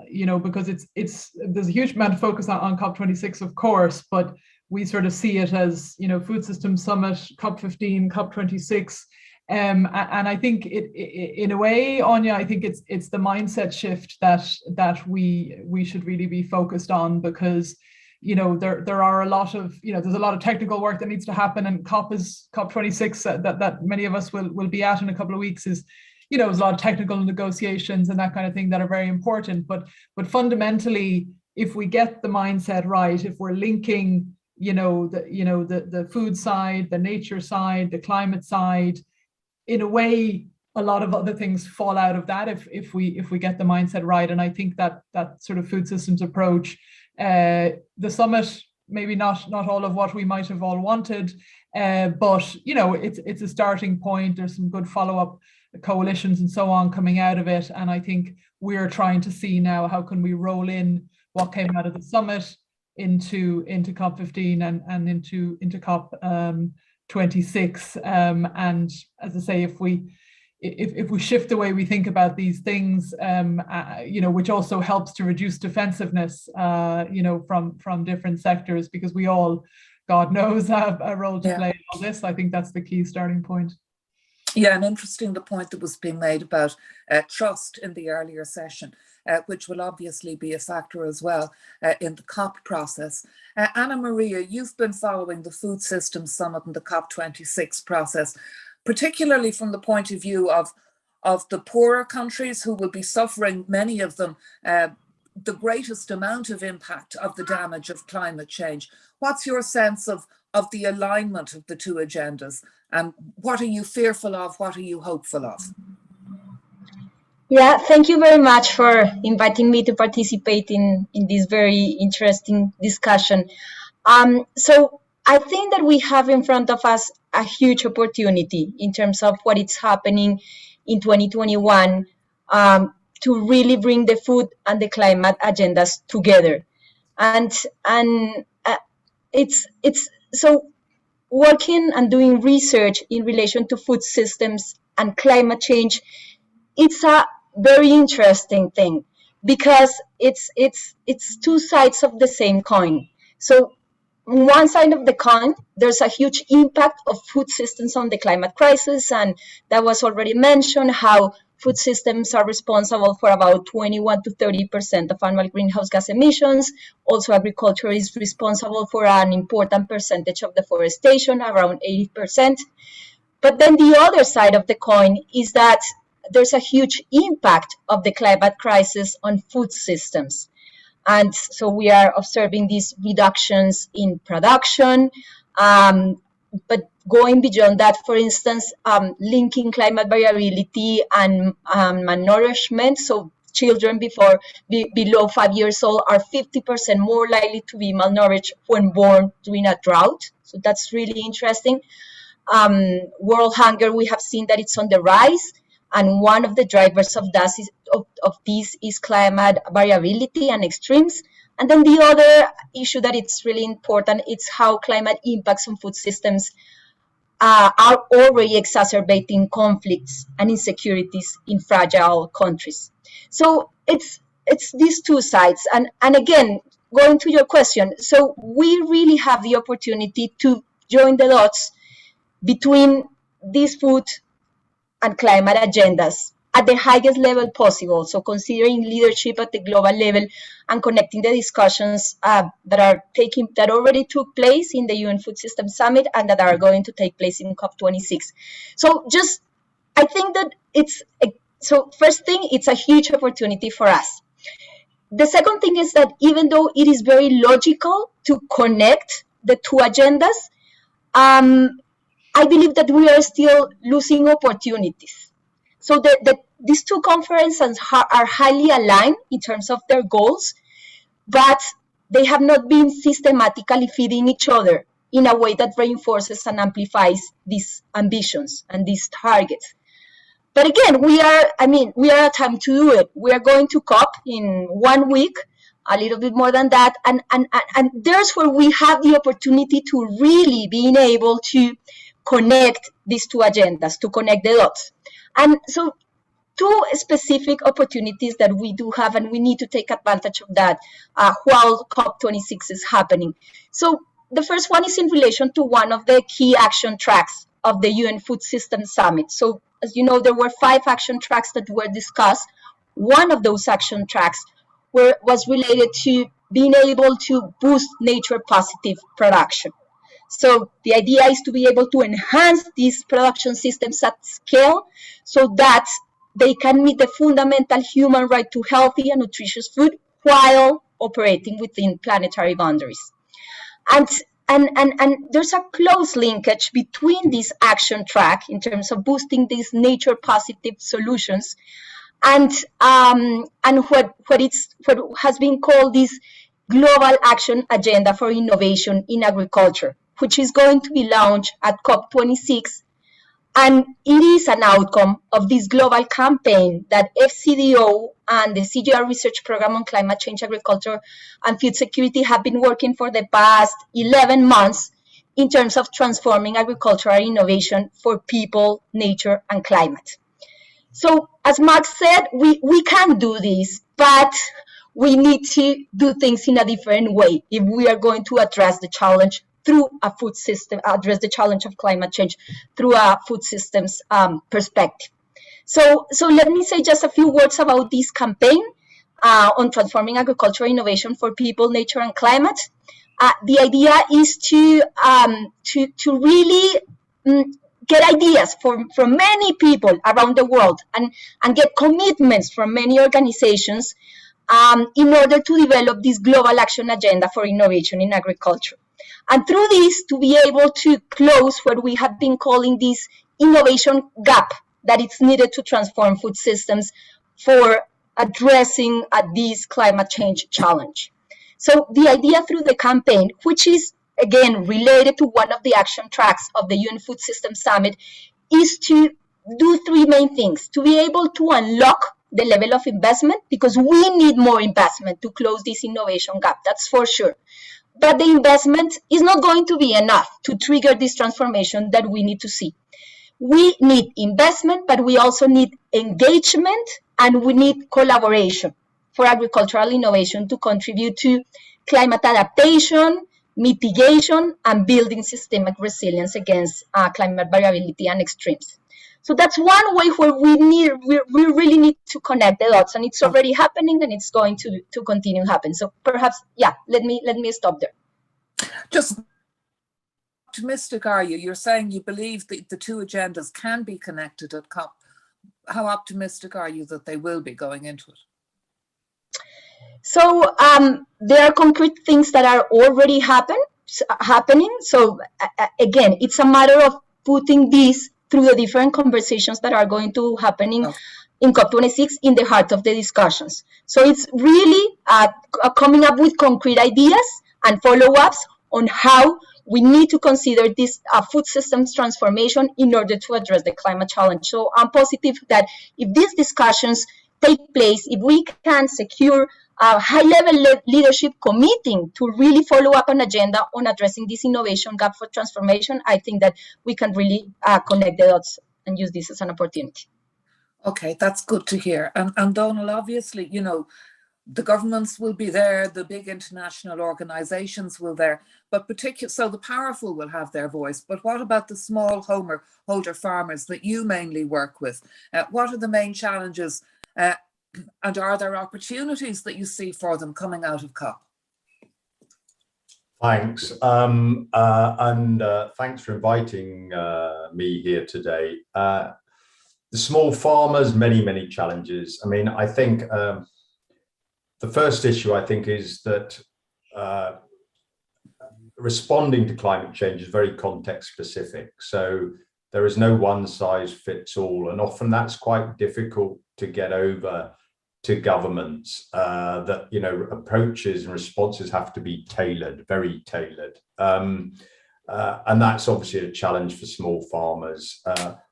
you know, because there's a huge amount of focus on COP26, of course, but we sort of see it as, you know, Food Systems Summit, COP15, COP26. And I think in a way, Anya, I think it's the mindset shift that we should really be focused on, because, you know, there are a lot of, you know, there's a lot of technical work that needs to happen, and COP26 that many of us will be at in a couple of weeks is, you know, there's a lot of technical negotiations and that kind of thing that are very important. But fundamentally, if we get the mindset right, if we're linking, the food side, the nature side, the climate side, in a way, a lot of other things fall out of that if we get the mindset right. And I think that sort of food systems approach, the summit, maybe not all of what we might have all wanted, but, you know, it's a starting point. There's some good follow-up coalitions and so on coming out of it. And I think we're trying to see now, how can we roll in what came out of the summit into COP15 and into COP26. And as I say, if we shift the way we think about these things, you know, which also helps to reduce defensiveness, you know, from different sectors, because we all, God knows, have a role to play in all this. I think that's the key starting point. Yeah, and interesting the point that was being made about trust in the earlier session, which will obviously be a factor as well in the COP process. Anna Maria, you've been following the Food Systems Summit and the COP26 process, particularly from the point of view of the poorer countries who will be suffering, many of them, the greatest amount of impact of the damage of climate change. What's your sense of the alignment of the two agendas? And what are you fearful of? What are you hopeful of? Yeah, thank you very much for inviting me to participate in this very interesting discussion. So I think that we have in front of us a huge opportunity in terms of what is happening in 2021 to really bring the food and the climate agendas together. And it's so working and doing research in relation to food systems and climate change, it's a very interesting thing, because it's two sides of the same coin. So on one side of the coin, there's a huge impact of food systems on the climate crisis, and that was already mentioned, how food systems are responsible for about 21 to 30% of annual greenhouse gas emissions. Also, agriculture is responsible for an important percentage of deforestation, around 80%. But then the other side of the coin is that there's a huge impact of the climate crisis on food systems. And so we are observing these reductions in production, but going beyond that, for instance, linking climate variability and malnourishment. So children below 5 years old are 50% more likely to be malnourished when born during a drought. So that's really interesting. World hunger, we have seen that it's on the rise. And one of the drivers of this is climate variability and extremes. And then the other issue that it's really important, it's how climate impacts on food systems are already exacerbating conflicts and insecurities in fragile countries. So it's these two sides. And again, going to your question, so we really have the opportunity to join the dots between these food and climate agendas at the highest level possible. So considering leadership at the global level and connecting the discussions that already took place in the UN Food System Summit and that are going to take place in COP26. So I think that first thing, it's a huge opportunity for us. The second thing is that even though it is very logical to connect the two agendas, I believe that we are still losing opportunities. So these two conferences are highly aligned in terms of their goals, but they have not been systematically feeding each other in a way that reinforces and amplifies these ambitions and these targets. But again, we are at time to do it. We are going to COP in 1 week, a little bit more than that. And there's where we have the opportunity to really being able to connect these two agendas, to connect the dots. And so two specific opportunities that we do have, and we need to take advantage of that while COP26 is happening. So the first one is in relation to one of the key action tracks of the UN Food System Summit. So as you know, there were 5 action tracks that were discussed. One of those action tracks was related to being able to boost nature positive production. So the idea is to be able to enhance these production systems at scale so that they can meet the fundamental human right to healthy and nutritious food while operating within planetary boundaries. And there's a close linkage between this action track in terms of boosting these nature positive solutions and what has been called this global action agenda for innovation in agriculture, which is going to be launched at COP26. And it is an outcome of this global campaign that FCDO and the CGR Research Program on Climate Change, Agriculture, and Food Security have been working for the past 11 months in terms of transforming agricultural innovation for people, nature, and climate. So, as Mark said, we can do this, but we need to do things in a different way if we are going to address the challenge through a food system, address the challenge of climate change through a food systems perspective. So let me say just a few words about this campaign on transforming agricultural innovation for people, nature, and climate. The idea is to really get ideas from many people around the world and get commitments from many organizations in order to develop this global action agenda for innovation in agriculture. And through this, to be able to close what we have been calling this innovation gap that it's needed to transform food systems for addressing this climate change challenge. So the idea through the campaign, which is again related to one of the action tracks of the UN Food System Summit, is to do 3 main things: to be able to unlock the level of investment, because we need more investment to close this innovation gap, that's for sure. But the investment is not going to be enough to trigger this transformation that we need to see. We need investment, but we also need engagement and we need collaboration for agricultural innovation to contribute to climate adaptation, mitigation, and building systemic resilience against climate variability and extremes. So that's one way where we really need to connect the dots, and it's already happening, and it's going to continue happen. So perhaps, yeah, let me stop there. Just optimistic are you? You're saying you believe that the two agendas can be connected at COP. How optimistic are you that they will be going into it? So there are concrete things that are already happening. So again, it's a matter of putting this through the different conversations that are going to happening in COP26 in the heart of the discussions. So it's really coming up with concrete ideas and follow-ups on how we need to consider this food systems transformation in order to address the climate challenge. So I'm positive that if these discussions take place, if we can secure a high-level leadership committing to really follow up an agenda on addressing this innovation gap for transformation, I think that we can really connect the dots and use this as an opportunity. Okay, that's good to hear. And Donald, obviously, you know, the governments will be there, the big international organizations will there, but so the powerful will have their voice. But what about the small holder farmers that you mainly work with? What are the main challenges and are there opportunities that you see for them coming out of COP? Thanks. Thanks for inviting me here today. The small farmers, many challenges. I mean, I think the first issue, I think, is that responding to climate change is very context specific. So there is no one size fits all. And often that's quite difficult to get over to governments, that, you know, approaches and responses have to be tailored, very tailored. And that's obviously a challenge for small farmers.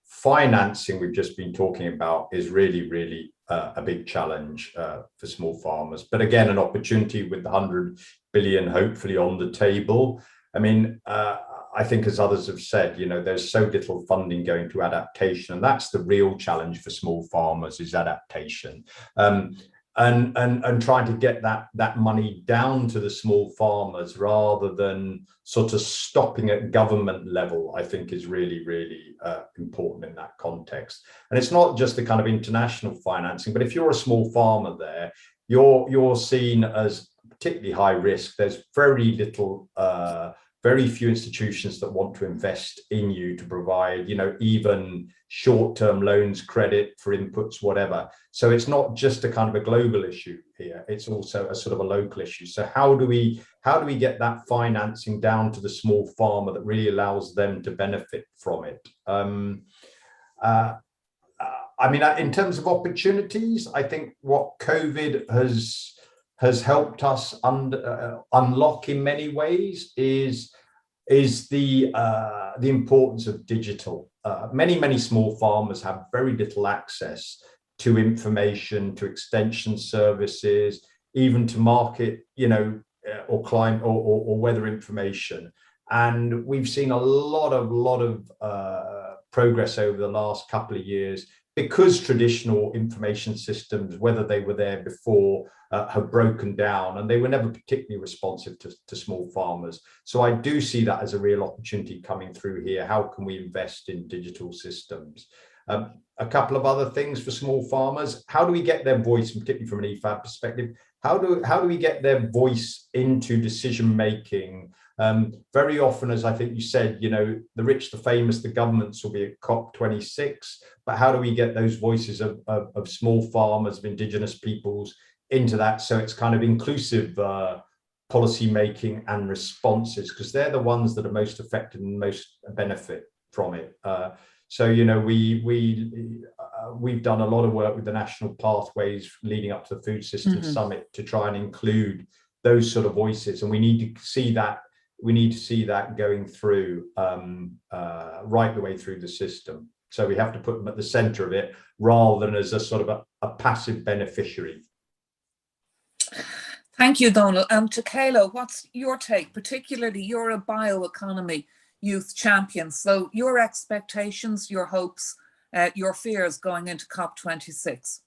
Financing, we've just been talking about, is really a big challenge for small farmers. But again, an opportunity with the 100 billion hopefully on the table. I mean, I think, as others have said, you know, there's so little funding going to adaptation, and that's the real challenge for small farmers, is adaptation. And trying to get that money down to the small farmers rather than sort of stopping at government level, I think is really important in that context. And it's not just the kind of international financing, but if you're a small farmer there, you're seen as particularly high risk. There's very few institutions that want to invest in you to provide, you know, even short-term loans, credit for inputs, whatever. So it's not just a kind of a global issue here, it's also a sort of a local issue. So how do we get that financing down to the small farmer that really allows them to benefit from it? I mean, in terms of opportunities, I think what COVID has helped us unlock in many ways is the importance of digital. Many small farmers have very little access to information, to extension services, even to market, you know, or climate or weather information. And we've seen a lot of progress over the last couple of years, because traditional information systems, whether they were there before, have broken down, and they were never particularly responsive to small farmers. So I do see that as a real opportunity coming through here. How can we invest in digital systems? A couple of other things for small farmers: how do we get their voice, particularly from an IFIAD perspective? How do we get their voice into decision making? Very often, as I think you said, you know, the rich, the famous, the governments will be at COP26, but how do we get those voices of small farmers, of indigenous peoples into that, so it's kind of inclusive policy making and responses, because they're the ones that are most affected and most benefit from it. So, you know, we've done a lot of work with the national pathways leading up to the Food Systems Summit to try and include those sort of voices, and we need to see that. We need to see that going through right the way through the system. So we have to put them at the center of it rather than as a sort of a passive beneficiary. Thank you, Donal. To Kayla, what's your take? Particularly, you're a bioeconomy youth champion. So your expectations, your hopes, your fears going into COP26.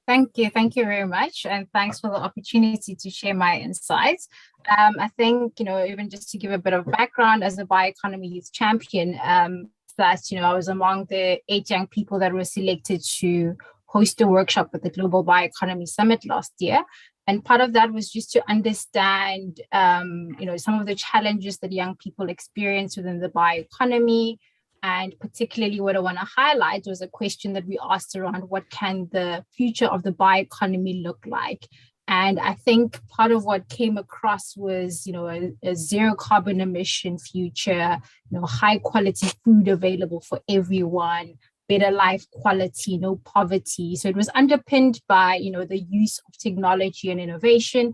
Thank you very much, and thanks for the opportunity to share my insights. I think, you know, even just to give a bit of background, as a bioeconomy youth champion, that, you know, I was among the 8 young people that were selected to host a workshop at the Global Bioeconomy Summit last year. And part of that was just to understand, you know, some of the challenges that young people experience within the bioeconomy. And particularly what I want to highlight was a question that we asked around what can the future of the bioeconomy look like? And I think part of what came across was, you know, a zero carbon emission future, you know, high quality food available for everyone, better life quality, no poverty. So it was underpinned by, you know, the use of technology and innovation,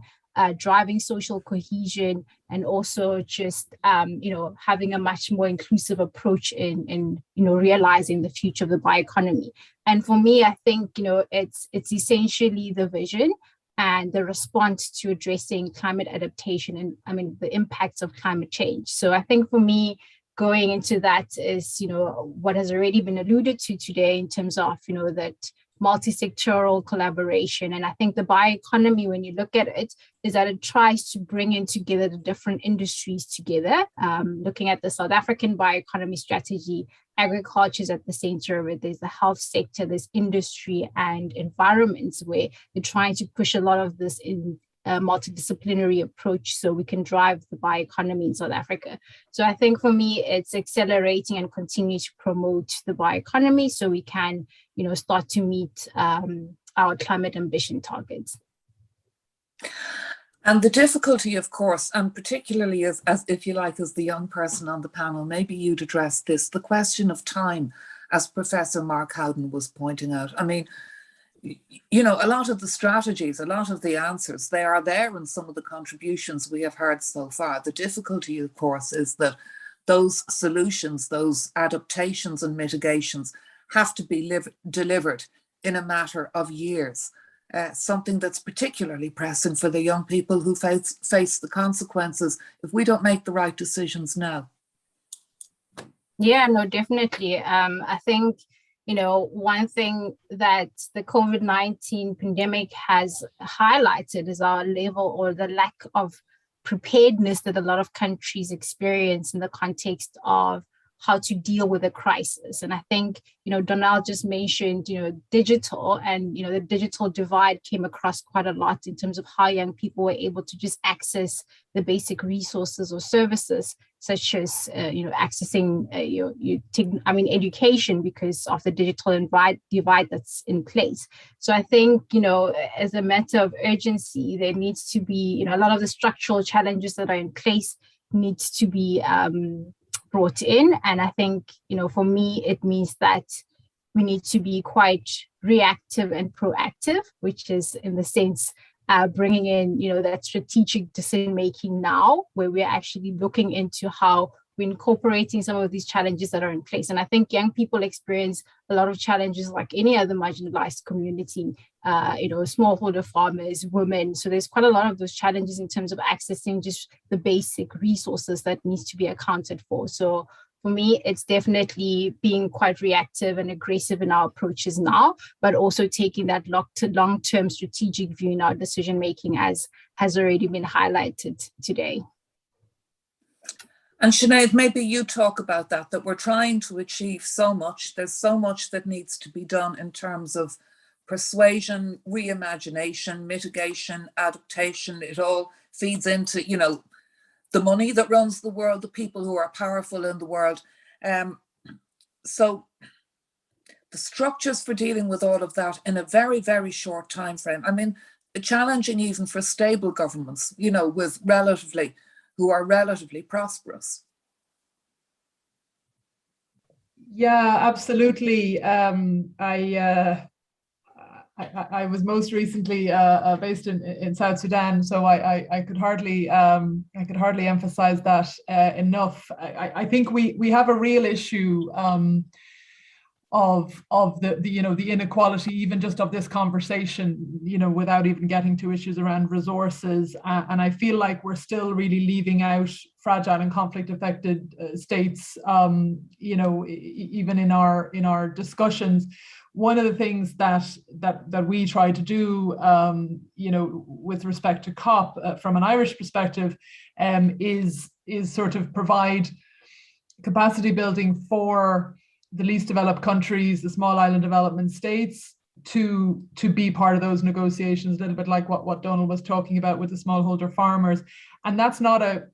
driving social cohesion, and also just, you know, having a much more inclusive approach in, you know, realizing the future of the bioeconomy. And for me, I think, you know, it's essentially the vision and the response to addressing climate adaptation and, I mean, the impacts of climate change. So I think for me, going into that is, you know, what has already been alluded to today in terms of, you know, that multi-sectoral collaboration. And I think the bioeconomy, when you look at it, is that it tries to bring in together the different industries together. Looking at the South African bioeconomy strategy, agriculture is at the center of it. There's the health sector, there's industry and environments, where they're trying to push a lot of this in a multidisciplinary approach so we can drive the bioeconomy in South Africa. So I think for me, it's accelerating and continue to promote the bioeconomy so we can, start to meet our climate ambition targets. And the difficulty, of course, and particularly as if you like, as the young person on the panel, maybe you'd address this, the question of time, as Professor Mark Howden was pointing out. I mean, a lot of the strategies, a lot of the answers, they are there in some of the contributions we have heard so far. The difficulty, of course, is that those solutions, those adaptations and mitigations have to be delivered in a matter of years. Something that's particularly pressing for the young people who face the consequences if we don't make the right decisions now. Yeah, no, definitely. I think, one thing that the COVID-19 pandemic has highlighted is our level or the lack of preparedness that a lot of countries experience in the context of how to deal with a crisis. And I think, Donald just mentioned, digital, and, the digital divide came across quite a lot in terms of how young people were able to just access the basic resources or services, such as, accessing education because of the digital divide that's in place. So I think, as a matter of urgency, there needs to be, a lot of the structural challenges that are in place needs to be brought in. And I think, for me, it means that we need to be quite reactive and proactive, which is in the sense bringing in, that strategic decision making now, where we're actually looking into how we're incorporating some of these challenges that are in place. And I think young people experience a lot of challenges like any other marginalized community, smallholder farmers, women. So there's quite a lot of those challenges in terms of accessing just the basic resources that needs to be accounted for. So for me, it's definitely being quite reactive and aggressive in our approaches now, but also taking that long-term strategic view in our decision making, as has already been highlighted today. And Sinead, maybe you talk about that we're trying to achieve so much. There's so much that needs to be done in terms of persuasion, reimagination, mitigation, adaptation. It all feeds into, the money that runs the world, the people who are powerful in the world. So the structures for dealing with all of that in a very, very short time frame. I mean, challenging even for stable governments, with who are relatively prosperous. Yeah, absolutely. I was most recently based in South Sudan, so I could hardly emphasize that enough. I think we have a real issue of the inequality, even just of this conversation, without even getting to issues around resources. And I feel like we're still really leaving out fragile and conflict affected states, even in our discussions. One of the things that we try to do, with respect to COP from an Irish perspective, is sort of provide capacity building for the least developed countries, the small island development states, to be part of those negotiations, a little bit like what Donald was talking about with the smallholder farmers. And that's not a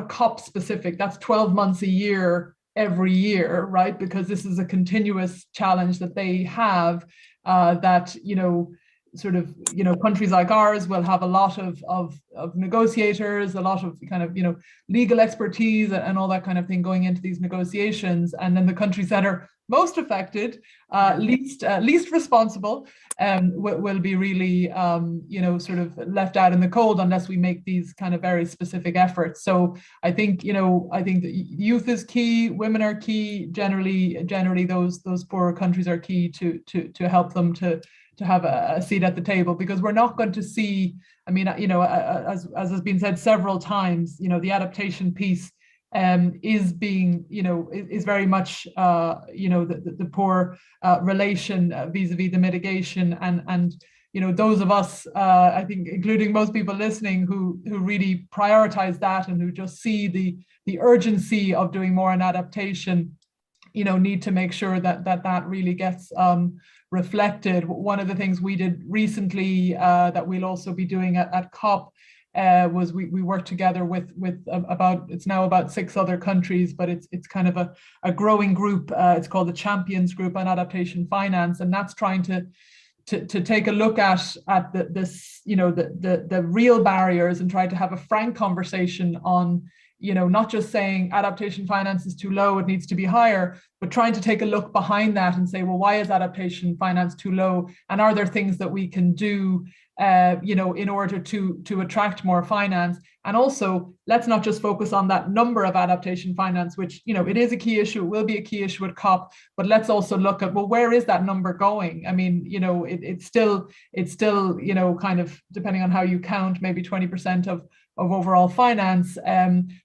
COP specific, that's 12 months a year, every year, right? Because this is a continuous challenge that they have, that, countries like ours will have a lot of negotiators, a lot of kind of, legal expertise and all that kind of thing going into these negotiations. And then the countries that are most affected, least responsible, will be really, sort of left out in the cold unless we make these kind of very specific efforts. So I think that youth is key, women are key, generally those poorer countries are key to help them to have a seat at the table, because we're not going to see, as has been said several times, the adaptation piece is being, is very much, the poor relation vis-a-vis the mitigation, and those of us, I think, including most people listening, who really prioritize that and who just see the urgency of doing more in adaptation, need to make sure that really gets reflected. One of the things we did recently that we'll also be doing at COP was we worked together with it's now about 6 other countries, but it's kind of a growing group. It's called the Champions Group on Adaptation Finance, and that's trying to take a look at the real barriers and try to have a frank conversation on, not just saying adaptation finance is too low, it needs to be higher, but trying to take a look behind that and say, well, why is adaptation finance too low? And are there things that we can do, in order to attract more finance? And also, let's not just focus on that number of adaptation finance, which, it is a key issue, it will be a key issue at COP, but let's also look at, well, where is that number going? I mean, it's still, kind of, depending on how you count, maybe 20% of overall finance.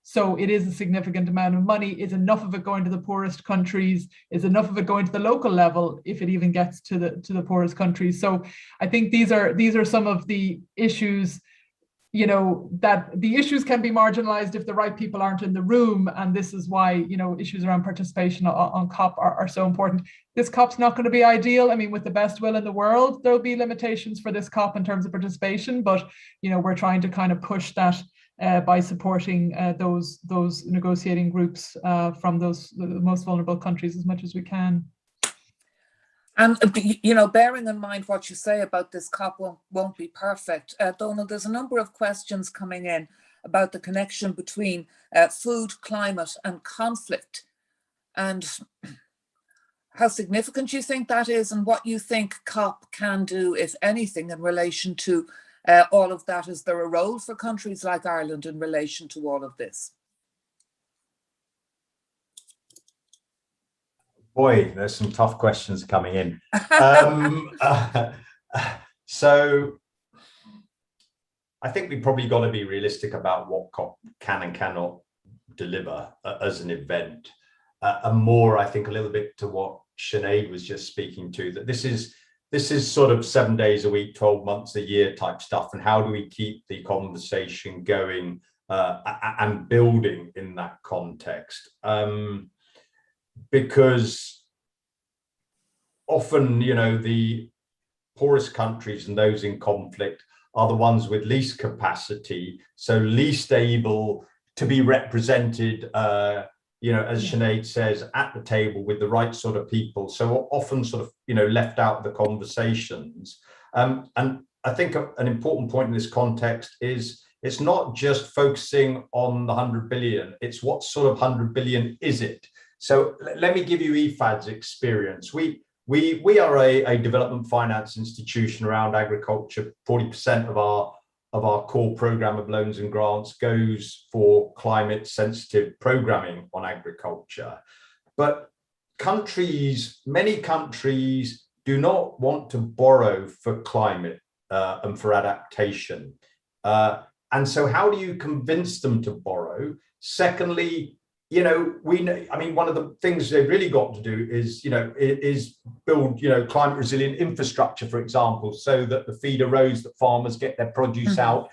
So it is a significant amount of money. Is enough of it going to the poorest countries? Is enough of it going to the local level, if it even gets to the poorest countries? So I think these are some of the issues, that the issues can be marginalized if the right people aren't in the room. And this is why, issues around participation on COP are so important. This COP's not going to be ideal. I mean, with the best will in the world, there'll be limitations for this COP in terms of participation, but, we're trying to kind of push that by supporting those negotiating groups from the most vulnerable countries as much as we can. And, bearing in mind what you say about this COP won't be perfect, Donald, there's a number of questions coming in about the connection between food, climate and conflict, and how significant you think that is, and what you think COP can do, if anything, in relation to all of that. Is there a role for countries like Ireland in relation to all of this? Boy, there's some tough questions coming in. So I think we probably got to be realistic about what COP can and cannot deliver as an event. And more, I think, a little bit to what Sinead was just speaking to, that this is sort of 7 days a week, 12 months a year type stuff. And how do we keep the conversation going and building in that context? Because often, the poorest countries and those in conflict are the ones with least capacity, so least able to be represented, as Sinead says, at the table with the right sort of people. So often sort of, left out of the conversations. And I think an important point in this context is it's not just focusing on the 100 billion, it's what sort of 100 billion is it? So let me give you IFIAD's experience. We are a development finance institution around agriculture. 40% of our core program of loans and grants goes for climate sensitive programming on agriculture. But many countries do not want to borrow for climate and for adaptation. And so how do you convince them to borrow? Secondly, one of the things they've really got to do is build, climate resilient infrastructure, for example, so that the feeder roads that farmers get their produce out,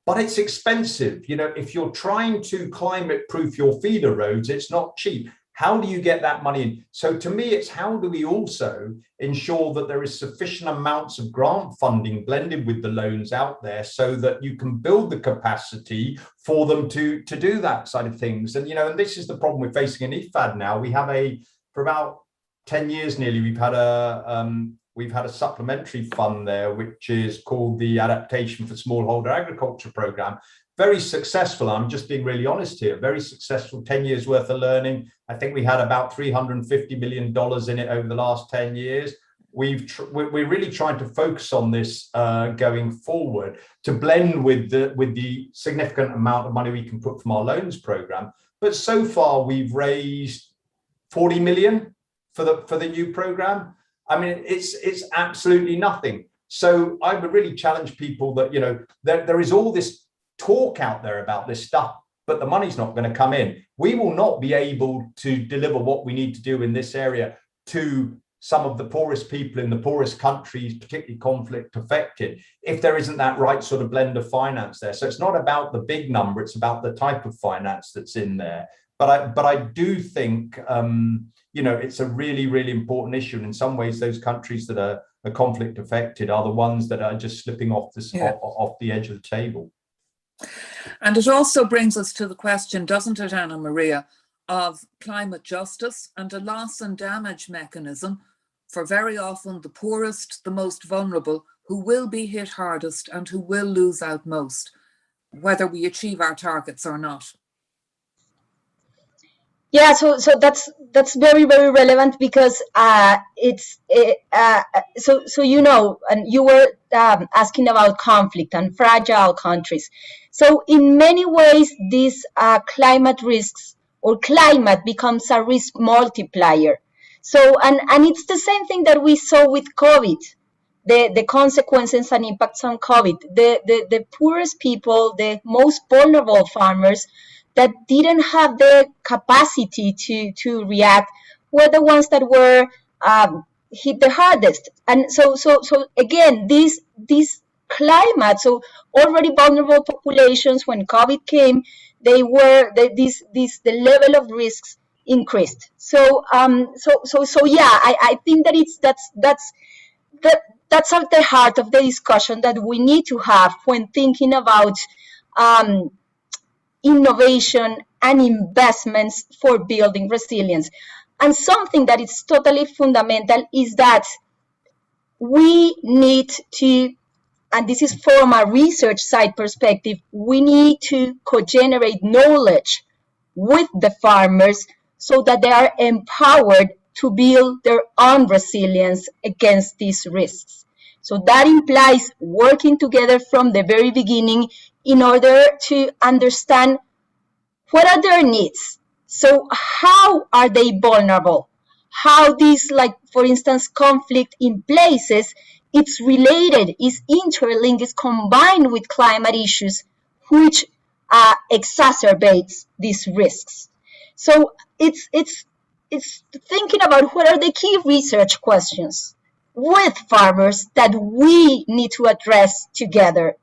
but it's expensive. If you're trying to climate proof your feeder roads, it's not cheap. How do you get that money in? So to me, it's how do we also ensure that there is sufficient amounts of grant funding blended with the loans out there so that you can build the capacity for them to do that side of things. And, and this is the problem we're facing in IFIAD now. We have for about 10 years nearly, we've had a supplementary fund there, which is called the Adaptation for Smallholder Agriculture Programme. Very successful. I'm just being really honest here. Very successful, 10 years worth of learning. I think we had about $350 million in it over the last 10 years. We're really trying to focus on this going forward to blend with the significant amount of money we can put from our loans program. But so far we've raised 40 million for the new program. I mean, it's absolutely nothing. So I would really challenge people that there is all this talk out there about this stuff, but the money's not going to come in. We will not be able to deliver what we need to do in this area to some of the poorest people in the poorest countries, particularly conflict affected, if there isn't that right sort of blend of finance there. So it's not about the big number, it's about the type of finance that's in there. But I do think, it's a really, really important issue. And in some ways, those countries that are conflict affected are the ones that are just slipping off the edge of the table. And it also brings us to the question, doesn't it, Anna Maria, of climate justice and a loss and damage mechanism for very often the poorest, the most vulnerable, who will be hit hardest and who will lose out most, whether we achieve our targets or not. Yeah, so that's very, very relevant because and you were asking about conflict and fragile countries. So in many ways, these climate risks or climate becomes a risk multiplier. So and it's the same thing that we saw with COVID, the consequences and impacts on COVID. The poorest people, the most vulnerable farmers that didn't have the capacity to react were the ones that were hit the hardest. And so again, this climate, so already vulnerable populations, when COVID came, the level of risks increased. So yeah, I think that that's at the heart of the discussion that we need to have when thinking about innovation and investments for building resilience. And something that is totally fundamental is that we need to, and this is from a research side perspective, we need to co-generate knowledge with the farmers so that they are empowered to build their own resilience against these risks. So that implies working together from the very beginning in order to understand what are their needs. So how are they vulnerable? How this, like, for instance, conflict in places, it's related, is interlinked, is combined with climate issues, which exacerbates these risks. So it's thinking about what are the key research questions with farmers that we need to address together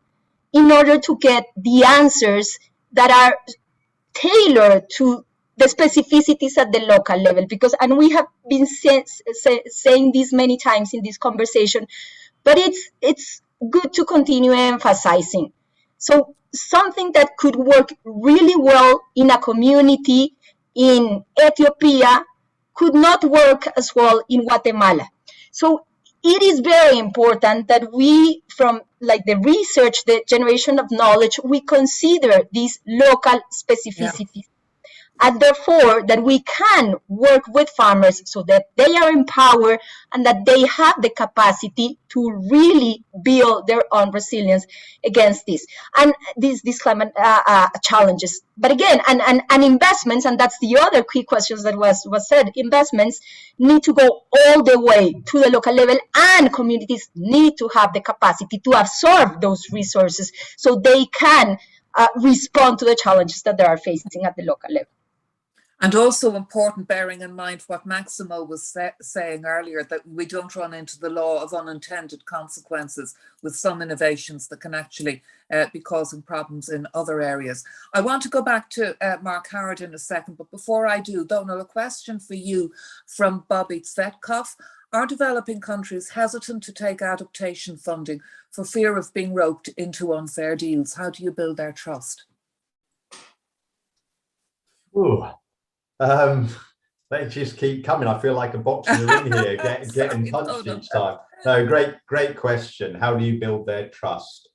in order to get the answers that are tailored to the specificities at the local level. Because, and we have been saying this many times in this conversation, but it's good to continue emphasizing. So something that could work really well in a community in Ethiopia could not work as well in Guatemala. So it is very important that we, from like the research, the generation of knowledge, we consider these local specificities. And therefore, that we can work with farmers so that they are empowered and that they have the capacity to really build their own resilience against this and these climate challenges. But again, and investments, and that's the other key questions that was said, investments need to go all the way to the local level, and communities need to have the capacity to absorb those resources so they can respond to the challenges that they are facing at the local level. And also important, bearing in mind what Maximo was saying earlier, that we don't run into the law of unintended consequences with some innovations that can actually be causing problems in other areas. I want to go back to Mark Howard in a second, but before I do, Donal, a question for you from Bobby Tvetkov. Are developing countries hesitant to take adaptation funding for fear of being roped into unfair deals? How do you build their trust? Ooh. They just keep coming. I feel like a box in the ring here, getting punched each time. No, great question. How do you build their trust?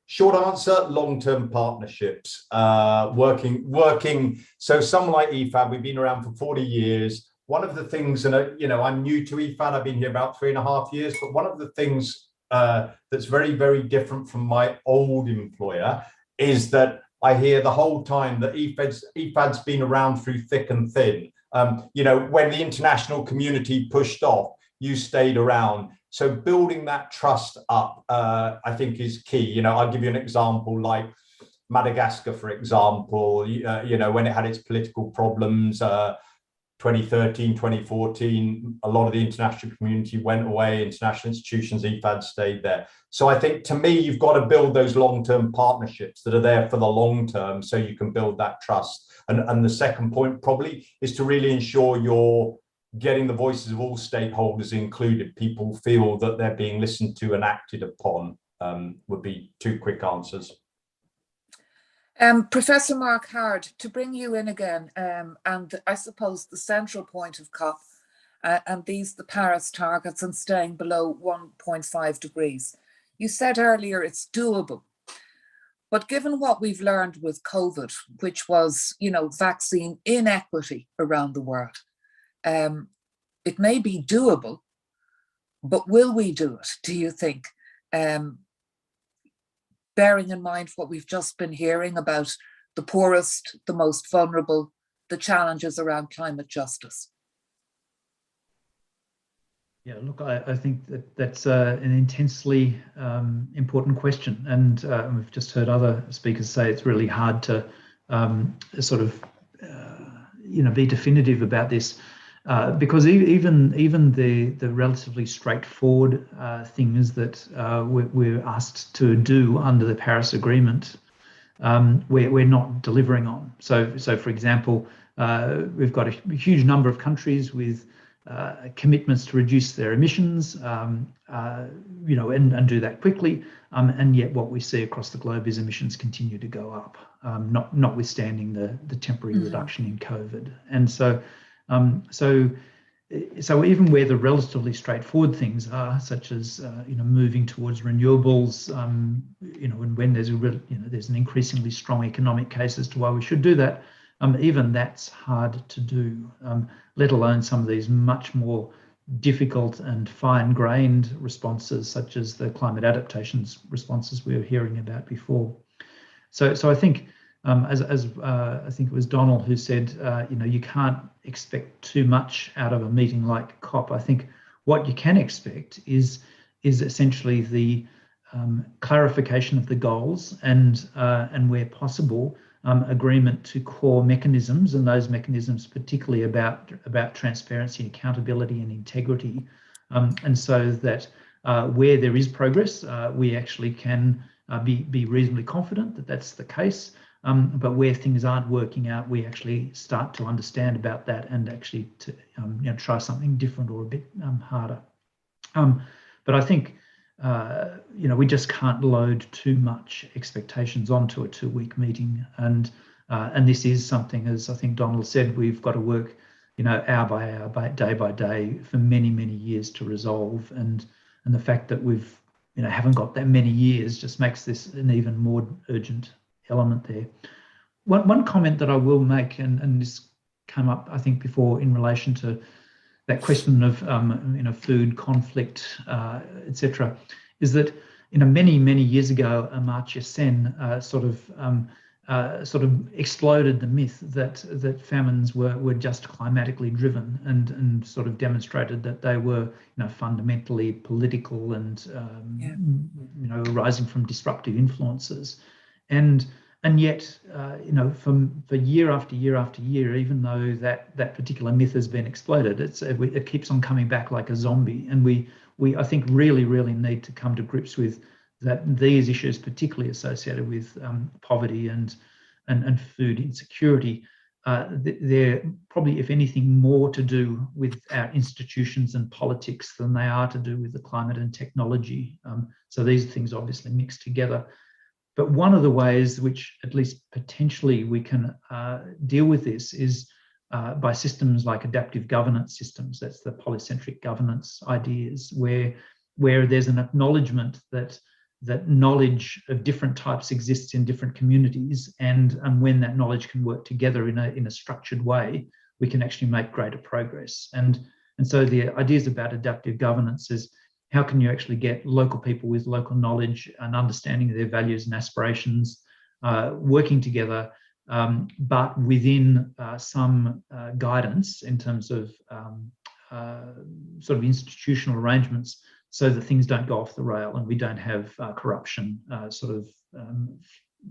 Short answer: long-term partnerships. Working. So someone like IFIAD, we've been around for 40 years. One of the things, and I'm new to IFIAD. I've been here about 3.5 years. But one of the things that's very, very different from my old employer is that I hear the whole time that IFIAD's been around through thick and thin. When the international community pushed off, you stayed around. So building that trust up, I think, is key. I'll give you an example. Like, Madagascar, for example, you know, when it had its political problems, 2013, 2014, a lot of the international community went away, international institutions, IFIAD stayed there. So I think, to me, you've got to build those long-term partnerships that are there for the long term so you can build that trust. And the second point probably is to really ensure you're getting the voices of all stakeholders included. People feel that they're being listened to and acted upon, would be two quick answers. Professor Mark Hard, to bring you in again, and I suppose the central point of COP, and these, the Paris targets and staying below 1.5 degrees. You said earlier it's doable, but given what we've learned with COVID, which was, you know, vaccine inequity around the world, it may be doable, but will we do it, do you think? Bearing in mind what we've just been hearing about the poorest, the most vulnerable, the challenges around climate justice. Yeah, look, I think that's an intensely important question, and we've just heard other speakers say it's really hard to sort of be definitive about this, because even the relatively straightforward things that we're asked to do under the Paris Agreement, we're not delivering on. So for example, we've got a huge number of countries with commitments to reduce their emissions, and do that quickly, and yet what we see across the globe is emissions continue to go up, notwithstanding the temporary reduction in COVID. And so even where the relatively straightforward things are, such as moving towards renewables, and when there's there's an increasingly strong economic case as to why we should do that, even that's hard to do, let alone some of these much more difficult and fine-grained responses, such as the climate adaptations responses we were hearing about before. So I think, as I think it was Donald who said, you can't expect too much out of a meeting like COP. I think what you can expect is essentially the clarification of the goals and where possible, agreement to core mechanisms, and those mechanisms particularly about transparency, accountability and integrity, and so that where there is progress, we actually can be reasonably confident that that's the case, but where things aren't working out, we actually start to understand about that and actually to try something different or a bit harder. But I think we just can't load too much expectations onto a 2-week meeting, and this is something, as I think Donald said, we've got to work, hour by hour, day by day, for many years to resolve, and the fact that we've haven't got that many years just makes this an even more urgent element there. One comment that I will make, and this came up I think before in relation to that question of food conflict, etc., is that many years ago, Amartya Sen sort of exploded the myth that famines were just climatically driven, and sort of demonstrated that they were fundamentally political and arising from disruptive influences, and yet for year after year after year, even though that particular myth has been exploded, it keeps on coming back like a zombie, and we I think really need to come to grips with that these issues, particularly associated with poverty and food insecurity, they're probably, if anything, more to do with our institutions and politics than they are to do with the climate and technology. So these things obviously mix together. But one of the ways which, at least potentially, we can deal with this is by systems like adaptive governance systems. That's the polycentric governance ideas, where there's an acknowledgement that knowledge of different types exists in different communities, and when that knowledge can work together in a structured way, we can actually make greater progress. And so the ideas about adaptive governance is, how can you actually get local people with local knowledge and understanding of their values and aspirations working together, but within some guidance in terms of sort of institutional arrangements, so that things don't go off the rail and we don't have corruption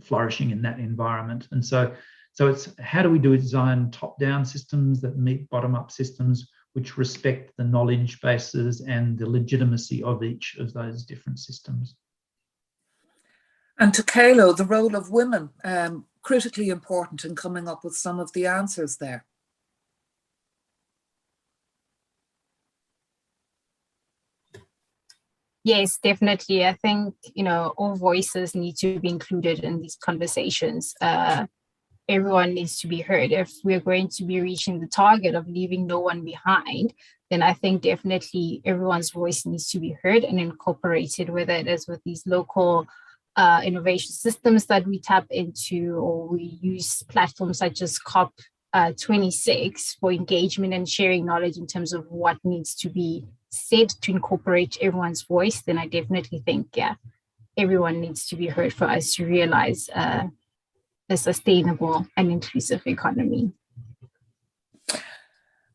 flourishing in that environment. And so it's how do we design top-down systems that meet bottom-up systems which respect the knowledge bases and the legitimacy of each of those different systems. And to Kayla, the role of women, critically important in coming up with some of the answers there. Yes, definitely. I think, all voices need to be included in these conversations. Everyone needs to be heard. If we're going to be reaching the target of leaving no one behind, then I think definitely everyone's voice needs to be heard and incorporated, whether it is with these local innovation systems that we tap into, or we use platforms such as COP26 for engagement and sharing knowledge in terms of what needs to be said to incorporate everyone's voice. Then I definitely think, everyone needs to be heard for us to realize a sustainable and inclusive economy.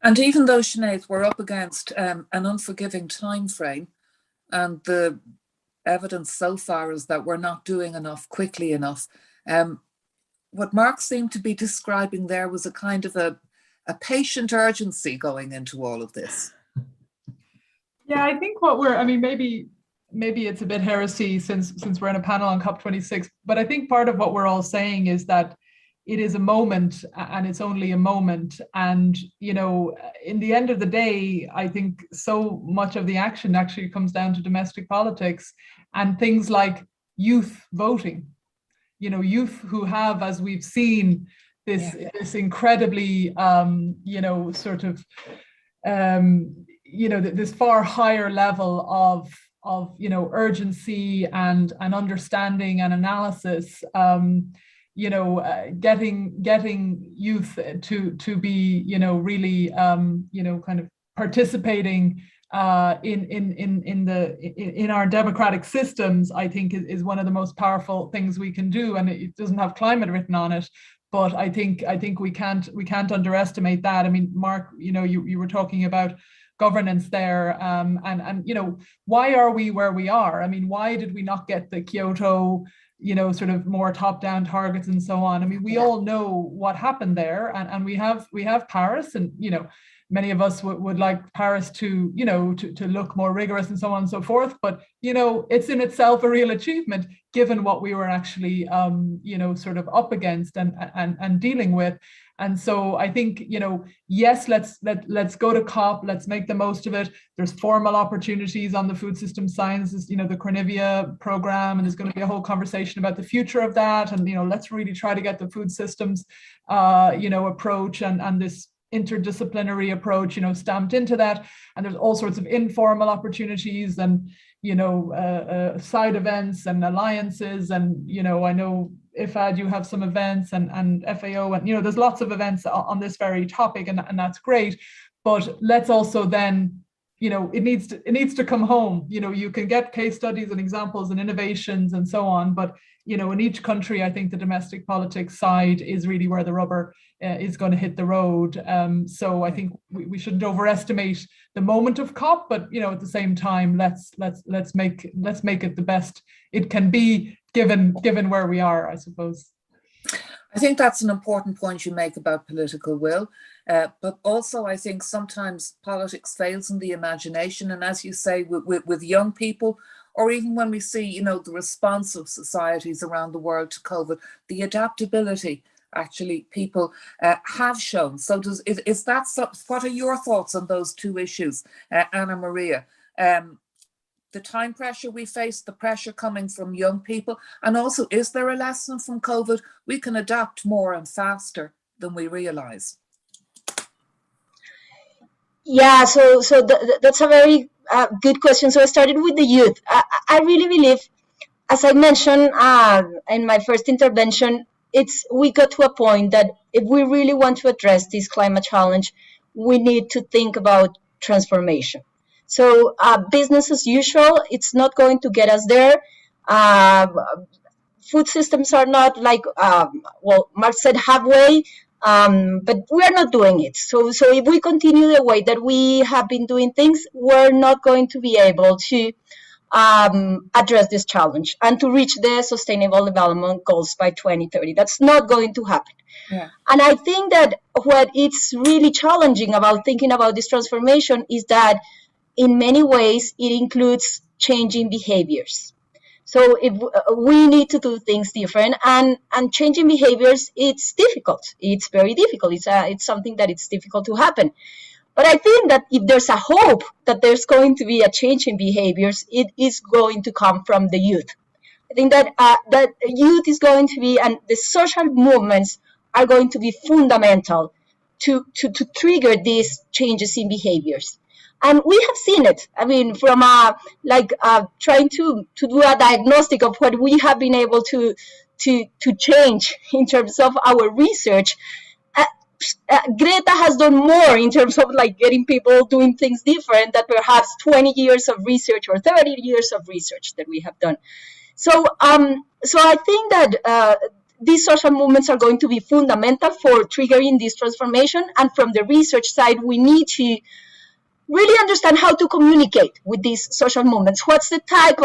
And even though, Sinead, we're up against an unforgiving time frame, and the evidence so far is that we're not doing enough quickly enough, what Mark seemed to be describing there was a kind of a patient urgency going into all of this. Yeah, I think maybe it's a bit heresy since we're in a panel on COP26, but I think part of what we're all saying is that it is a moment, and it's only a moment. And, in the end of the day, I think so much of the action actually comes down to domestic politics and things like youth voting. Youth who have, as we've seen, this incredibly, this far higher level of urgency and understanding and analysis, getting youth to be really kind of participating in our democratic systems, I think is one of the most powerful things we can do. And it doesn't have climate written on it, but I think we can't underestimate that. I mean, Mark, you were talking about governance there, and why are we where we are? I mean, why did we not get the Kyoto, sort of more top-down targets and so on? I mean, we all know what happened there, and we have Paris, and many of us would like Paris to look more rigorous and so on and so forth. But it's in itself a real achievement given what we were actually sort of up against and dealing with. And so I think, yes, let's go to COP, let's make the most of it. There's formal opportunities on the food system sciences, the Cornivia program, and there's going to be a whole conversation about the future of that. And, let's really try to get the food systems, approach and this interdisciplinary approach, stamped into that. And there's all sorts of informal opportunities and, side events and alliances. And, I know IFIAD, you have some events and FAO, and, there's lots of events on this very topic, and that's great. But let's also then, it needs to come home. You can get case studies and examples and innovations and so on, but in each country, I think the domestic politics side is really where the rubber is going to hit the road. So I think we shouldn't overestimate the moment of COP, but at the same time, let's make it the best it can be given where we are, I suppose. I think that's an important point you make about political will, but also I think sometimes politics fails in the imagination, and as you say, with young people, or even when we see, the response of societies around the world to COVID, the adaptability actually people have shown. So is that what are your thoughts on those two issues, Anna Maria? The time pressure we face, the pressure coming from young people, and also, is there a lesson from COVID? We can adapt more and faster than we realize. Yeah, so that's a very good question. So I started with the youth. I really believe, as I mentioned in my first intervention, we got to a point that if we really want to address this climate challenge, we need to think about transformation. So business as usual, it's not going to get us there. Food systems are not like, Mark said, halfway, but we're not doing it. So if we continue the way that we have been doing things, we're not going to be able to address this challenge and to reach the Sustainable Development Goals by 2030. That's not going to happen. Yeah. And I think that what it's really challenging about thinking about this transformation is that in many ways it includes changing behaviors. So if we need to do things different, and changing behaviors, it's difficult. It's very difficult. It's something that it's difficult to happen. But I think that if there's a hope that there's going to be a change in behaviors, it is going to come from the youth. I think that that youth is going to be, and the social movements are going to be fundamental to trigger these changes in behaviors. And we have seen it. I mean, from trying to do a diagnostic of what we have been able to change in terms of our research. Greta has done more in terms of like getting people doing things different than perhaps 20 years of research or 30 years of research that we have done. So I think that these social movements are going to be fundamental for triggering this transformation. And from the research side, we need to really understand how to communicate with these social movements. What's the type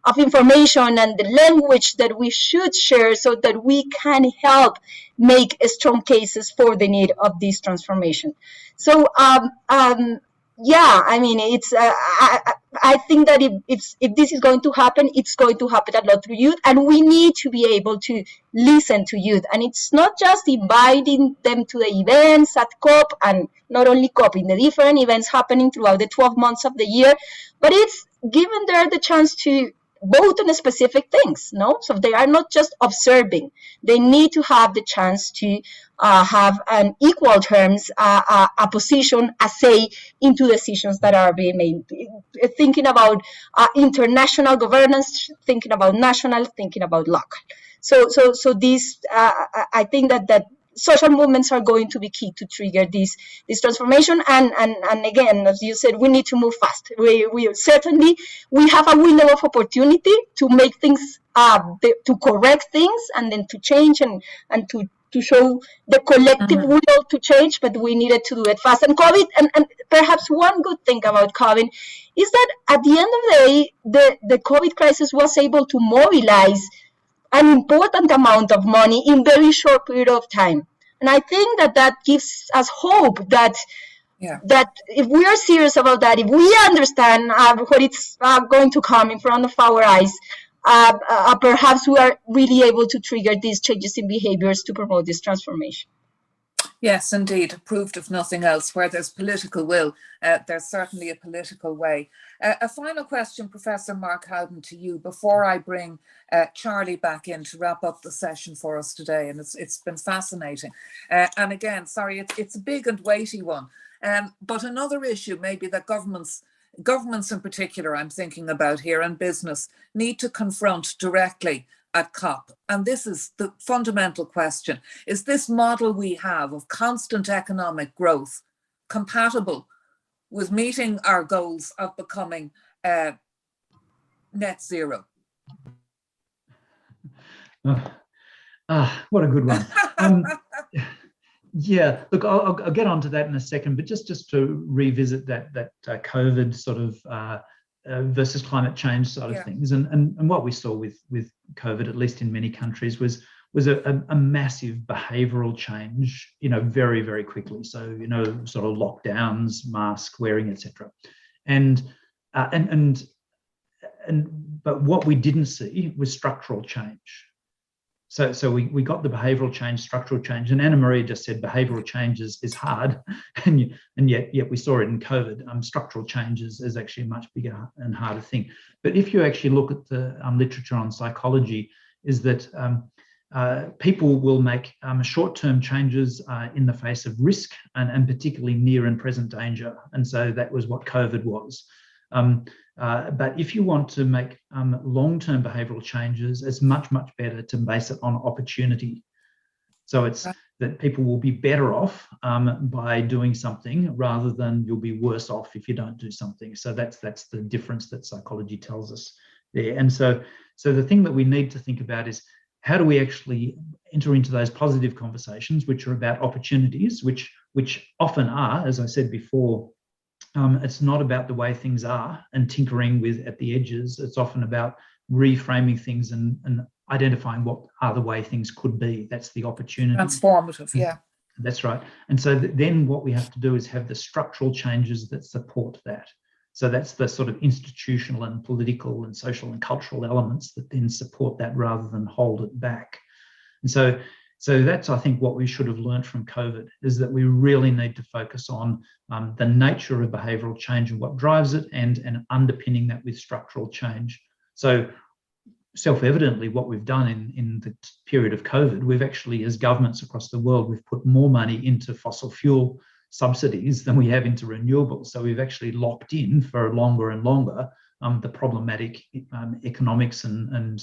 of information and the language that we should share so that we can help make strong cases for the need of this transformation. So, yeah, I mean, it's. I think that if this is going to happen, it's going to happen a lot through youth, and we need to be able to listen to youth. And it's not just inviting them to the events at COP, and not only COP, in the different events happening throughout the 12 months of the year, but it's giving them the chance to vote on specific things, no? So they are not just observing. They need to have the chance to have an equal terms, a position, a say into decisions that are being made. Thinking about international governance, thinking about national, thinking about local. So these, I think that social movements are going to be key to trigger this transformation. And again, as you said, we need to move fast. We certainly have a window of opportunity to make things, to correct things, and then to change and to show the collective will to change, but we needed to do it fast. And COVID, and perhaps one good thing about COVID is that at the end of the day, the COVID crisis was able to mobilize an important amount of money in very short period of time. And I think that gives us hope that if we are serious about that, if we understand what it's going to come in front of our eyes, perhaps we are really able to trigger these changes in behaviors to promote this transformation. Yes, indeed. Proved if nothing else, where there's political will, there's certainly a political way. A final question, Professor Mark Howden, to you before I bring Charlie back in to wrap up the session for us today. And it's been fascinating. And again, sorry, it's a big and weighty one. But another issue maybe that governments in particular, I'm thinking about here, and business, need to confront directly at COP. And this is the fundamental question. Is this model we have of constant economic growth compatible with meeting our goals of becoming net zero? What a good one. Yeah, look, I'll get onto that in a second, but just to revisit that COVID sort of versus climate change side of things, and what we saw with COVID, at least in many countries, was a massive behavioural change, very, very quickly. So, sort of lockdowns, mask wearing, etc. But what we didn't see was structural change. So we got the behavioural change, structural change, and Anna Maria just said behavioural change is hard, and yet we saw it in COVID. Structural change is actually a much bigger and harder thing. But if you actually look at the literature on psychology, is that people will make short-term changes in the face of risk and particularly near and present danger, and so that was what COVID was. But if you want to make long-term behavioural changes, it's much, much better to base it on opportunity. So it's that people will be better off by doing something rather than you'll be worse off if you don't do something. So that's the difference that psychology tells us there. And so the thing that we need to think about is how do we actually enter into those positive conversations, which are about opportunities, which often are, as I said before, it's not about the way things are and tinkering with at the edges. It's often about reframing things and identifying what are the way things could be. That's the opportunity. Transformative, yeah. That's right. And so then what we have to do is have the structural changes that support that. So that's the sort of institutional and political and social and cultural elements that then support that rather than hold it back. And so that's, I think, what we should have learned from COVID, is that we really need to focus on the nature of behavioural change and what drives it, and underpinning that with structural change. So self-evidently, what we've done in the period of COVID, we've actually, as governments across the world, we've put more money into fossil fuel subsidies than we have into renewables. So we've actually locked in for longer and longer the problematic economics and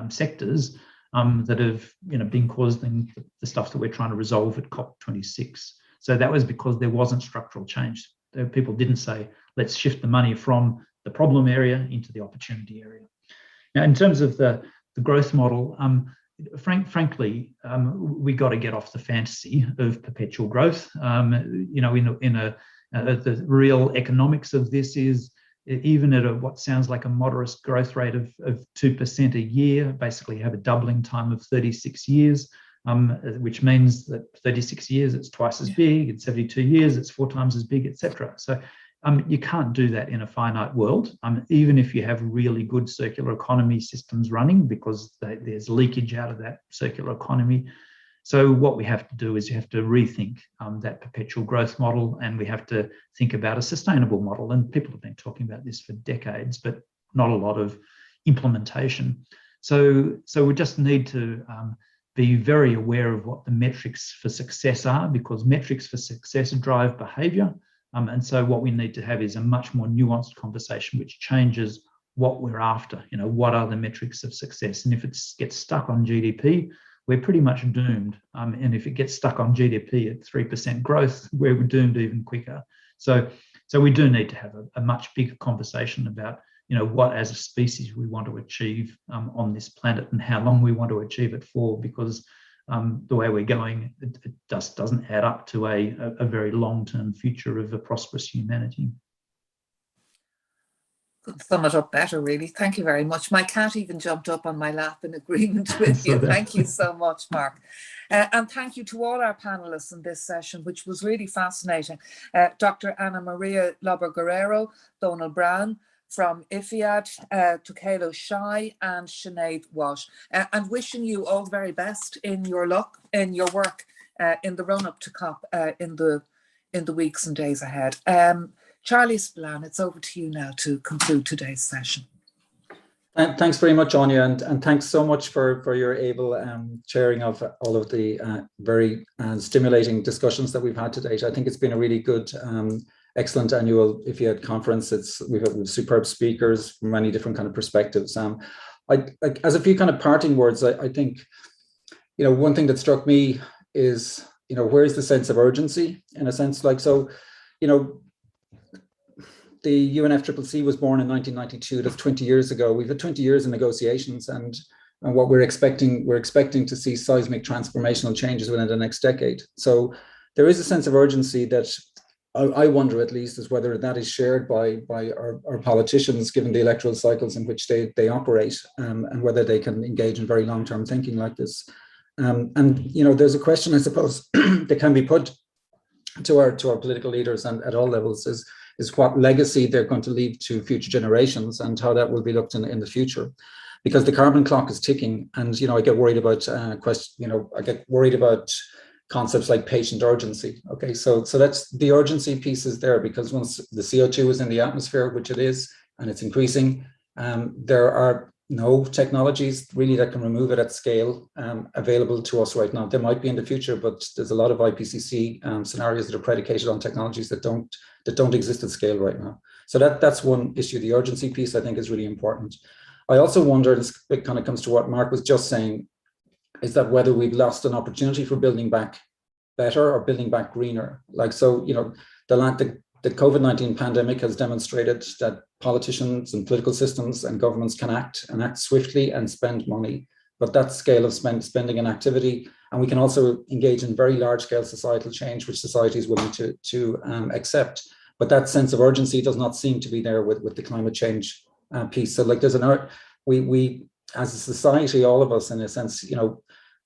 sectors that have been causing the stuff that we're trying to resolve at COP26. So that was because there wasn't structural change. People didn't say, let's shift the money from the problem area into the opportunity area. Now, in terms of the growth model, frankly, we got to get off the fantasy of perpetual growth. The real economics of this is, even at what sounds like a modest growth rate of 2% a year, basically have a doubling time of 36 years, which means that 36 years, it's twice as big, in 72 years, it's 4 times as big, etc. So you can't do that in a finite world, even if you have really good circular economy systems running, because there's leakage out of that circular economy. So what we have to do is you have to rethink that perpetual growth model, and we have to think about a sustainable model. And people have been talking about this for decades, but not a lot of implementation. So we just need to be very aware of what the metrics for success are, because metrics for success drive behaviour. And so what we need to have is a much more nuanced conversation which changes what we're after. What are the metrics of success? And if it gets stuck on GDP, we're pretty much doomed. And if it gets stuck on GDP at 3% growth, we're doomed even quicker. So we do need to have a much bigger conversation about, what as a species we want to achieve on this planet, and how long we want to achieve it for, because the way we're going, it just doesn't add up to a very long-term future of a prosperous humanity. Couldn't sum it up better, really. Thank you very much. My cat even jumped up on my lap in agreement with you. Thank you so much, Mark. And thank you to all our panelists in this session, which was really fascinating. Dr. Ana Maria Lober-Guerrero, Donald Brown from IFIAD, Tokelo Shai, and Sinead Wash. And wishing you all the very best in your work in the run-up to COP in the weeks and days ahead. Charlie Spillane, it's over to you now to conclude today's session. Thanks very much, Anya, and thanks so much for your able chairing of all of the very stimulating discussions that we've had today. I think it's been a really good, excellent annual IFIAD conference. We've had superb speakers from many different kind of perspectives. As a few kind of parting words, I think, one thing that struck me is, where's the sense of urgency, in a sense, the UNFCCC was born in 1992. That's 20 years ago. We've had 20 years in negotiations, and what we're expecting to see seismic transformational changes within the next decade. So there is a sense of urgency that I wonder, at least, is whether that is shared by our politicians, given the electoral cycles in which they operate, and whether they can engage in very long-term thinking like this. There's a question, I suppose, that can be put to our political leaders and at all levels is what legacy they're going to leave to future generations, and how that will be looked in the future, because the carbon clock is ticking. And I get worried about concepts like patient urgency. Okay, so that's the urgency piece is there, because once the CO2 is in the atmosphere, which it is, and it's increasing, there are no technologies really that can remove it at scale available to us right now. There might be in the future, but there's a lot of IPCC scenarios that are predicated on technologies that don't exist at scale right now. So that's one issue. The urgency piece, I think, is really important. I also wonder, it kind of comes to what Mark was just saying, is that whether we've lost an opportunity for building back better or building back greener. The COVID-19 pandemic has demonstrated that politicians and political systems and governments can act swiftly and spend money, but that scale of spending and activity, and we can also engage in very large scale societal change, which society is willing to accept. but that sense of urgency does not seem to be there with the climate change piece. So like we as a society, all of us in a sense,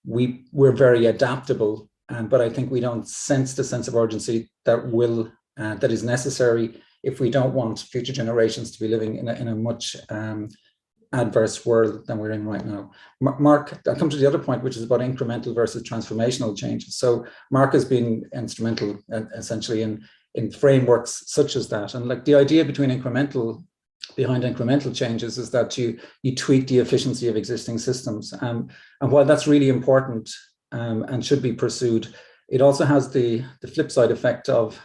we're very adaptable, but I think we don't sense the sense of urgency that is necessary if we don't want future generations to be living in a much adverse world than we're in right now. Mark, I'll come to the other point, which is about incremental versus transformational changes. So Mark has been instrumental essentially in frameworks such as that. And like the idea behind incremental changes is that you tweak the efficiency of existing systems. And while that's really important and should be pursued, it also has the flip side effect of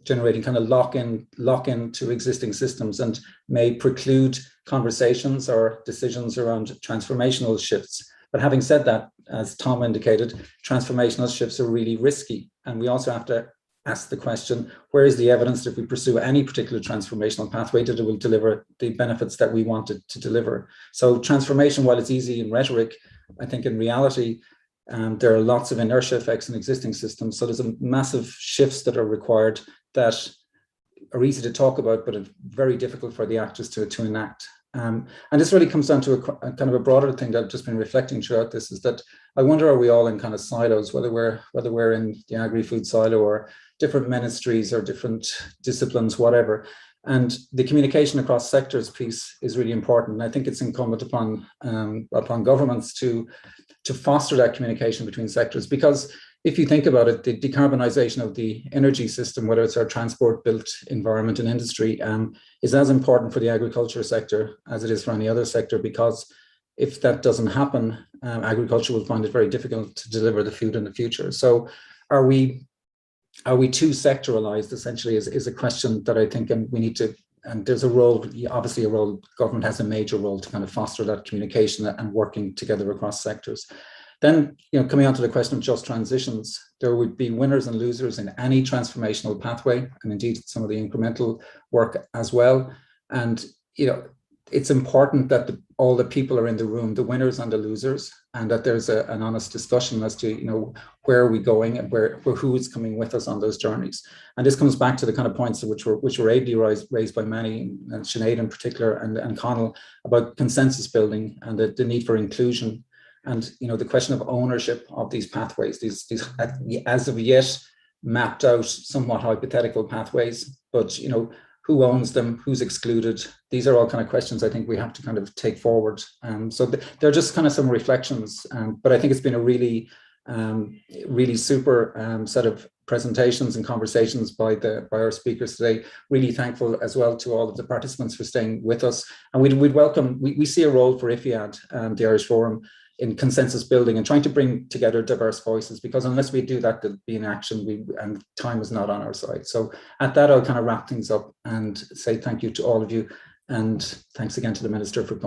generating kind of lock in to existing systems and may preclude conversations or decisions around transformational shifts. But having said that, as Tom indicated, transformational shifts are really risky. And we also have to ask the question, where is the evidence that if we pursue any particular transformational pathway that it will deliver the benefits that we want it to deliver? So transformation, while it's easy in rhetoric, I think in reality, there are lots of inertia effects in existing systems. So there's a massive shifts that are required that are easy to talk about, but are very difficult for the actors to enact. And this really comes down to a kind of a broader thing that I've just been reflecting throughout this, is that I wonder, are we all in kind of silos, whether we're in the agri-food silo or different ministries or different disciplines, whatever. And the communication across sectors piece is really important. And I think it's incumbent upon governments to foster that communication between sectors, because if you think about it, the decarbonisation of the energy system, whether it's our transport, built environment and industry, is as important for the agriculture sector as it is for any other sector, because if that doesn't happen, agriculture will find it very difficult to deliver the food in the future. So are we too sectoralized, essentially, is a question that I think we need to, and there's a role, obviously a role, government has a major role to kind of foster that communication and working together across sectors. Then, coming on to the question of just transitions, there would be winners and losers in any transformational pathway, and indeed some of the incremental work as well. And, it's important that all the people are in the room, the winners and the losers, and that there's an honest discussion as to, where are we going and who is coming with us on those journeys. And this comes back to the kind of points which were ably raised by Manny and Sinead in particular, and Connell, about consensus building and the need for inclusion. And the question of ownership of these pathways, these as of yet mapped out, somewhat hypothetical pathways, but who owns them, who's excluded? These are all kind of questions I think we have to kind of take forward. So they're just kind of some reflections, but I think it's been a really, really super set of presentations and conversations by our speakers today. Really thankful as well to all of the participants for staying with us. And we'd welcome, we see a role for IFIAD, the Irish Forum, in consensus building and trying to bring together diverse voices, because unless we do that, there'll be inaction, and time is not on our side. So at that, I'll kind of wrap things up and say thank you to all of you. And thanks again to the Minister for coming.